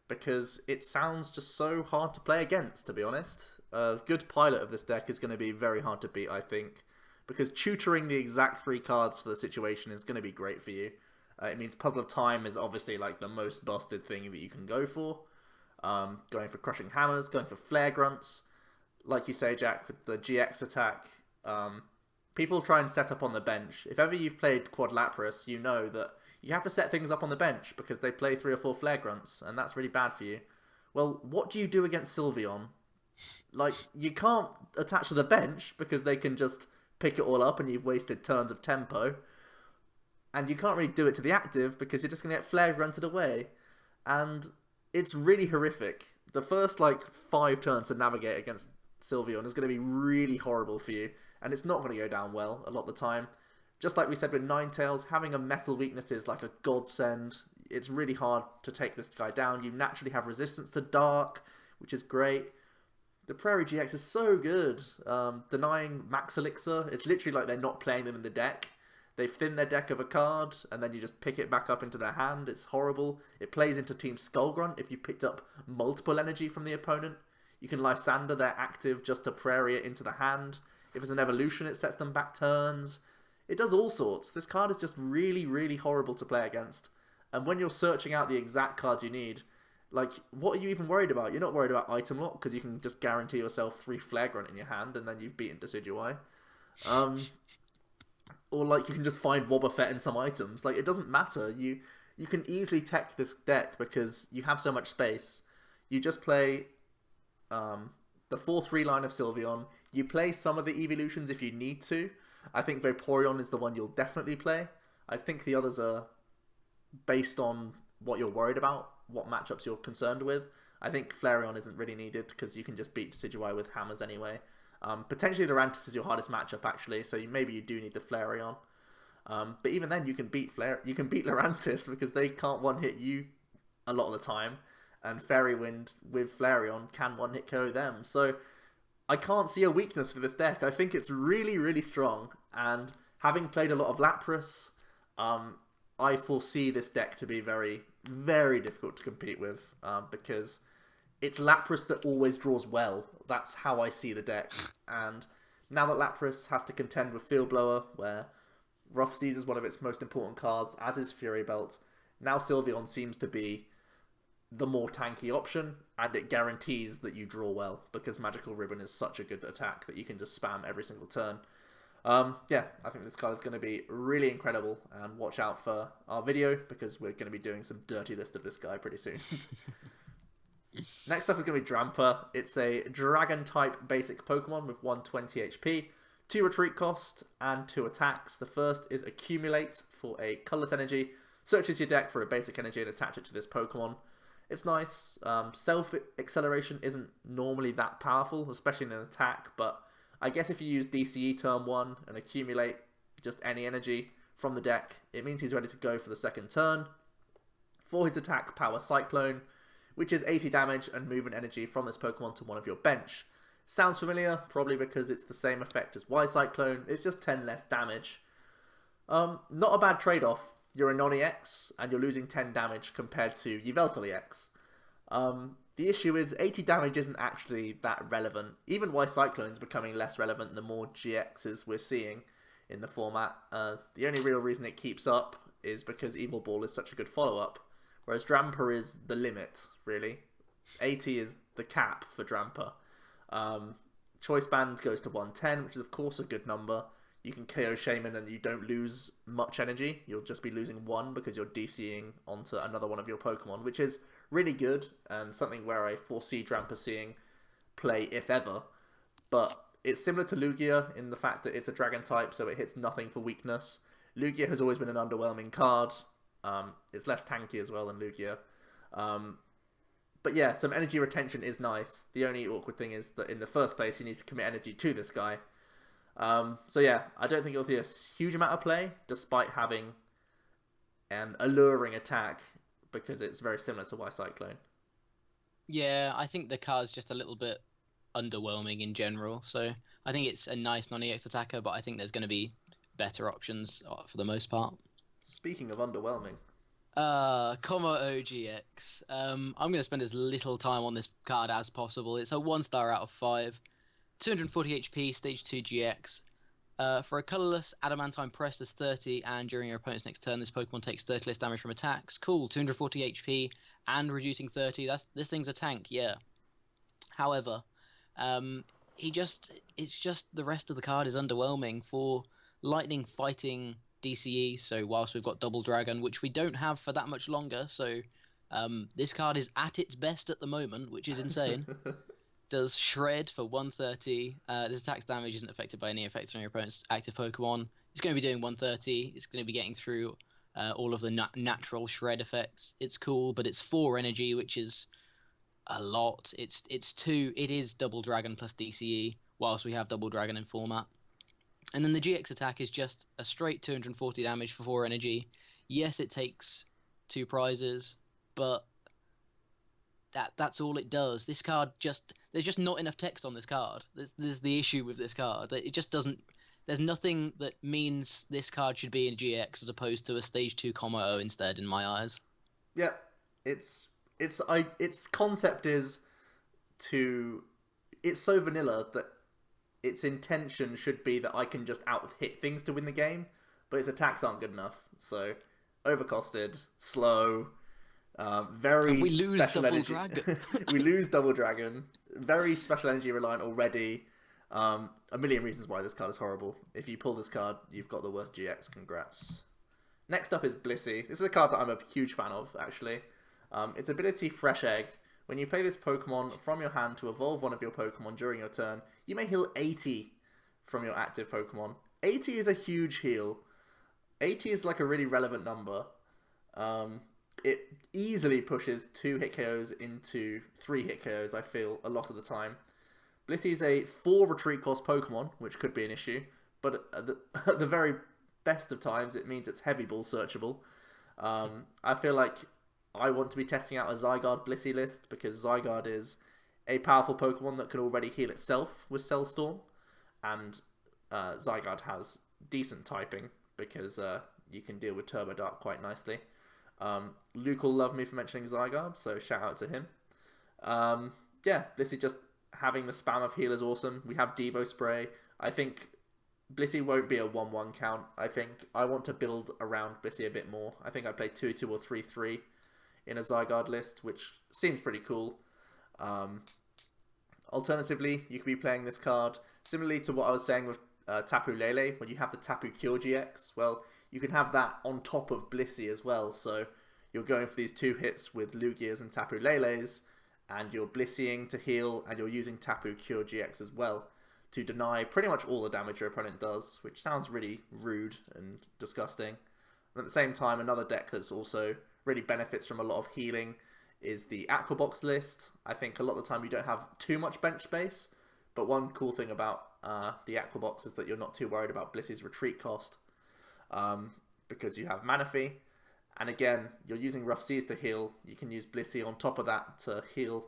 because it sounds just so hard to play against, to be honest. A good pilot of this deck is going to be very hard to beat, I think, because tutoring the exact 3 cards for the situation is going to be great for you. It means Puzzle of Time is obviously like the most busted thing that you can go for. Going for Crushing Hammers, going for Flare Grunts. Like you say, Jack, with the GX attack, people try and set up on the bench. If ever you've played Quad Lapras, you know that you have to set things up on the bench because they play 3 or 4 Flare Grunts, and that's really bad for you. Well, what do you do against Sylveon? Like, you can't attach to the bench because they can just pick it all up and you've wasted turns of tempo. And you can't really do it to the active because you're just going to get Flare Grunted away. And it's really horrific. The first, 5 turns to navigate against Sylveon is going to be really horrible for you. And it's not going to go down well a lot of the time. Just like we said with Ninetails, having a metal weakness is like a godsend. It's really hard to take this guy down. You naturally have resistance to Dark, which is great. The Prairie GX is so good. Denying Max Elixir, it's literally like they're not playing them in the deck. They've thinned their deck of a card, and then you just pick it back up into their hand. It's horrible. It plays into Team Skullgrunt if you picked up multiple energy from the opponent. You can Lysander their active just to Prairie it into the hand. If it's an evolution, it sets them back turns. It does all sorts. This card is just really, really horrible to play against. And when you're searching out the exact cards you need, what are you even worried about? You're not worried about item lock because you can just guarantee yourself 3 Flare Grunt in your hand and then you've beaten Decidueye. Or you can just find Wobbuffet in some items. It doesn't matter. You can easily tech this deck because you have so much space. You just play the 4-3 line of Sylveon. You play some of the evolutions if you need to. I think Vaporeon is the one you'll definitely play. I think the others are based on what you're worried about, what matchups you're concerned with. I think Flareon isn't really needed because you can just beat Decidueye with hammers anyway. Potentially Lurantis is your hardest matchup actually, so maybe you do need the Flareon. But even then, you can beat Lurantis because they can't one-hit you a lot of the time. and Fairy Wind with Flareon can one-hit KO them. So I can't see a weakness for this deck. I think it's really, really strong. And having played a lot of Lapras, I foresee this deck to be very, very difficult to compete with because it's Lapras that always draws well. That's how I see the deck. And now that Lapras has to contend with Field Blower, where Rough Seas is one of its most important cards, as is Fury Belt, now Sylveon seems to be the more tanky option, and it guarantees that you draw well, because Magical Ribbon is such a good attack that you can just spam every single turn. Yeah, I think this card is going to be really incredible, and watch out for our video, because we're going to be doing some dirty list of this guy pretty soon. Next up is going to be Drampa. It's a Dragon-type basic Pokemon with 120 HP, 2 retreat cost, and 2 attacks. The first is Accumulate for a colorless energy. Searches your deck for a basic energy and attach it to this Pokemon. It's nice. Self-acceleration isn't normally that powerful, especially in an attack, but I guess if you use DCE turn 1 and accumulate just any energy from the deck, it means he's ready to go for the second turn. For his attack, Power Cyclone, which is 80 damage and movement energy from this Pokemon to one of your bench. Sounds familiar, probably because it's the same effect as Y-Cyclone, it's just 10 less damage. Not a bad trade-off. You're a non-EX, and you're losing 10 damage compared to Yveltal EX. The issue is 80 damage isn't actually that relevant. Even Y-Cyclone's becoming less relevant the more GXs we're seeing in the format. The only real reason it keeps up is because Evil Ball is such a good follow-up, whereas Drampa is the limit, really. 80 is the cap for Drampa. Choice Band goes to 110, which is of course a good number. You can KO Shaman and you don't lose much energy. You'll just be losing 1 because you're DCing onto another one of your Pokemon, which is really good and something where I foresee Drampa seeing play if ever. But it's similar to Lugia in the fact that it's a Dragon type, so it hits nothing for weakness. Lugia has always been an underwhelming card. It's less tanky as well than Lugia. But yeah, some energy retention is nice. The only awkward thing is that in the first place, you need to commit energy to this guy. So yeah, I don't think you'll see a huge amount of play, despite having an alluring attack, because it's very similar to Y-Cyclone. Yeah, I think the card's just a little bit underwhelming in general, so I think it's a nice non-EX attacker, but I think there's going to be better options for the most part. Speaking of underwhelming. Como OGX. I'm going to spend as little time on this card as possible. It's a 1-star out of 5. 240 HP, Stage 2 GX. For a colorless, Adamantine Press is 30, and during your opponent's next turn, this Pokemon takes 30 less damage from attacks. Cool, 240 HP and reducing 30. This thing's a tank, yeah. However, it's just the rest of the card is underwhelming. For Lightning Fighting DCE, so whilst we've got Double Dragon, which we don't have for that much longer, so this card is at its best at the moment, which is insane. Does Shred for 130. This attack's damage isn't affected by any effects on your opponent's active Pokemon. It's going to be doing 130. It's going to be getting through all of the natural Shred effects. It's cool, but it's 4 energy, which is a lot. It's 2. It is Double Dragon plus DCE, whilst we have Double Dragon in format. And then the GX attack is just a straight 240 damage for 4 energy. Yes, it takes 2 prizes, but that's all it does. This card there's just not enough text on this card. There's the issue with this card. It just doesn't. There's nothing that means this card should be in GX as opposed to a Stage 2 Como instead, in my eyes. Yeah, its concept is it's so vanilla that its intention should be that I can just out-hit things to win the game, but its attacks aren't good enough. So overcosted, slow. Very and we lose special Double energy. Dragon. We lose Double Dragon. Very special energy reliant already. A million reasons why this card is horrible. If you pull this card, you've got the worst GX. Congrats. Next up is Blissey. This is a card that I'm a huge fan of, actually. Its ability Fresh Egg. When you play this Pokemon from your hand to evolve one of your Pokemon during your turn, you may heal 80 from your active Pokemon. 80 is a huge heal. 80 is like a really relevant number. It easily pushes 2 hit KOs into 3 hit KOs, I feel, a lot of the time. Blissey is a 4 retreat cost Pokemon, which could be an issue, but at the very best of times, it means it's Heavy Ball searchable. I feel like I want to be testing out a Zygarde Blissey list, because Zygarde is a powerful Pokemon that can already heal itself with Cell Storm, and Zygarde has decent typing, because you can deal with Turbo Dark quite nicely. Luke will love me for mentioning Zygarde, so shout out to him. Yeah, Blissey just having the spam of heal is awesome. We have Devo Spray. I think Blissey won't be a 1-1 count. I think I want to build around Blissey a bit more. I think I play 2-2 or 3-3 in a Zygarde list, which seems pretty cool. Alternatively, you could be playing this card similarly to what I was saying with Tapu Lele, when you have the Tapu Cure GX. Well, you can have that on top of Blissey as well, so you're going for these 2 hits with Lugias and Tapu Leles, and you're Blisseying to heal, and you're using Tapu Cure GX as well to deny pretty much all the damage your opponent does, which sounds really rude and disgusting. And at the same time, another deck that's also really benefits from a lot of healing is the Aquabox list. I think a lot of the time you don't have too much bench space, but one cool thing about the Aquabox is that you're not too worried about Blissey's retreat cost, because you have Manaphy. And again, you're using Rough Seas to heal. You can use Blissey on top of that to heal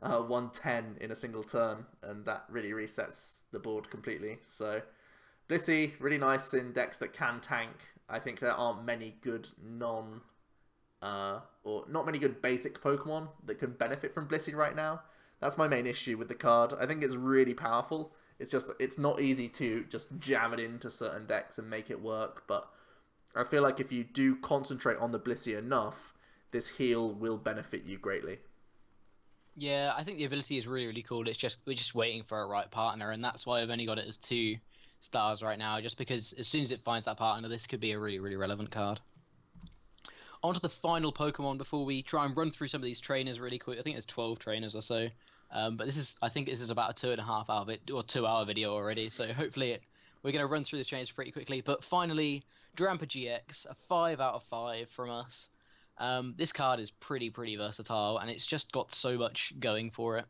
110 in a single turn, and that really resets the board completely. So Blissey, really nice in decks that can tank. I think there aren't many good or not many good basic Pokemon that can benefit from Blissey right now. That's my main issue with the card. I think it's really powerful. It's just, it's not easy to just jam it into certain decks and make it work, but I feel like if you do concentrate on the Blissey enough, this heal will benefit you greatly. Yeah, I think the ability is really, really cool. It's just, we're just waiting for a right partner, and that's why I've only got it as 2 stars right now, just because as soon as it finds that partner, this could be a really, really relevant card. On to the final Pokemon before we try and run through some of these trainers really quick. I think there's 12 trainers or so. But I think this is about a 2.5 hour or 2 hour video already, so hopefully we're going to run through the trainers pretty quickly. But finally, Drampa GX, a 5 out of 5 from us. This card is pretty versatile, and it's just got so much going for it.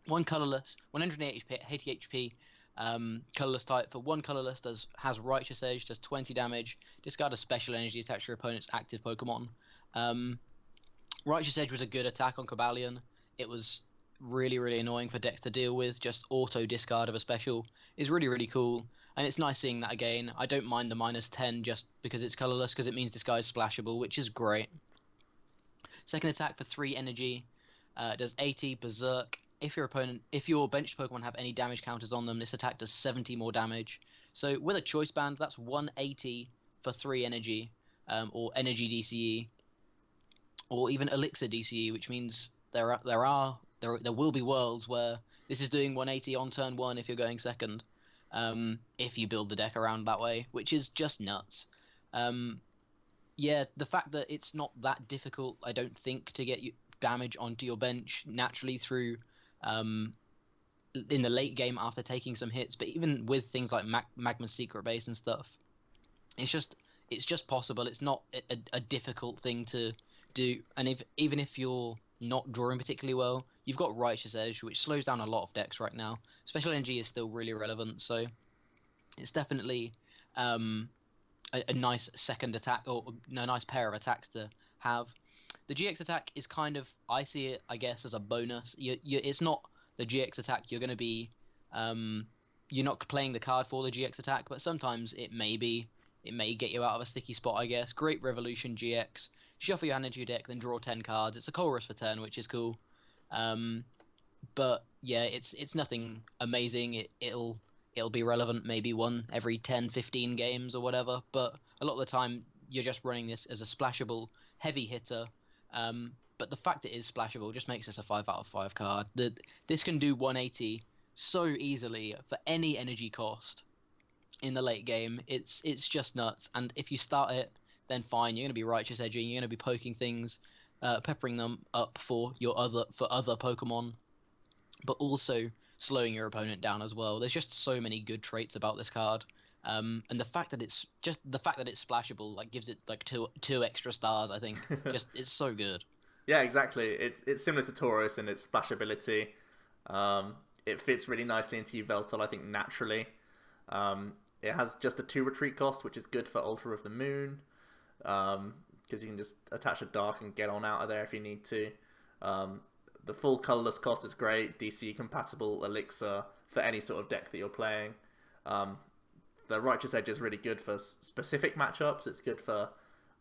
1 colorless, 180 HP, colorless type. For 1 colorless, has Righteous Edge, does 20 damage. Discard a special energy attached to your opponent's active Pokemon. Righteous Edge was a good attack on Cobalion. It was really annoying for decks to deal with. Just auto discard of a special is really cool, and it's nice seeing that again. I don't mind the -10 just because it's colorless, because it means this guy's splashable, which is great. Second attack for 3 energy, does 80 Berserk. If your benched Pokemon have any damage counters on them, this attack does 70 more damage. So with a choice band, that's 180 for 3 energy, or energy DCE, or even elixir DCE, which means there will be worlds where this is doing 180 on turn 1 if you're going second, if you build the deck around that way, which is just nuts. Yeah, the fact that it's not that difficult, I don't think, to get damage onto your bench naturally through in the late game after taking some hits, but even with things like Magma's Secret Base and stuff, it's just possible. It's not a difficult thing to do, and even if you're not drawing particularly well, you've got Righteous Edge, which slows down a lot of decks right now. Special Energy is still really relevant, so it's definitely a nice second attack, or a nice pair of attacks to have. The GX attack is kind of, I see it, I guess, as a bonus. It's not the GX attack. You're going to be, you're not playing the card for the GX attack, but sometimes it may get you out of a sticky spot, I guess. Great Revolution GX. Shuffle your hand into your deck, then draw 10 cards. It's a Chorus for 10, which is cool. But yeah, it's nothing amazing. It'll be relevant maybe one every 10, 15 games or whatever. But a lot of the time, you're just running this as a splashable heavy hitter. But the fact it is splashable just makes this a 5 out of 5 card. This can do 180 so easily for any energy cost in the late game. It's just nuts. And if you start it, then fine, you're going to be Righteous Edging, you're going to be poking things, peppering them up for other Pokemon, but also slowing your opponent down as well. There's just so many good traits about this card. And the fact that it's splashable, like, gives it like two extra stars, I think. Just, it's so good. Yeah, exactly. It's similar to Tauros in its splashability. It fits really nicely into Yveltal, I think, naturally. It has just a 2 retreat cost, which is good for Altar of the Moon. because you can just attach a Dark and get on out of there if you need to. The full colorless cost is great. DC compatible Elixir for any sort of deck that you're playing. The Righteous Edge is really good for specific matchups. It's good for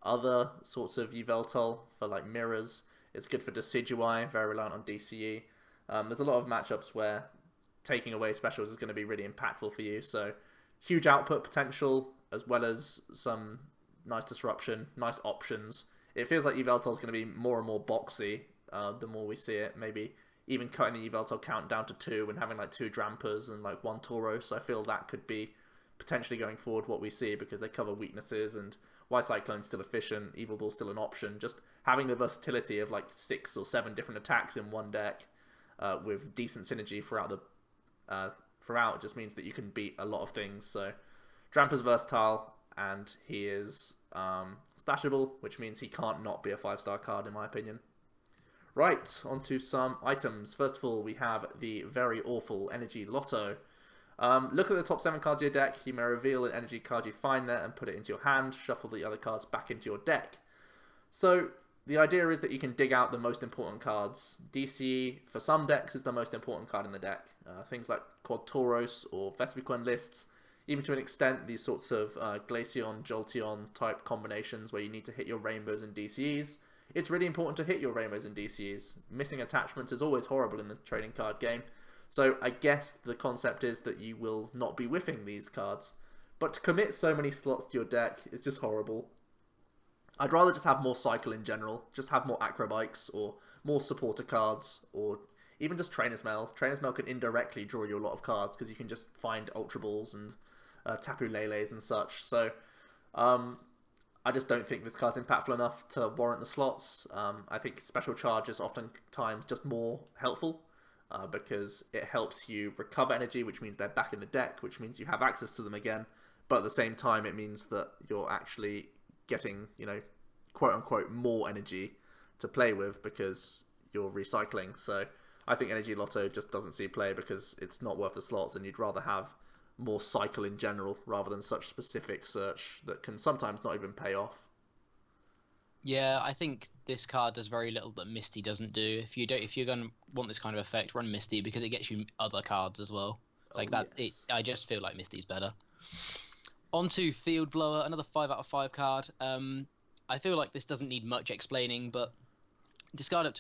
other sorts of Yveltal, for like mirrors. It's good for Decidueye, very reliant on DCE. There's a lot of matchups where taking away specials is going to be really impactful for you. So huge output potential, as well as some nice disruption, nice options. It feels like Yveltal is going to be more and more boxy the more we see it. Maybe even cutting the Yveltal count down to 2 and having like 2 Drampas and like 1 Tauros. I feel that could be potentially going forward what we see, because they cover weaknesses, and White Cyclone's still efficient, Evil Ball's still an option. Just having the versatility of like 6 or 7 different attacks in one deck with decent synergy throughout just means that you can beat a lot of things. So Drampa's versatile, and he is splashable, which means he can't not be a 5-star card in my opinion. Right, onto some items. First of all, we have the very awful Energy Lotto. Look at the top 7 cards of your deck. You may reveal an energy card you find there and put it into your hand. Shuffle the other cards back into your deck. So the idea is that you can dig out the most important cards. DCE, for some decks, is the most important card in the deck. Things like Quad Tauros or Vespiquen lists. Even to an extent, these sorts of Glaceon, Jolteon type combinations where you need to hit your rainbows and DCEs. It's really important to hit your rainbows and DCEs. Missing attachments is always horrible in the trading card game. So I guess the concept is that you will not be whiffing these cards. But to commit so many slots to your deck is just horrible. I'd rather just have more cycle in general. Just have more Acrobikes or more supporter cards, or even just Trainer's Mail. Trainer's Mail can indirectly draw you a lot of cards because you can just find Ultra Balls and Tapu Leles and such. So I just don't think this card's impactful enough to warrant the slots. I think Special Charge is oftentimes just more helpful because it helps you recover energy, which means they're back in the deck, which means you have access to them again. But at the same time, it means that you're actually getting, quote-unquote, more energy to play with because you're recycling. So I think Energy Lotto just doesn't see play because it's not worth the slots, and you'd rather have more cycle in general rather than such specific search that can sometimes not even pay off. Yeah, I think this card does very little that Misty doesn't do. If you're going to want this kind of effect, run Misty because it gets you other cards as well. Yes. I just feel like Misty's better. Onto Field Blower, another 5 out of 5 card. I feel like this doesn't need much explaining, but discard up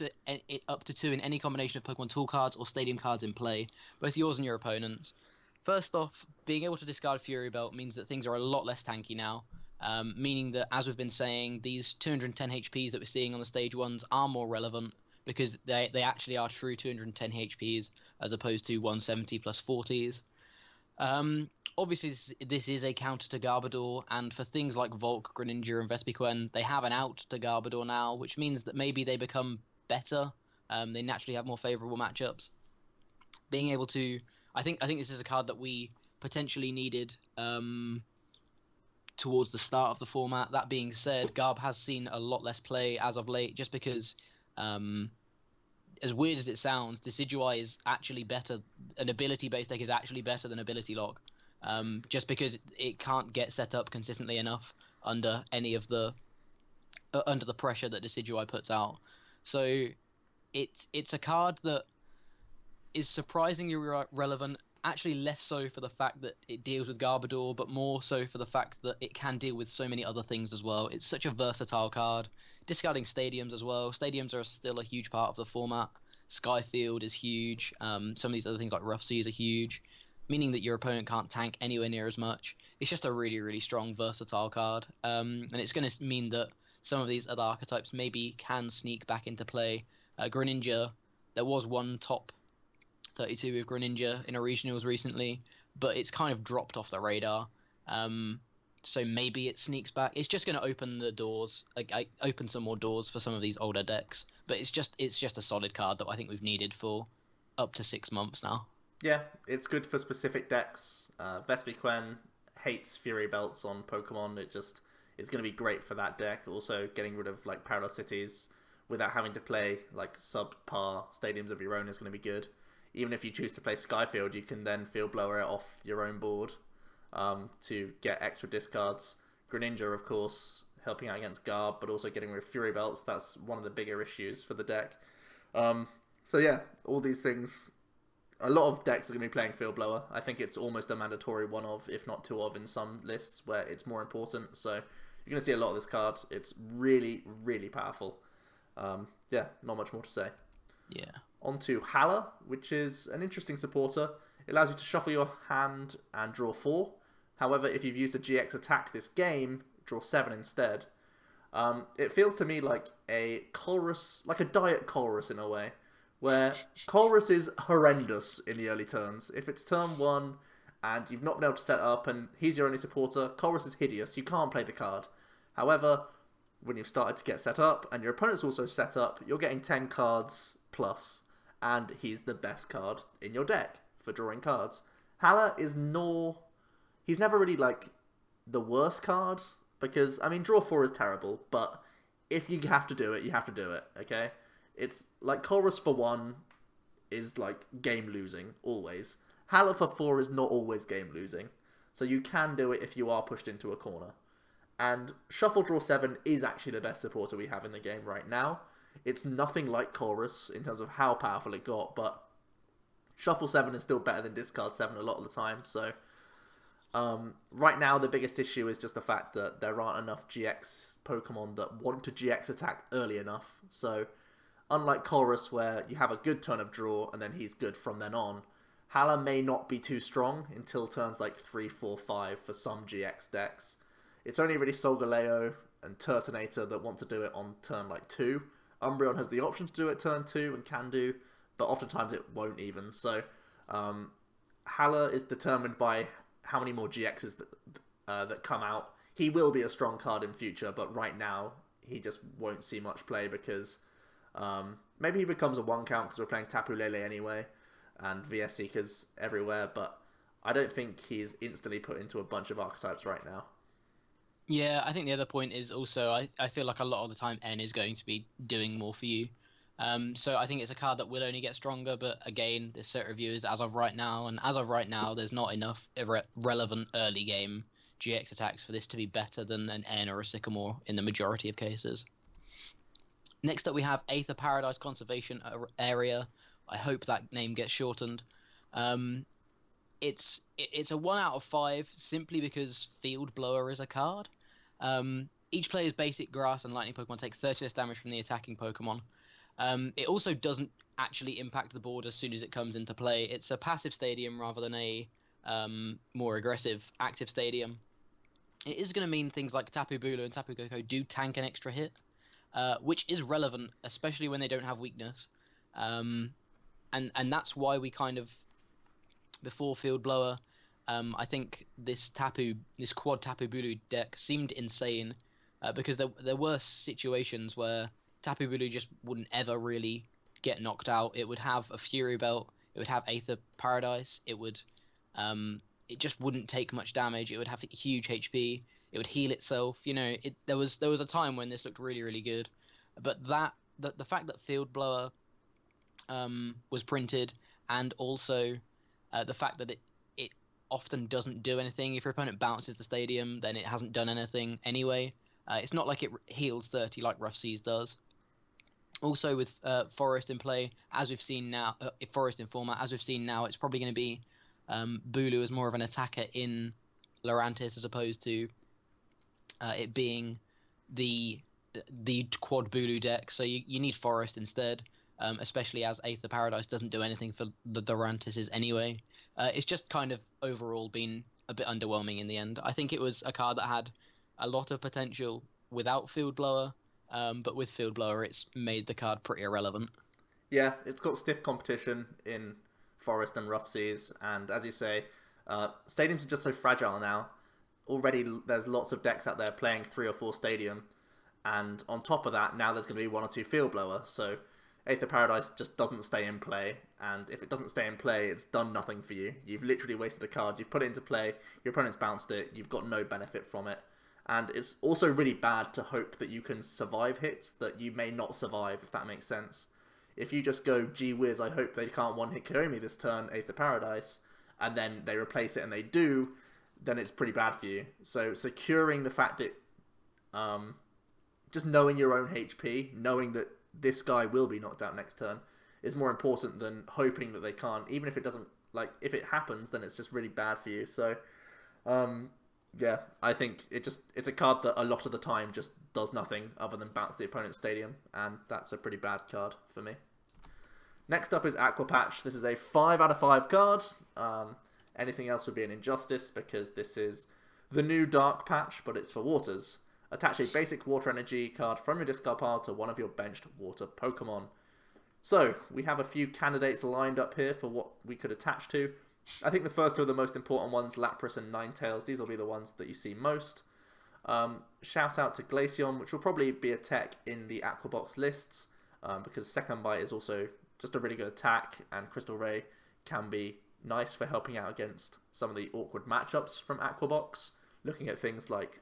to 2 in any combination of Pokemon Tool cards or Stadium cards in play, both yours and your opponent's. First off, being able to discard Fury Belt means that things are a lot less tanky now, meaning that, as we've been saying, these 210 HPs that we're seeing on the stage 1s are more relevant because they actually are true 210 HPs as opposed to 170 plus 40s. Obviously, this is a counter to Garbodor, and for things like Volk, Greninja, and Vespiquen, they have an out to Garbodor now, which means that maybe they become better. They naturally have more favourable matchups. Being able to... I think this is a card that we potentially needed towards the start of the format. That being said, Garb has seen a lot less play as of late, just because, as weird as it sounds, Decidueye is actually better. An ability-based deck is actually better than Ability Lock, just because it can't get set up consistently enough under any of the under the pressure that Decidueye puts out. So it's a card that is surprisingly relevant, actually less so for the fact that it deals with Garbodor, but more so for the fact that it can deal with so many other things as well. It's such a versatile card. Discarding Stadiums as well. Stadiums are still a huge part of the format. Skyfield is huge. Some of these other things like Rough Seas are huge, meaning that your opponent can't tank anywhere near as much. It's just a really, really strong, versatile card. And it's going to mean that some of these other archetypes maybe can sneak back into play. Greninja, there was one top 32 with Greninja in a regionals recently, but it's kind of dropped off the radar. So maybe it sneaks back. It's just going to open the doors, open some more doors for some of these older decks. But it's just a solid card that I think we've needed for up to 6 months now. Yeah, it's good for specific decks. Vespiquen hates Fury Belts on Pokemon. It's going to be great for that deck. Also, getting rid of like Parallel Cities without having to play like subpar Stadiums of your own is going to be good. Even if you choose to play Skyfield, you can then Field Blower it off your own board to get extra discards. Greninja, of course, helping out against Garb, but also getting rid of Fury Belts. That's one of the bigger issues for the deck. So yeah, all these things. A lot of decks are going to be playing Field Blower. I think it's almost a mandatory one of, if not two of, in some lists where it's more important. So you're going to see a lot of this card. It's really, really powerful. Yeah, not much more to say. Yeah. On to Hala, which is an interesting supporter. It allows you to shuffle your hand and draw 4. However, if you've used a GX attack this game, draw 7 instead. It feels to me like a Colress, like a Diet Colress in a way, where Colress is horrendous in the early turns. If it's turn 1 and you've not been able to set up and he's your only supporter, Colress is hideous. You can't play the card. However, when you've started to get set up and your opponent's also set up, you're getting 10 cards plus, and he's the best card in your deck for drawing cards. Hala is he's never really like the worst card, because, I mean, draw 4 is terrible, but if you have to do it, you have to do it, okay? It's like Chorus for 1 is like game losing, always. Hala for 4 is not always game losing, so you can do it if you are pushed into a corner. And Shuffle Draw 7 is actually the best supporter we have in the game right now. It's nothing like Chorus in terms of how powerful it got, but Shuffle 7 is still better than Discard 7 a lot of the time, so... right now, the biggest issue is just the fact that there aren't enough GX Pokemon that want to GX attack early enough. So, unlike Chorus, where you have a good turn of draw and then he's good from then on, Hala may not be too strong until turns like 3, 4, 5 for some GX decks. It's only really Solgaleo and Turtonator that want to do it on turn like 2. Umbreon has the option to do it turn 2 and can do, but oftentimes it won't even. So, Hala is determined by how many more GXs that come out. He will be a strong card in future, but right now he just won't see much play because maybe he becomes a 1 count because we're playing Tapu Lele anyway and VS Seekers everywhere, but I don't think he's instantly put into a bunch of archetypes right now. Yeah, I think the other point is also I feel like a lot of the time N is going to be doing more for you. So I think it's a card that will only get stronger, but again, this set review is as of right now, and as of right now, there's not enough relevant early game GX attacks for this to be better than an N or a Sycamore in the majority of cases. Next up, we have Aether Paradise Conservation Area. I hope that name gets shortened. It's a 1 out of 5 simply because Field Blower is a card. Each player's basic Grass and Lightning Pokemon take 30 less damage from the attacking Pokemon. It also doesn't actually impact the board as soon as it comes into play. It's a passive stadium rather than a more aggressive active stadium. It is going to mean things like Tapu Bulu and Tapu Koko do tank an extra hit, which is relevant, especially when they don't have weakness. And that's why we kind of, before Field Blower, I think this quad Tapu Bulu deck seemed insane because there were situations where Tapu Bulu just wouldn't ever really get knocked out. It would have a Fury Belt. It would have Aether Paradise. It just wouldn't take much damage. It would have huge HP. It would heal itself. You know, there was a time when this looked really, really good. But the fact that Field Blower was printed, and also the fact that it often doesn't do anything. If your opponent bounces the stadium, then it hasn't done anything anyway. It's not like it heals 30 like Rough Seas does. Also with Forest in play, as we've seen now, Forest in format, as we've seen now, it's probably going to be Bulu as more of an attacker in Lurantis as opposed to it being the quad Bulu deck. So you need Forest instead, especially as Aether Paradise doesn't do anything for the Lurantises anyway. It's just kind of overall been a bit underwhelming in the end. I think it was a card that had a lot of potential without Field Blower. But with Field Blower, it's made the card pretty irrelevant. Yeah, it's got stiff competition in Forest and Rough Seas, and as you say, stadiums are just so fragile now. Already, there's lots of decks out there playing 3 or 4 stadium, and on top of that, now there's going to be 1 or 2 Field Blower, so Aether Paradise just doesn't stay in play, and if it doesn't stay in play, it's done nothing for you. You've literally wasted a card, you've put it into play, your opponent's bounced it, you've got no benefit from it. And it's also really bad to hope that you can survive hits that you may not survive, if that makes sense. If you just go, gee whiz, I hope they can't one-hit KO me this turn, Aether Paradise, and then they replace it and they do, then it's pretty bad for you. So securing the fact that just knowing your own HP, knowing that this guy will be knocked out next turn, is more important than hoping that they can't. Even if it doesn't, like, if it happens, then it's just really bad for you. So, yeah, I think it's a card that a lot of the time just does nothing other than bounce the opponent's stadium, and that's a pretty bad card for me. Next up is Aqua Patch. This is a 5 out of 5 card. Anything else would be an injustice because this is the new Dark Patch, but it's for waters. Attach a basic water energy card from your discard pile to one of your benched water Pokemon. So, we have a few candidates lined up here for what we could attach to. I think the first two are the most important ones, Lapras and Ninetails. These will be the ones that you see most. Shout out to Glaceon, which will probably be a tech in the Aqua Box lists, because Second Bite is also just a really good attack, and Crystal Ray can be nice for helping out against some of the awkward matchups from Aqua Box. Looking at things like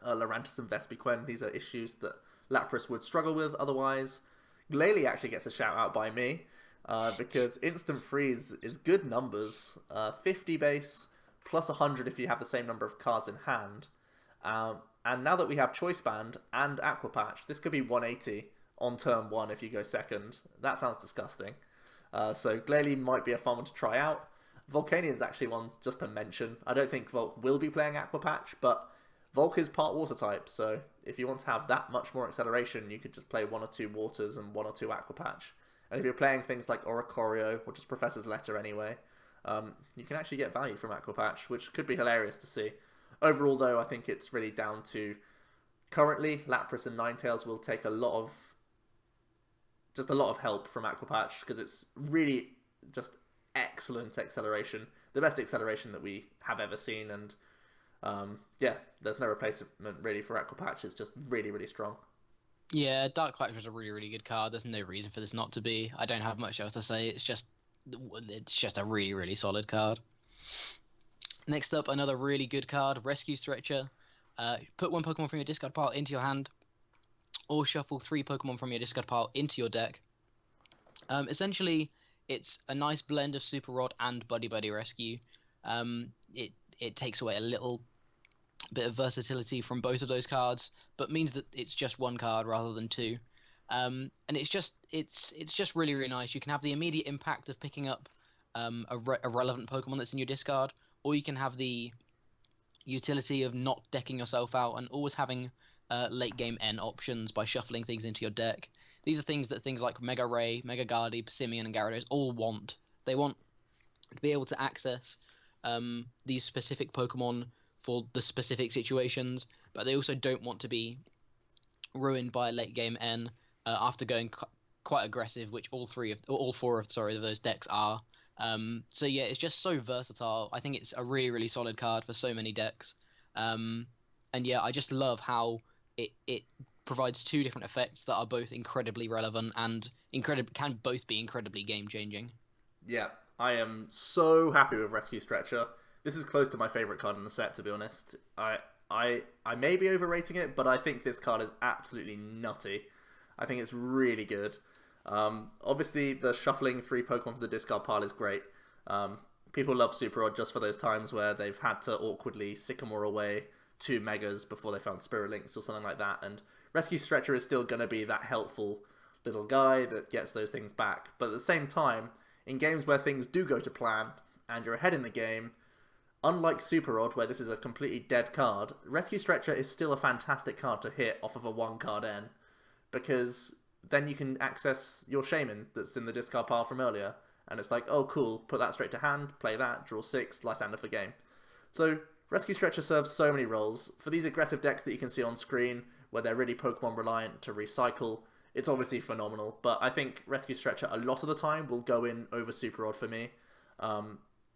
Lurantis and Vespiquen, these are issues that Lapras would struggle with otherwise. Lele actually gets a shout out by me, because Instant Freeze is good numbers. 50 base, plus 100 if you have the same number of cards in hand. And now that we have Choice Band and Aqua Patch, this could be 180 on turn 1 if you go second. That sounds disgusting. So Glalie might be a fun one to try out. Volcanion is actually one just to mention. I don't think Volk will be playing Aqua Patch, but Volk is part water type, so if you want to have that much more acceleration, you could just play 1 or 2 waters and 1 or 2 Aqua Patch. And if you're playing things like Oricorio, or just Professor's Letter anyway, you can actually get value from Aqua Patch, which could be hilarious to see. Overall, though, I think it's really down to currently Lapras and Ninetails will take a lot of help from Aqua Patch because it's really just excellent acceleration, the best acceleration that we have ever seen, and yeah, there's no replacement really for Aqua Patch. It's just really, really strong. Yeah, Dark Patch was a really, really good card. There's no reason for this not to be. I don't have much else to say. It's just a really, really solid card. Next up, another really good card, Rescue Stretcher. Put 1 Pokemon from your discard pile into your hand, or shuffle 3 Pokemon from your discard pile into your deck. Essentially, it's a nice blend of Super Rod and Buddy Buddy Rescue. It takes away a little bit of versatility from both of those cards, but means that it's just 1 card rather than 2. And it's just really, really nice. You can have the immediate impact of picking up a relevant Pokemon that's in your discard, or you can have the utility of not decking yourself out and always having late game N options by shuffling things into your deck. These are things that things like Mega Ray, Mega Gardy, Persimmon, and Gyarados all want. They want to be able to access these specific Pokemon for the specific situations, but they also don't want to be ruined by late game N after going quite aggressive, which all 4 of those decks are. So yeah, it's just so versatile. I think it's a really, really solid card for so many decks. And yeah, I just love how it provides 2 different effects that are both incredibly relevant and can both be incredibly game changing. Yeah, I am so happy with Rescue Stretcher. This is close to my favorite card in the set, to be honest. I may be overrating it, but I think this card is absolutely nutty. I think it's really good. Obviously, the shuffling 3 Pokemon from the discard pile is great. People love Super Rod just for those times where they've had to awkwardly Sycamore away 2 Megas before they found Spirit Links or something like that. And Rescue Stretcher is still going to be that helpful little guy that gets those things back. But at the same time, in games where things do go to plan and you're ahead in the game, unlike Super Rod, where this is a completely dead card, Rescue Stretcher is still a fantastic card to hit off of a 1-card N, because then you can access your Shaman that's in the discard pile from earlier, and it's like, oh cool, put that straight to hand, play that, draw 6, Lysander for game. So Rescue Stretcher serves so many roles. For these aggressive decks that you can see on screen, where they're really Pokemon reliant to recycle, it's obviously phenomenal, but I think Rescue Stretcher a lot of the time will go in over Super Rod for me.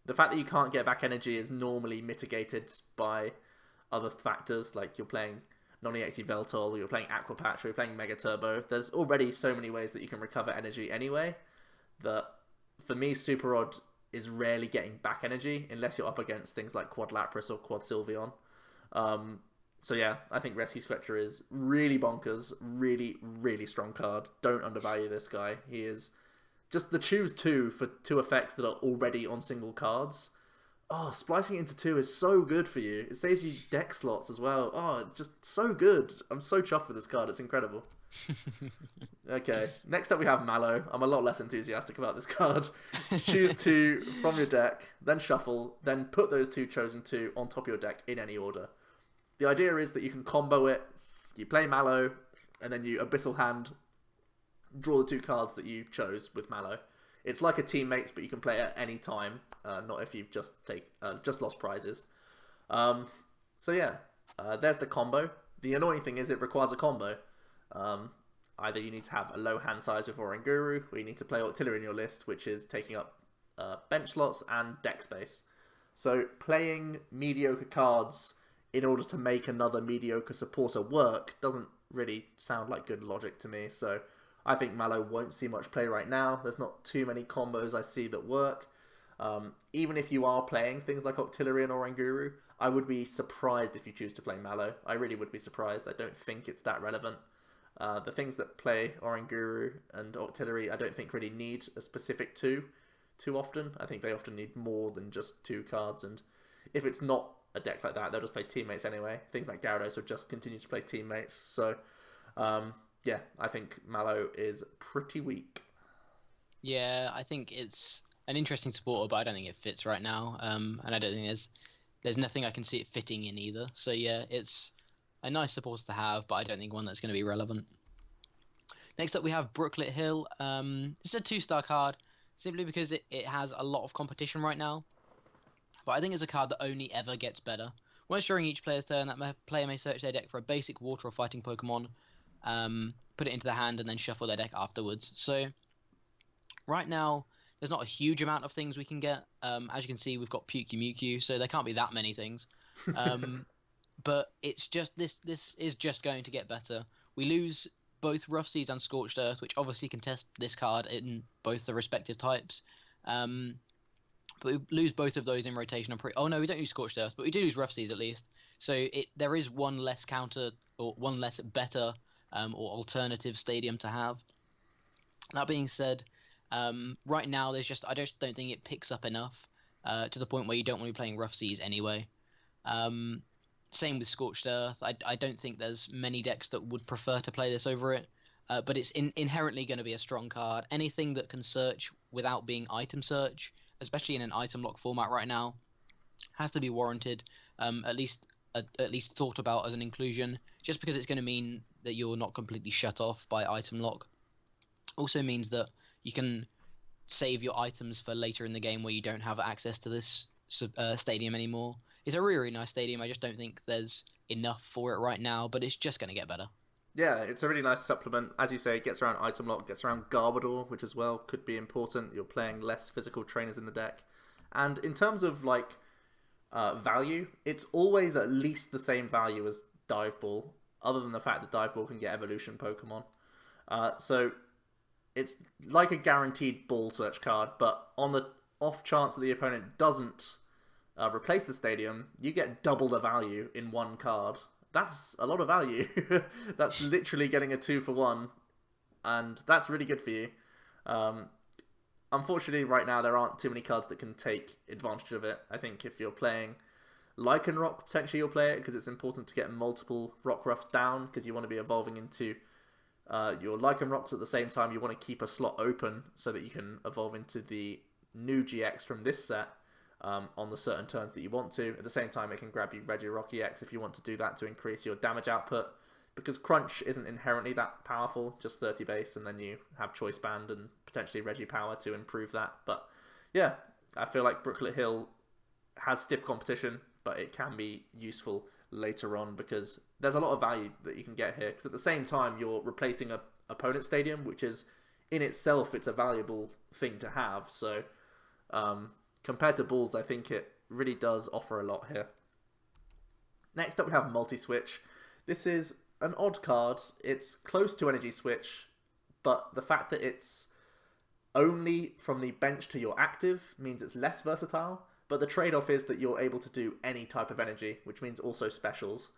The fact that you can't get back energy is normally mitigated by other factors, like you're playing Non-EXE Veltol, or you're playing Aqua Patch, or you're playing Mega Turbo. There's already so many ways that you can recover energy anyway, that for me, Super Rod is rarely getting back energy, unless you're up against things like Quad Lapras or Quad Sylveon. So yeah, I think Rescue Stretcher is really bonkers, really, really strong card. Don't undervalue this guy. He is just the choose 2 for 2 effects that are already on single cards Oh, splicing it into two is so good for you. It saves you deck slots as well. Oh, it's just so good. I'm so chuffed with this card. It's incredible. Okay, next up we have Mallow. I'm a lot less enthusiastic about this card. Choose two from your deck, then shuffle, then put those two chosen two on top of your deck in any order. The idea is that you can combo it. You play Mallow, and then you Abyssal Hand, draw the two cards that you chose with Mallow. It's like a teammates, but you can play it at any time, not if you've just lost prizes. So yeah, there's the combo. The annoying thing is it requires a combo. Either you need to have a low hand size with Oranguru, or you need to play Octillery in your list, which is taking up bench slots and deck space. So playing mediocre cards in order to make another mediocre supporter work doesn't really sound like good logic to me. So I think Mallow won't see much play right now. There's not too many combos I see that work. Even if you are playing things like Octillery and Oranguru, I would be surprised if you choose to play Mallow. I really would be surprised. I don't think it's that relevant. The things that play Oranguru and Octillery, I don't think really need a specific two too often. I think they often need more than just two cards, and if it's not a deck like that, they'll just play teammates anyway. Things like Gyarados will just continue to play teammates. So, yeah, I think Mallow is pretty weak. Yeah, I think it's an interesting supporter, but I don't think it fits right now. And I don't think there's nothing I can see it fitting in either. So yeah, it's a nice supporter to have, but I don't think one that's going to be relevant. Next up, we have Brooklet Hill. This is a 2-star card, simply because it has a lot of competition right now. But I think it's a card that only ever gets better. Once during each player's turn, that player may search their deck for a basic water or fighting Pokemon, put it into the hand, and then shuffle their deck afterwards. So right now, there's not a huge amount of things we can get. As you can see, we've got Mimikyu, so there can't be that many things. But it's just this is just going to get better. We lose both Rough Seas and Scorched Earth, which obviously contest this card in both the respective types. But we lose both of those in rotation. Oh no, we don't use Scorched Earth, but we do lose Rough Seas at least. So there is one less counter, or one less better or alternative stadium to have. That being said, right now I just don't think it picks up enough to the point where you don't want to be playing Rough Seas anyway. Same with Scorched Earth. I don't think there's many decks that would prefer to play this over it. But it's inherently going to be a strong card. Anything that can search without being item search, especially in an item lock format right now, has to be warranted. At least thought about as an inclusion, just because it's going to mean that you're not completely shut off by item lock. Also means that you can save your items for later in the game where you don't have access to this stadium anymore. It's a really, really nice stadium. I just don't think there's enough for it right now, but it's just going to get better. Yeah, it's a really nice supplement. As you say, it gets around item lock, gets around Garbodor, which as well could be important. You're playing less physical trainers in the deck. And in terms of like value, it's always at least the same value as Dive Ball, other than the fact that Dive Ball can get evolution Pokemon. So it's like a guaranteed ball search card, but on the off chance that the opponent doesn't replace the stadium, you get double the value in one card. That's a lot of value. That's literally getting a 2-for-1, and that's really good for you. Unfortunately, right now, there aren't too many cards that can take advantage of it. I think if you're playing Lycanroc, potentially you'll play it, because it's important to get multiple Rockruffs down, because you want to be evolving into your Lycanrocs at the same time. You want to keep a slot open so that you can evolve into the new GX from this set. On the certain turns that you want to. At the same time, it can grab you Regirock EX if you want to do that to increase your damage output, because Crunch isn't inherently that powerful, just 30 base, and then you have Choice Band and potentially Regipower to improve that. But yeah, I feel like Brooklet Hill has stiff competition, but it can be useful later on, because there's a lot of value that you can get here, because at the same time, you're replacing a opponent's stadium, which is, in itself, it's a valuable thing to have. So, compared to Balls, I think it really does offer a lot here. Next up, we have Multi-Switch. This is an odd card. It's close to Energy Switch, but the fact that it's only from the bench to your active means it's less versatile, but the trade-off is that you're able to do any type of energy, which means also specials.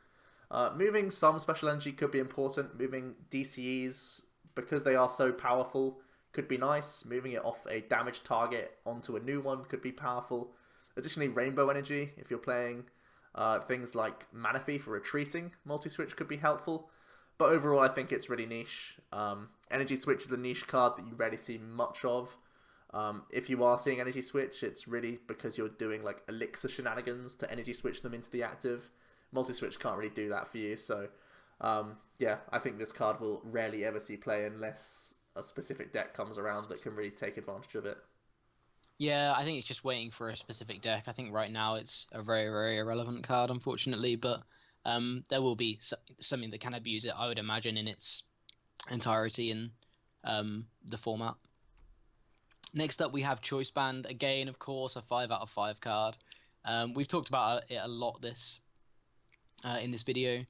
Moving some special energy could be important. Moving DCEs, because they are so powerful, could be nice. Moving it off a damaged target onto a new one could be powerful. Additionally, Rainbow Energy, if you're playing things like Manaphy for retreating, multi-switch could be helpful. But overall, I think it's really niche. Energy Switch is a niche card that you rarely see much of. If you are seeing Energy Switch, it's really because you're doing like Elixir shenanigans to Energy Switch them into the active. Multi-switch can't really do that for you, so yeah, I think this card will rarely ever see play unless a specific deck comes around that can really take advantage of it. Yeah, I think it's just waiting for a specific deck. I think right now it's a very, very irrelevant card, unfortunately, but there will be something that can abuse it, I would imagine, in its entirety in the format. Next up, we have Choice Band. Again, of course, a 5 out of 5 card. We've talked about it a lot in this video.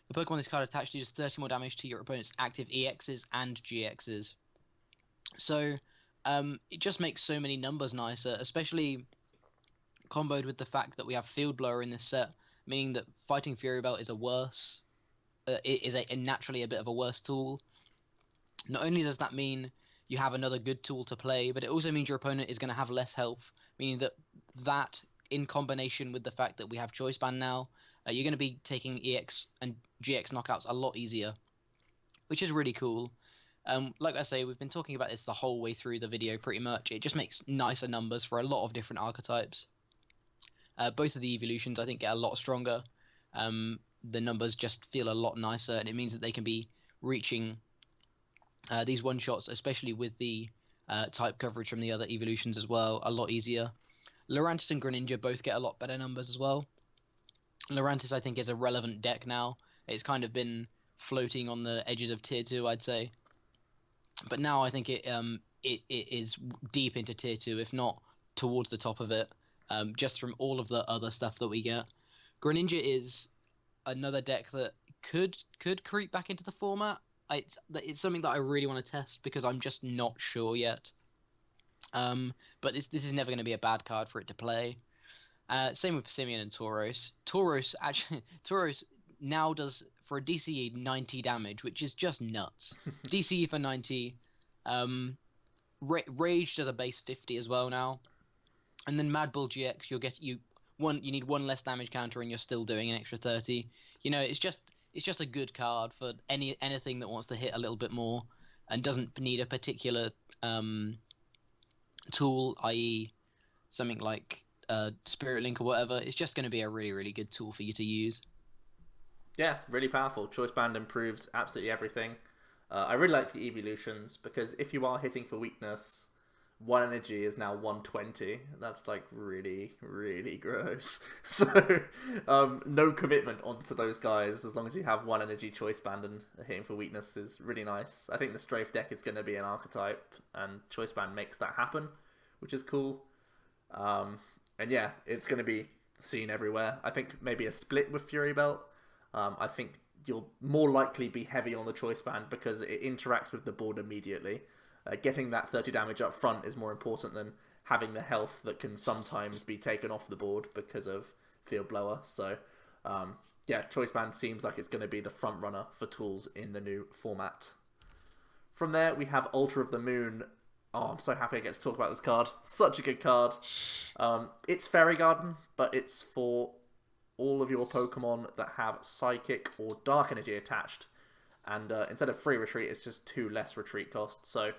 The Pokemon this card attached to does 30 more damage to your opponent's active EXs and GXs. So it just makes so many numbers nicer, especially comboed with the fact that we have Field Blower in this set, meaning that fighting Fury Belt is naturally a bit of a worse tool. Not only does that mean you have another good tool to play, but it also means your opponent is going to have less health, meaning that in combination with the fact that we have Choice Band now, you're going to be taking EX and GX knockouts a lot easier, which is really cool. Like I say, we've been talking about this the whole way through the video pretty much. It just makes nicer numbers for a lot of different archetypes. Both of the evolutions, I think, get a lot stronger. The numbers just feel a lot nicer, and it means that they can be reaching these one-shots, especially with the type coverage from the other evolutions as well, a lot easier. Lurantis and Greninja both get a lot better numbers as well. Lurantis, I think, is a relevant deck now. It's kind of been floating on the edges of Tier 2, I'd say. But now I think it is deep into Tier 2, if not towards the top of it, just from all of the other stuff that we get. Greninja is another deck that could creep back into the format. It's something that I really want to test because I'm just not sure yet. But this is never going to be a bad card for it to play. Same with Persimmon and Tauros. Tauros now does, for a DCE, 90 damage, which is just nuts. DCE for 90. Rage does a base 50 as well now. And then Mad Bull GX, you need one less damage counter and you're still doing an extra 30. You know, it's just a good card for anything that wants to hit a little bit more and doesn't need a particular tool, i.e. something like Spirit Link or whatever. It's just going to be a really, really good tool for you to use. Yeah, really powerful. Choice Band improves absolutely everything. I really like the evolutions because if you are hitting for weakness, 1 energy is now 120. That's like really, really gross. So no commitment onto those guys as long as you have 1 energy Choice Band and hitting for weakness is really nice. I think the Strafe deck is going to be an archetype and Choice Band makes that happen, which is cool. And yeah, it's going to be seen everywhere. I think maybe a split with Fury Belt. I think you'll more likely be heavy on the Choice Band because it interacts with the board immediately. Getting that 30 damage up front is more important than having the health that can sometimes be taken off the board because of Field Blower. So, yeah, Choice Band seems like it's going to be the front runner for tools in the new format. From there, we have Altar of the Moon. Oh, I'm so happy I get to talk about this card. Such a good card. It's Fairy Garden, but it's for all of your Pokemon that have Psychic or Dark Energy attached. And instead of 3 retreat, it's just 2 less retreat costs. So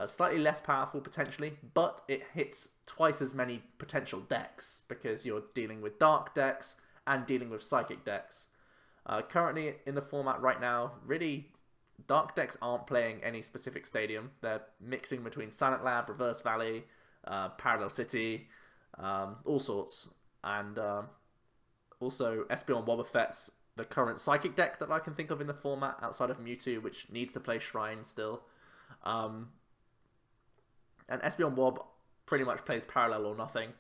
slightly less powerful potentially, but it hits twice as many potential decks because you're dealing with Dark decks and dealing with Psychic decks. Currently in the format right now, really, Dark decks aren't playing any specific stadium. They're mixing between Silent Lab, Reverse Valley, Parallel City, all sorts. And also Espeon Wobbuffet's the current Psychic deck that I can think of in the format outside of Mewtwo, which needs to play Shrine still. And Espeon Wob pretty much plays Parallel or nothing.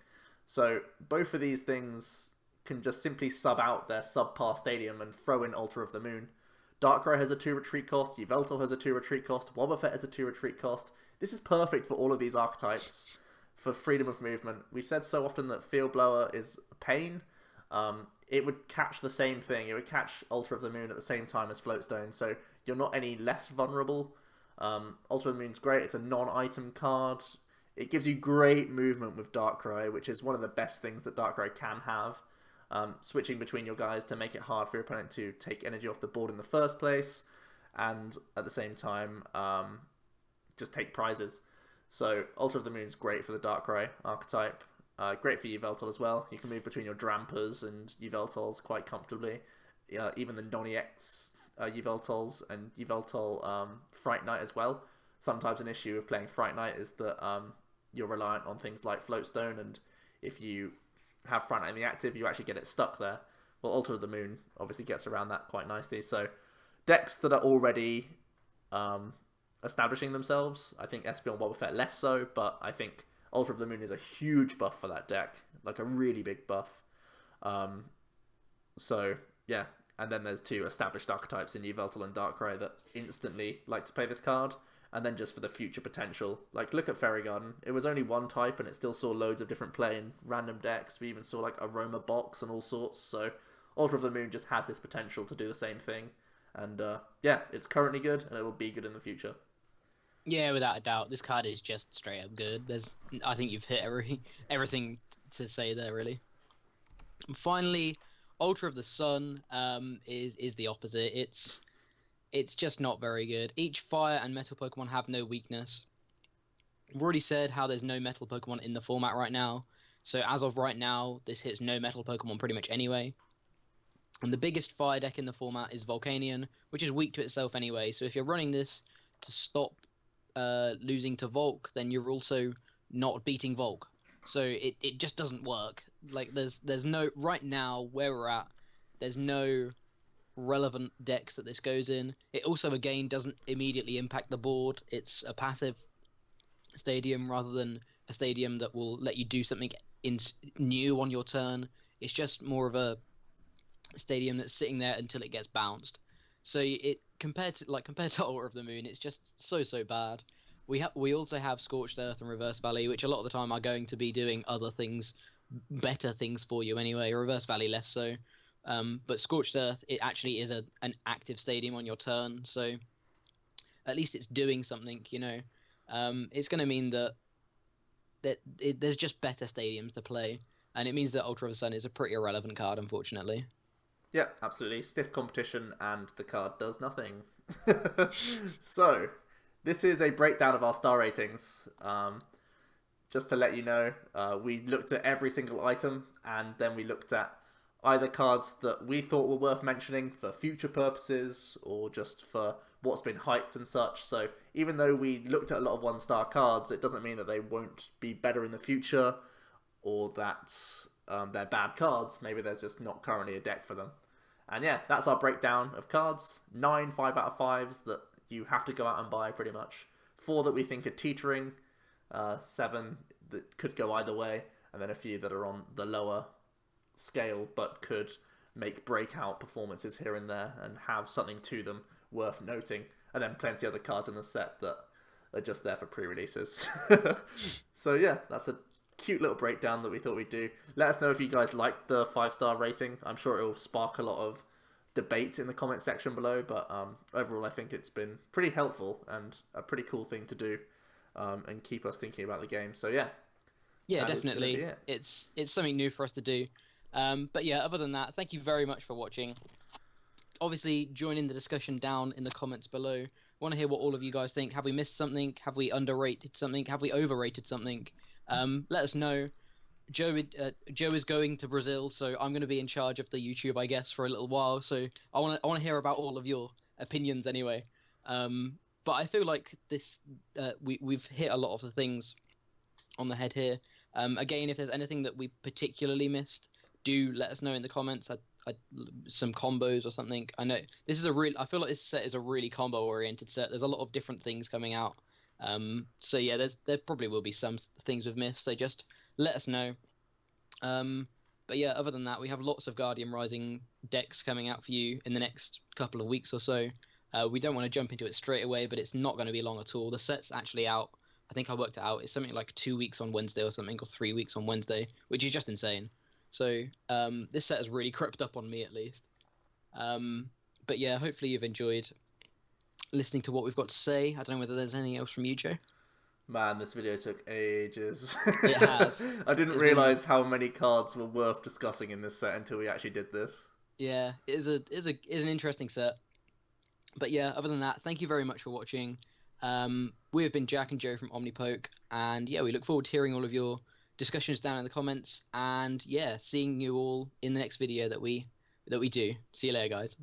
So both of these things can just simply sub out their subpar stadium and throw in Altar of the Moon. Darkrai has a 2 retreat cost, Yveltal has a 2 retreat cost, Wobbuffet has a 2 retreat cost. This is perfect for all of these archetypes for freedom of movement. We've said so often that Field Blower is a pain. It would catch the same thing. It would catch Altar of the Moon at the same time as Floatstone, so you're not any less vulnerable. Altar of the Moon's great. It's a non-item card. It gives you great movement with Darkrai, which is one of the best things that Darkrai can have. Switching between your guys to make it hard for your opponent to take energy off the board in the first place, and at the same time, just take prizes. So Altar of the Moon is great for the Darkrai archetype. Great for Yveltal as well. You can move between your Drampas and Yveltals quite comfortably. Even the non-EX Yveltals and Yveltal Fright Knight as well. Sometimes an issue of playing Fright Knight is that you're reliant on things like Floatstone, and if you have Fright Knight in the active, you actually get it stuck there. Well, Altar of the Moon obviously gets around that quite nicely. So decks that are already establishing themselves, I think Espeon Wobbuffet less so, but I think Altar of the Moon is a huge buff for that deck, like a really big buff. So yeah, and then there's 2 established archetypes in Yveltal and Darkrai that instantly like to play this card. And then just for the future potential, like look at Fairy Garden. It was only one type, and it still saw loads of different play in random decks. We even saw like Aroma Box and all sorts. So Altar of the Moon just has this potential to do the same thing. And yeah, it's currently good, and it will be good in the future. Yeah, without a doubt, this card is just straight up good. I think you've hit everything to say there, really. And finally, Ultra of the Sun is the opposite. It's just not very good. Each fire and metal Pokemon have no weakness. I've already said how there's no metal Pokemon in the format right now. So as of right now, this hits no metal Pokemon pretty much anyway. And the biggest fire deck in the format is Volcanion, which is weak to itself anyway. So if you're running this to stop losing to Volk, then you're also not beating Volk. So it just doesn't work. Like there's no, right now where we're at, there's no relevant decks that this goes in. It also again doesn't immediately impact the board. It's a passive stadium rather than a stadium that will let you do something new on your turn. It's just more of a stadium that's sitting there until it gets bounced. So it compared to Altar of the Moon, it's just so bad. We also have Scorched Earth and Reverse Valley, which a lot of the time are going to be doing other things, better things for you anyway. Reverse Valley less so. But Scorched Earth, it actually is an active stadium on your turn, so at least it's doing something, you know. It's going to mean that there's just better stadiums to play, and it means that Ultra of the Sun is a pretty irrelevant card, unfortunately. Yeah, absolutely. Stiff competition, and the card does nothing. So, this is a breakdown of our star ratings. Just to let you know, we looked at every single item, and then we looked at either cards that we thought were worth mentioning for future purposes or just for what's been hyped and such. So even though we looked at a lot of 1-star cards, it doesn't mean that they won't be better in the future or that they're bad cards. Maybe there's just not currently a deck for them. And yeah, that's our breakdown of cards. 9 5 out of 5s that you have to go out and buy pretty much. 4 that we think are teetering. 7 that could go either way. And then a few that are on the lower scale but could make breakout performances here and there and have something to them worth noting, and then plenty other cards in the set that are just there for pre-releases. So yeah, that's a cute little breakdown that we thought we'd do. Let us know if you guys like the 5-star rating. I'm sure it will spark a lot of debate in the comment section below, but overall I think it's been pretty helpful and a pretty cool thing to do, and keep us thinking about the game. So yeah, definitely it's something new for us to do. But yeah, other than that, thank you very much for watching. Obviously, join in the discussion down in the comments below. Want to hear what all of you guys think. Have we missed something? Have we underrated something? Have we overrated something? Let us know. Joe is going to Brazil, so I'm going to be in charge of the YouTube, I guess, for a little while. So I want to hear about all of your opinions anyway. But I feel like this we've hit a lot of the things on the head here. Again, if there's anything that we particularly missed, do let us know in the comments. Some combos or something. I know this is I feel like this set is a really combo oriented set. There's a lot of different things coming out. So yeah, there probably will be some things we've missed. So just let us know. But yeah, other than that, we have lots of Guardian Rising decks coming out for you in the next couple of weeks or so. We don't want to jump into it straight away, but it's not going to be long at all. The set's actually out. I think I worked it out. It's something like 2 weeks on Wednesday or something, or 3 weeks on Wednesday, which is just insane. So this set has really crept up on me at least. But yeah, hopefully you've enjoyed listening to what we've got to say. I don't know whether there's anything else from you, Joe. Man, this video took ages. It has. I didn't It's realize how many cards were worth discussing in this set until we actually did this. Yeah, it is an interesting set. But yeah, other than that, thank you very much for watching. We have been Jack and Joe from Omnipoke, and yeah, we look forward to hearing all of your discussions down in the comments, and yeah, seeing you all in the next video that we do. See you later, guys.